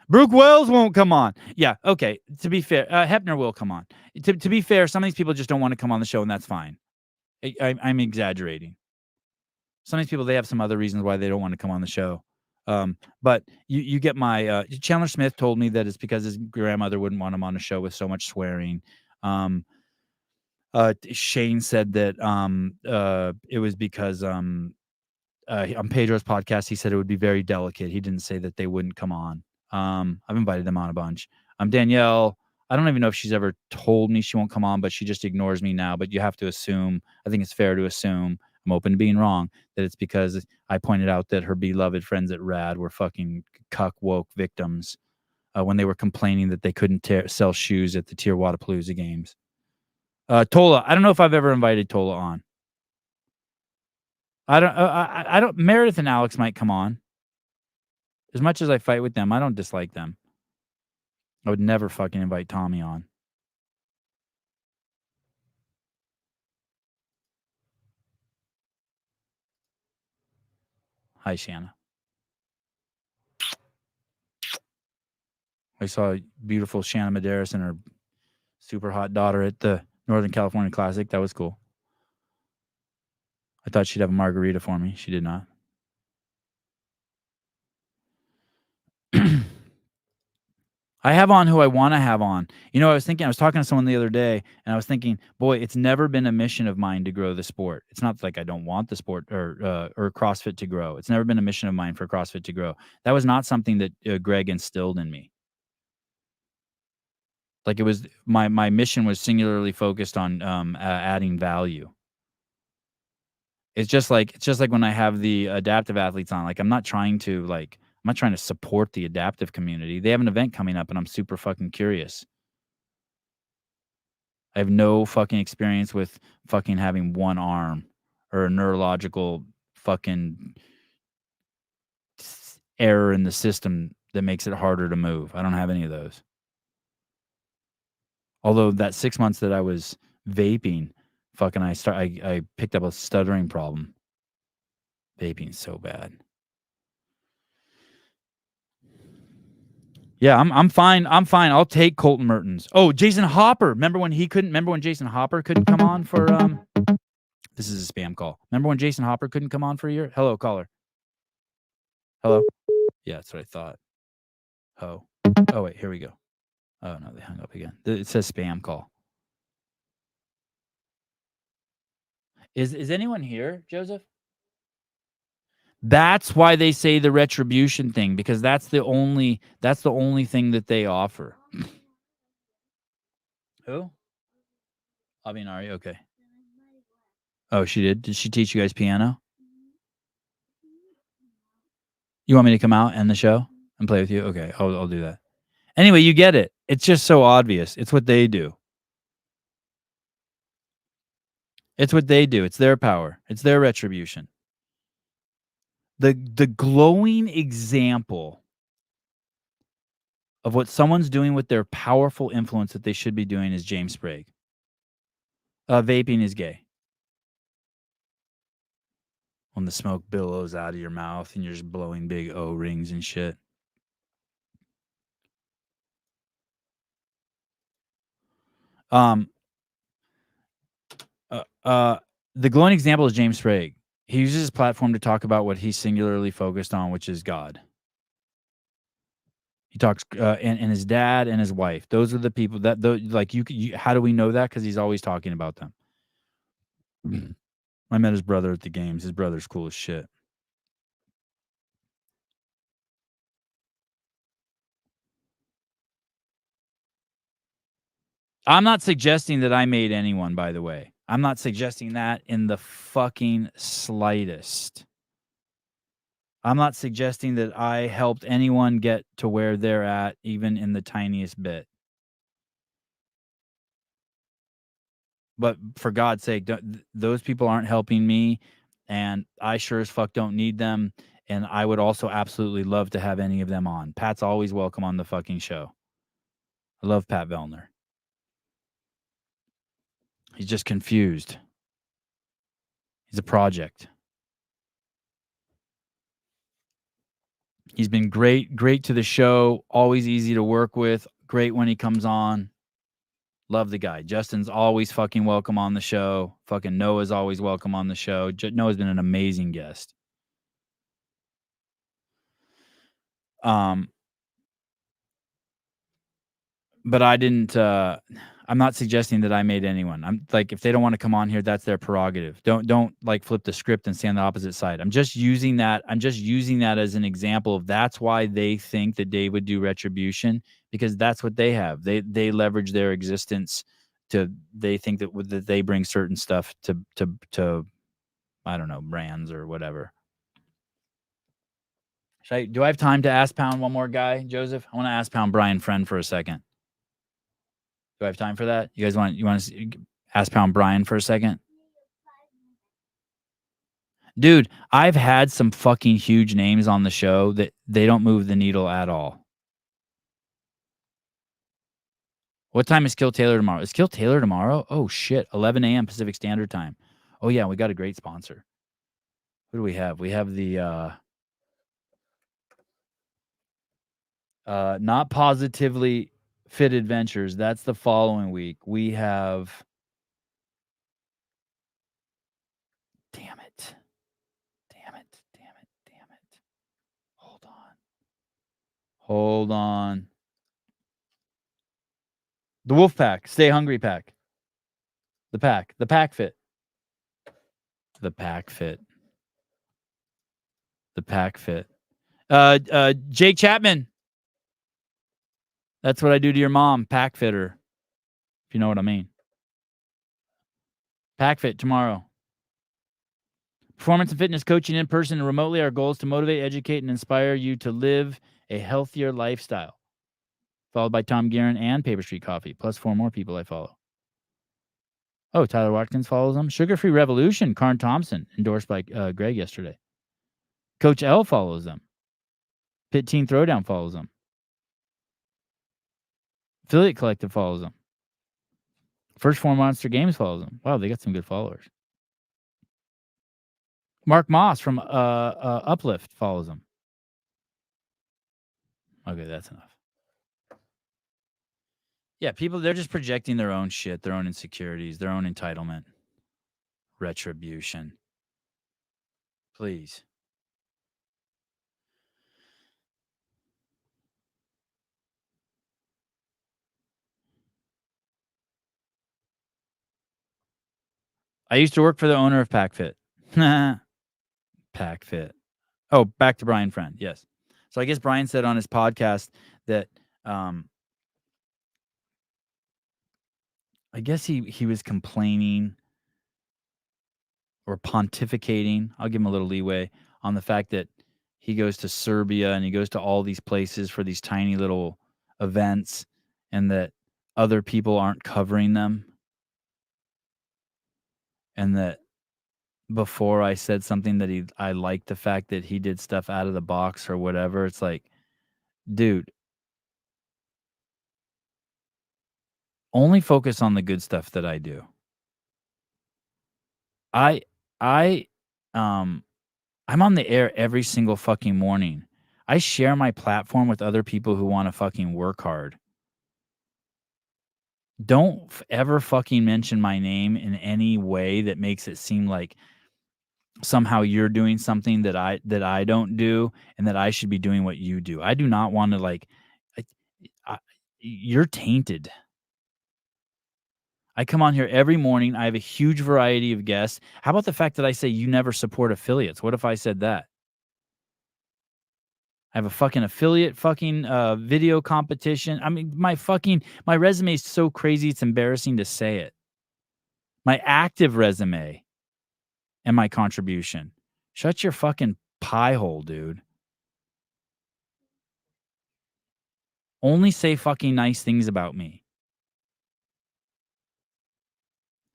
Brooke Wells won't come on. Yeah, okay. To be fair, Hepner will come on. To be fair, some of these people just don't want to come on the show, and that's fine. I'm exaggerating. Some of these people, they have some other reasons why they don't want to come on the show. But you get my Chandler Smith told me that it's because his grandmother wouldn't want him on a show with so much swearing. Shane said that it was because on Pedro's podcast he said it would be very delicate. He didn't say that they wouldn't come on. I've invited them on a bunch. Danielle, I don't even know if she's ever told me she won't come on, but she just ignores me now. But you have to assume, I think it's fair to assume, I'm open to being wrong, that it's because I pointed out that her beloved friends at RAD were fucking cuck woke victims when they were complaining that they couldn't sell shoes at the Tier Wadapalooza games. Tola, I don't know if I've ever invited Tola on. I don't. Meredith and Alex might come on. As much as I fight with them, I don't dislike them. I would never fucking invite Tommy on. Hi, Shanna. I saw beautiful Shanna Medeiros and her super hot daughter at the Northern California Classic. That was cool. I thought she'd have a margarita for me. She did not. I have on who I want to have on. You know, I was talking to someone the other day, and I was thinking, boy, it's never been a mission of mine to grow the sport. It's not like I don't want the sport or CrossFit to grow. It's never been a mission of mine for CrossFit to grow. That was not something that Greg instilled in me. Like, it was my mission was singularly focused on adding value. It's just like when I have the adaptive athletes on. Like, I'm not trying to support the adaptive community. They have an event coming up, and I'm super fucking curious. I have no fucking experience with fucking having one arm or a neurological fucking error in the system that makes it harder to move. I don't have any of those. Although that 6 months that I was vaping, fucking I picked up a stuttering problem. Vaping is so bad. Yeah, I'm fine. I'm fine. I'll take Colton Mertens. Oh, Jason Hopper. Remember when Jason Hopper couldn't come on for this is a spam call. Remember when Jason Hopper couldn't come on for a year? Hello, caller. Hello? Yeah, that's what I thought. Oh wait, here we go. Oh no, they hung up again. It says spam call. Is anyone here, Joseph? That's why they say the retribution thing, because that's the only thing that they offer. Who? Avinari, okay. Oh, she did? Did she teach you guys piano? You want me to come out and the show and play with you? Okay, I'll do that. Anyway, you get it. It's just so obvious. It's what they do. It's what they do. It's their power. It's their retribution. The glowing example of what someone's doing with their powerful influence that they should be doing is James Sprague. Vaping is gay. When the smoke billows out of your mouth and you're just blowing big O-rings and shit. The glowing example is James Sprague. He uses his platform to talk about what he's singularly focused on, which is God. He talks, and his dad and his wife. Those are the people that, like, you how do we know that? Because he's always talking about them. I met his brother at the games. His brother's cool as shit. I'm not suggesting that I made anyone, by the way. I'm not suggesting that in the fucking slightest. I'm not suggesting that I helped anyone get to where they're at, even in the tiniest bit. But for God's sake, those people aren't helping me, and I sure as fuck don't need them. And I would also absolutely love to have any of them on. Pat's always welcome on the fucking show. I love Pat Vellner. He's just confused. He's a project. He's been great to the show. Always easy to work with. Great when he comes on. Love the guy. Justin's always fucking welcome on the show. Fucking Noah's always welcome on the show. Noah's been an amazing guest. But I didn't, I'm not suggesting that I made anyone. I'm like, if they don't want to come on here, that's their prerogative. Don't like flip the script and stay on the opposite side. I'm just using that as an example of that's why they think that they would do retribution, because that's what they have. They leverage their existence they think that they bring certain stuff to I don't know, brands or whatever. Do I have time to ask Pound one more guy, Joseph? I want to ask Pound Brian Friend for a second. Do I have time for that? You guys want to ask Pound Brian for a second? Dude, I've had some fucking huge names on the show that they don't move the needle at all. What time is Kill Taylor tomorrow? Is Kill Taylor tomorrow? Oh, shit. 11 a.m. Pacific Standard Time. Oh, yeah. We got a great sponsor. Who do we have? We have the Not Positively Fit Adventures. That's the following week. We have... Damn it. Hold on. The Wolf Pack. Stay Hungry Pack. The Pack. The Pack Fit. The Pack Fit. The Pack Fit. Jake Chapman. That's what I do to your mom. Pack Fitter. If you know what I mean. Pack Fit tomorrow. Performance and fitness coaching in person and remotely. Our goal is to motivate, educate, and inspire you to live a healthier lifestyle. Followed by Tom Guerin and Paper Street Coffee, plus 4 more people I follow. Oh, Tyler Watkins follows them. Sugar Free Revolution, Karn Thompson, endorsed by Greg yesterday. Coach L follows them. Pit Team Throwdown follows them. Affiliate Collective follows them. First 4 Monster Games follows them. Wow, they got some good followers. Mark Moss from Uplift follows them. Okay, that's enough. Yeah, people, they're just projecting their own shit, their own insecurities, their own entitlement. Retribution. Please. I used to work for the owner of PackFit. PackFit. Oh, back to Brian Friend. Yes. So I guess Brian said on his podcast that I guess he was complaining or pontificating. I'll give him a little leeway on the fact that he goes to Serbia and he goes to all these places for these tiny little events and that other people aren't covering them. And that before I said something that I liked the fact that he did stuff out of the box or whatever. It's like, dude, only focus on the good stuff that I do. I'm on the air every single fucking morning. I share my platform with other people who want to fucking work hard. Don't ever fucking mention my name in any way that makes it seem like somehow you're doing something that I don't do and that I should be doing what you do. I do not want to you're tainted. I come on here every morning. I have a huge variety of guests. How about the fact that I say you never support affiliates? What if I said that? I have a fucking affiliate video competition. I mean, my resume is so crazy it's embarrassing to say it. My active resume and my contribution. Shut your fucking pie hole, dude. Only say fucking nice things about me.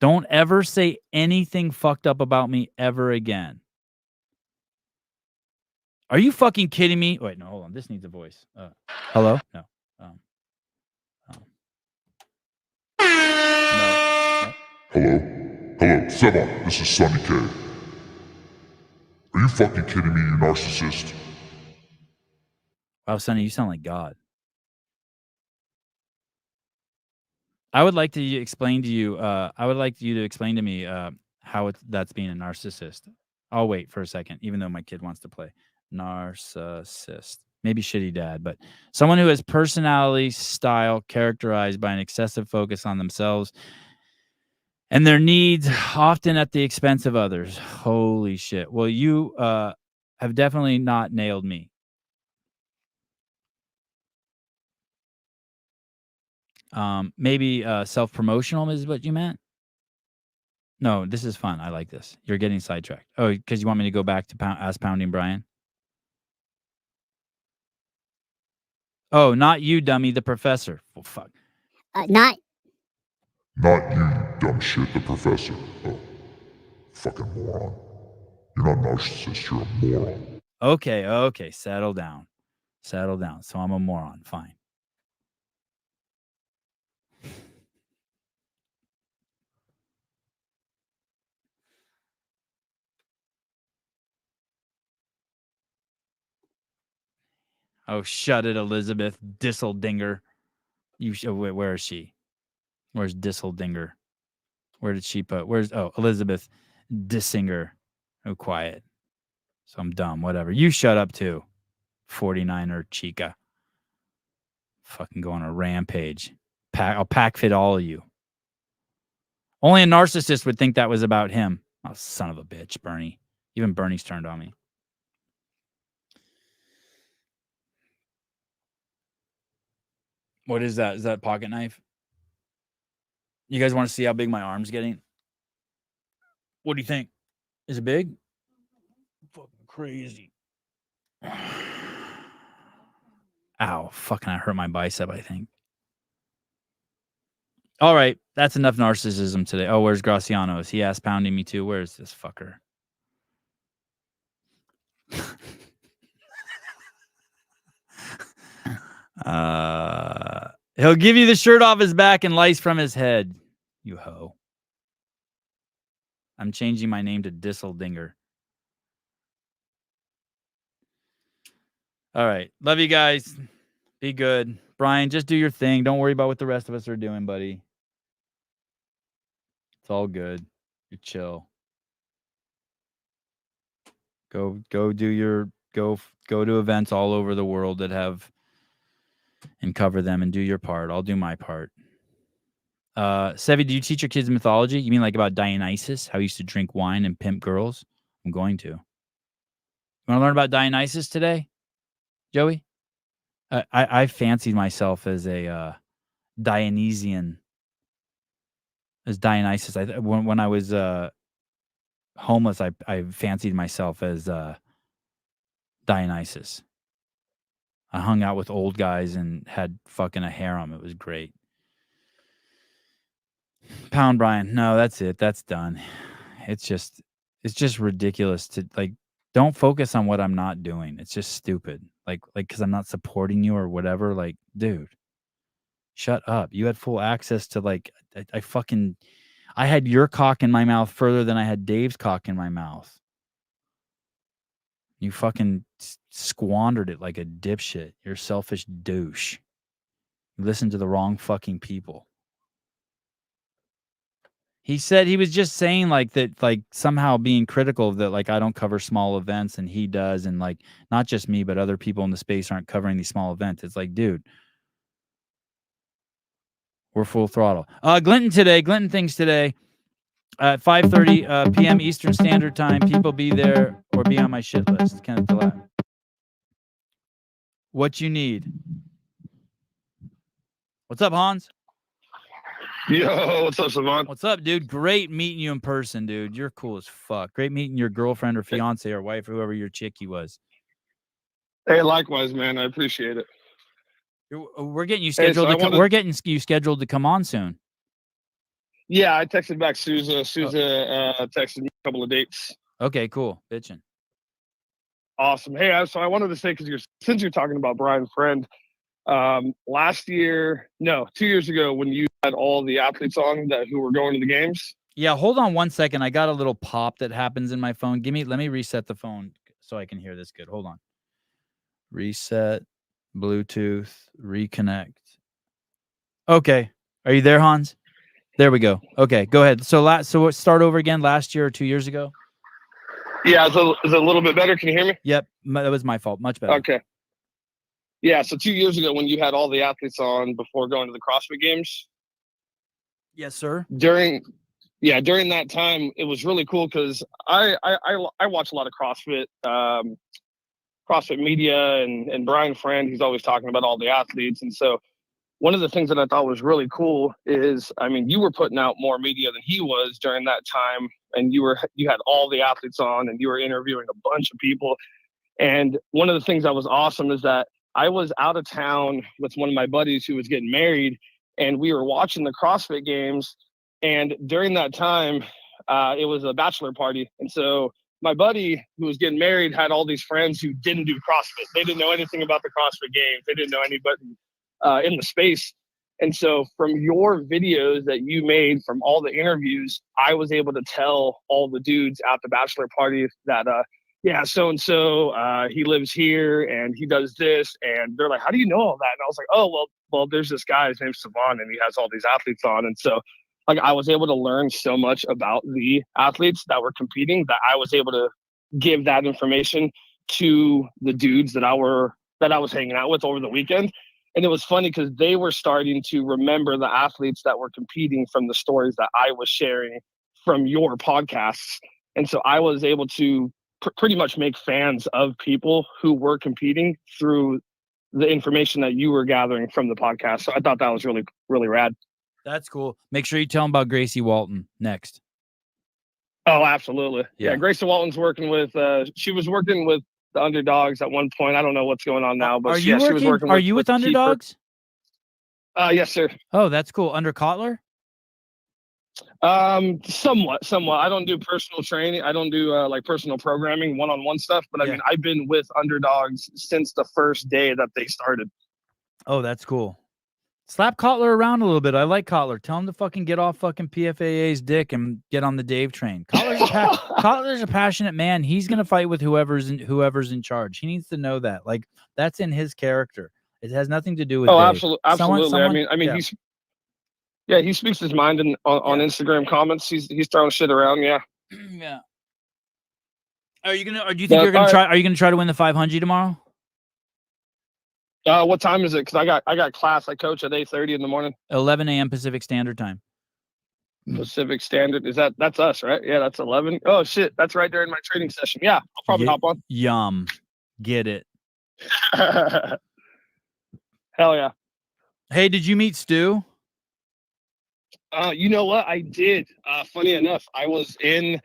Don't ever say anything fucked up about me ever again. Are you fucking kidding me? Wait, no, hold on. This needs a voice. Hello? No. No. Hello? Hello, Sevon, this is Sonny K. Are you fucking kidding me, you narcissist? Wow, Sonny, you sound like God. I would like to explain to you, explain to me how that's being a narcissist. I'll wait for a second, even though my kid wants to play. Narcissist. Maybe shitty dad, but someone who has personality style characterized by an excessive focus on themselves and their needs, often at the expense of others. Holy shit. Well, you have definitely not nailed me. Maybe self-promotional is what you meant? No, this is fun. I like this. You're getting sidetracked. Oh, because you want me to go back to Ask Pounding Brian? Oh, not you, dummy, the professor. Oh, fuck. Not you, dumb shit, the professor. Oh, fucking moron. You're not a narcissist, you're a moron. Okay. Settle down. So I'm a moron. Fine. Oh, shut it, Elizabeth Disseldinger. Wait, where is she? Where's Disseldinger? Where did she put? Elizabeth Dissinger. Oh, quiet. So I'm dumb. Whatever. You shut up too. 49er Chica. Fucking go on a rampage. I'll pack fit all of you. Only a narcissist would think that was about him. Oh, son of a bitch, Bernie. Even Bernie's turned on me. What is that? Is that a pocket knife? You guys want to see how big my arm's getting? What do you think? Is it big? Fucking crazy. Ow. Fucking I hurt my bicep, I think. All right. That's enough narcissism today. Oh, where's Graciano? Is he ass pounding me too? Where's this fucker? He'll give you the shirt off his back and lice from his head. You hoe. I'm changing my name to Disseldinger. All right. Love you guys. Be good. Brian, just do your thing. Don't worry about what the rest of us are doing, buddy. It's all good. You're chill. Go to events all over the world that have and cover them and do your part. I'll do my part. Sevi, do you teach your kids mythology? You mean like about Dionysus, how he used to drink wine and pimp girls? I'm going to. You want to learn about Dionysus today, Joey? I fancied myself as a Dionysian, as Dionysus. When I was homeless, I fancied myself as Dionysus. I hung out with old guys and had fucking a harem. It was great. Pound Brian. No, that's it. That's done. It's just ridiculous to like, don't focus on what I'm not doing. It's just stupid. Like, cause I'm not supporting you or whatever. Like, dude, shut up. You had full access to like, I had your cock in my mouth further than I had Dave's cock in my mouth. You fucking squandered it like a dipshit. You're a selfish douche. You listened to the wrong fucking people. He said he was just saying like that, like somehow being critical of that, like I don't cover small events and he does. And like, not just me, but other people in the space aren't covering these small events. It's like, dude, we're full throttle. Glinton thinks today at 5:30 p.m. Eastern Standard Time. People be there or be on my shit list. Kenneth Delat. What you need. What's up, Hans? Yo, what's up, Savant? What's up, dude? Great meeting you in person, dude. You're cool as fuck. Great meeting your girlfriend or fiance or wife or whoever your chickie was. Hey, likewise, man. I appreciate it. We're getting you scheduled. We're getting you scheduled to come on soon. Yeah, I texted back Souza. Souza texted me a couple of dates. Okay, cool. Bitching. Awesome. Hey, so I wanted to say, since you're talking about Brian Friend, 2 years ago when you had all the athletes on who were going to the games. Yeah, hold on 1 second. I got a little pop that happens in my phone. Let me reset the phone so I can hear this good. Hold on. Reset, Bluetooth, reconnect. Okay. Are you there, Hans? There we go. Okay, go ahead. So start over again last year or 2 years ago? Yeah, is it a little bit better? Can you hear me? Yep, that was my fault. Much better. Okay. Yeah, so 2 years ago when you had all the athletes on before going to the CrossFit games. Yes, sir. During that time, it was really cool because I watch a lot of CrossFit, CrossFit media and Brian Friend. He's always talking about all the athletes. And so one of the things that I thought was really cool is, I mean, you were putting out more media than he was during that time. And you had all the athletes on and you were interviewing a bunch of people. And one of the things that was awesome is that I was out of town with one of my buddies who was getting married, and we were watching the CrossFit games. And during that time, it was a bachelor party. And so my buddy who was getting married had all these friends who didn't do CrossFit. They didn't know anything about the CrossFit games. They didn't know anybody in the space. And so from your videos that you made from all the interviews, I was able to tell all the dudes at the bachelor party that, yeah, so and so, he lives here and he does this, and they're like, how do you know all that? And I was like, oh well, there's this guy, his name's Savon, and he has all these athletes on, and so like I was able to learn so much about the athletes that were competing that I was able to give that information to the dudes that I was hanging out with over the weekend. And it was funny because they were starting to remember the athletes that were competing from the stories that I was sharing from your podcasts. And so I was able to pretty much make fans of people who were competing through the information that you were gathering from the podcast. So I thought that was really, really rad. That's cool. Make sure you tell them about Gracie Walton next. Oh, absolutely. Yeah. Yeah, Gracie Walton's working with, she was working with the Underdogs at one point. I don't know what's going on now, but she was working. Are you with Underdogs? Yes, sir. Oh, that's cool. Under Kotler? Somewhat. I don't do personal training. I don't do like personal programming, one-on-one stuff. But I mean, I've been with Underdogs since the first day that they started. Oh, that's cool. Slap Kotler around a little bit. I like Kotler. Tell him to fucking get off fucking PFAA's dick and get on the Dave train. Kotler's a passionate man. He's gonna fight with whoever's in charge. He needs to know that. Like, that's in his character. It has nothing to do with. Oh, Dave. absolutely. I mean, he speaks his mind on Instagram comments. He's throwing shit around. Yeah. Yeah. Do you think you're gonna try? Are you gonna try to win the 500 tomorrow? What time is it? Because I got class. I coach at 8:30 in the morning. 11 a.m. Pacific Standard Time. Pacific Standard. That's us, right? Yeah, that's 11. Oh shit, that's right during my training session. Yeah, I'll probably hop on. Yum. Get it. Hell yeah. Hey, did you meet Stu? You know what? I did. Funny enough, I was in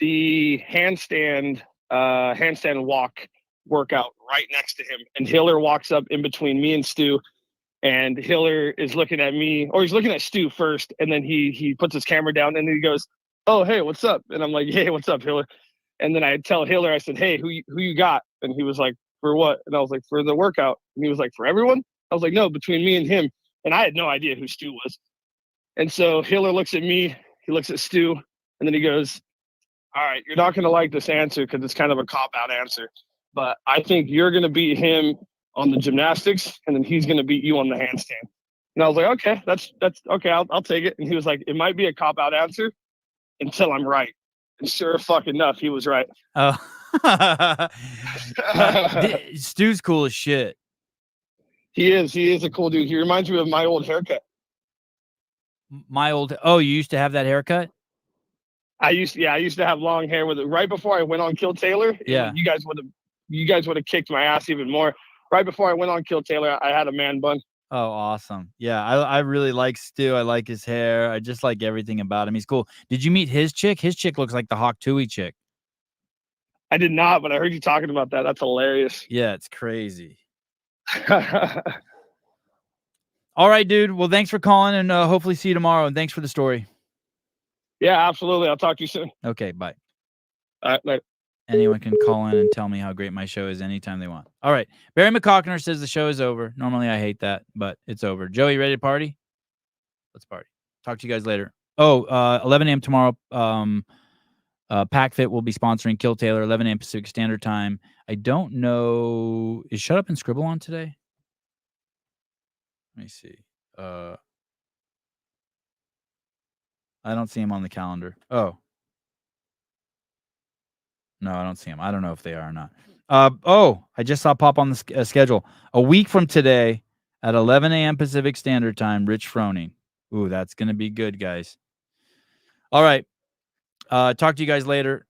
the handstand walk workout right next to him, and Hiller walks up in between me and Stu, and Hiller is looking at me, or he's looking at Stu first, and then he puts his camera down and he goes, oh hey, what's up? And I'm like, hey, what's up, Hiller? And then I tell Hiller, I said, hey, who you got? And he was like, for what? And I was like, for the workout. And he was like, for everyone? I was like, no, between me and him. And I had no idea who Stu was. And so Hiller looks at me, he looks at Stu, and then he goes, all right, you're not going to like this answer because it's kind of a cop-out answer, but I think you're going to beat him on the gymnastics, and then he's going to beat you on the handstand. And I was like, okay, that's okay, I'll take it. And he was like, it might be a cop-out answer until I'm right. And sure fucking enough, he was right. Oh. Stu's cool as shit. He is a cool dude. He reminds me of my old haircut. Oh, you used to have that haircut? I used to have long hair with it right before I went on Kill Taylor. Yeah. You guys would have kicked my ass even more. Right before I went on Kill Taylor, I had a man bun. Oh, awesome. Yeah, I really like Stu. I like his hair. I just like everything about him. He's cool. Did you meet his chick? His chick looks like the Hawk Tui chick. I did not, but I heard you talking about that. That's hilarious. Yeah, it's crazy. All right, dude. Well, thanks for calling, and hopefully see you tomorrow. And thanks for the story. Yeah, absolutely. I'll talk to you soon. Okay, bye. All right, later. Anyone can call in and tell me how great my show is anytime they want. All right. Barry McCockner says the show is over. Normally I hate that, but it's over. Joey, ready to party? Let's party. Talk to you guys later. 11 a.m. tomorrow. PackFit will be sponsoring Kill Taylor, 11 a.m. Pacific Standard Time. I don't know. Is Shut Up and Scribble on today? Let me see. I don't see him on the calendar. Oh. No, I don't see him. I don't know if they are or not. I just saw pop on the schedule. A week from today at 11 a.m. Pacific Standard Time, Rich Froning. Ooh, that's going to be good, guys. All right. Talk to you guys later.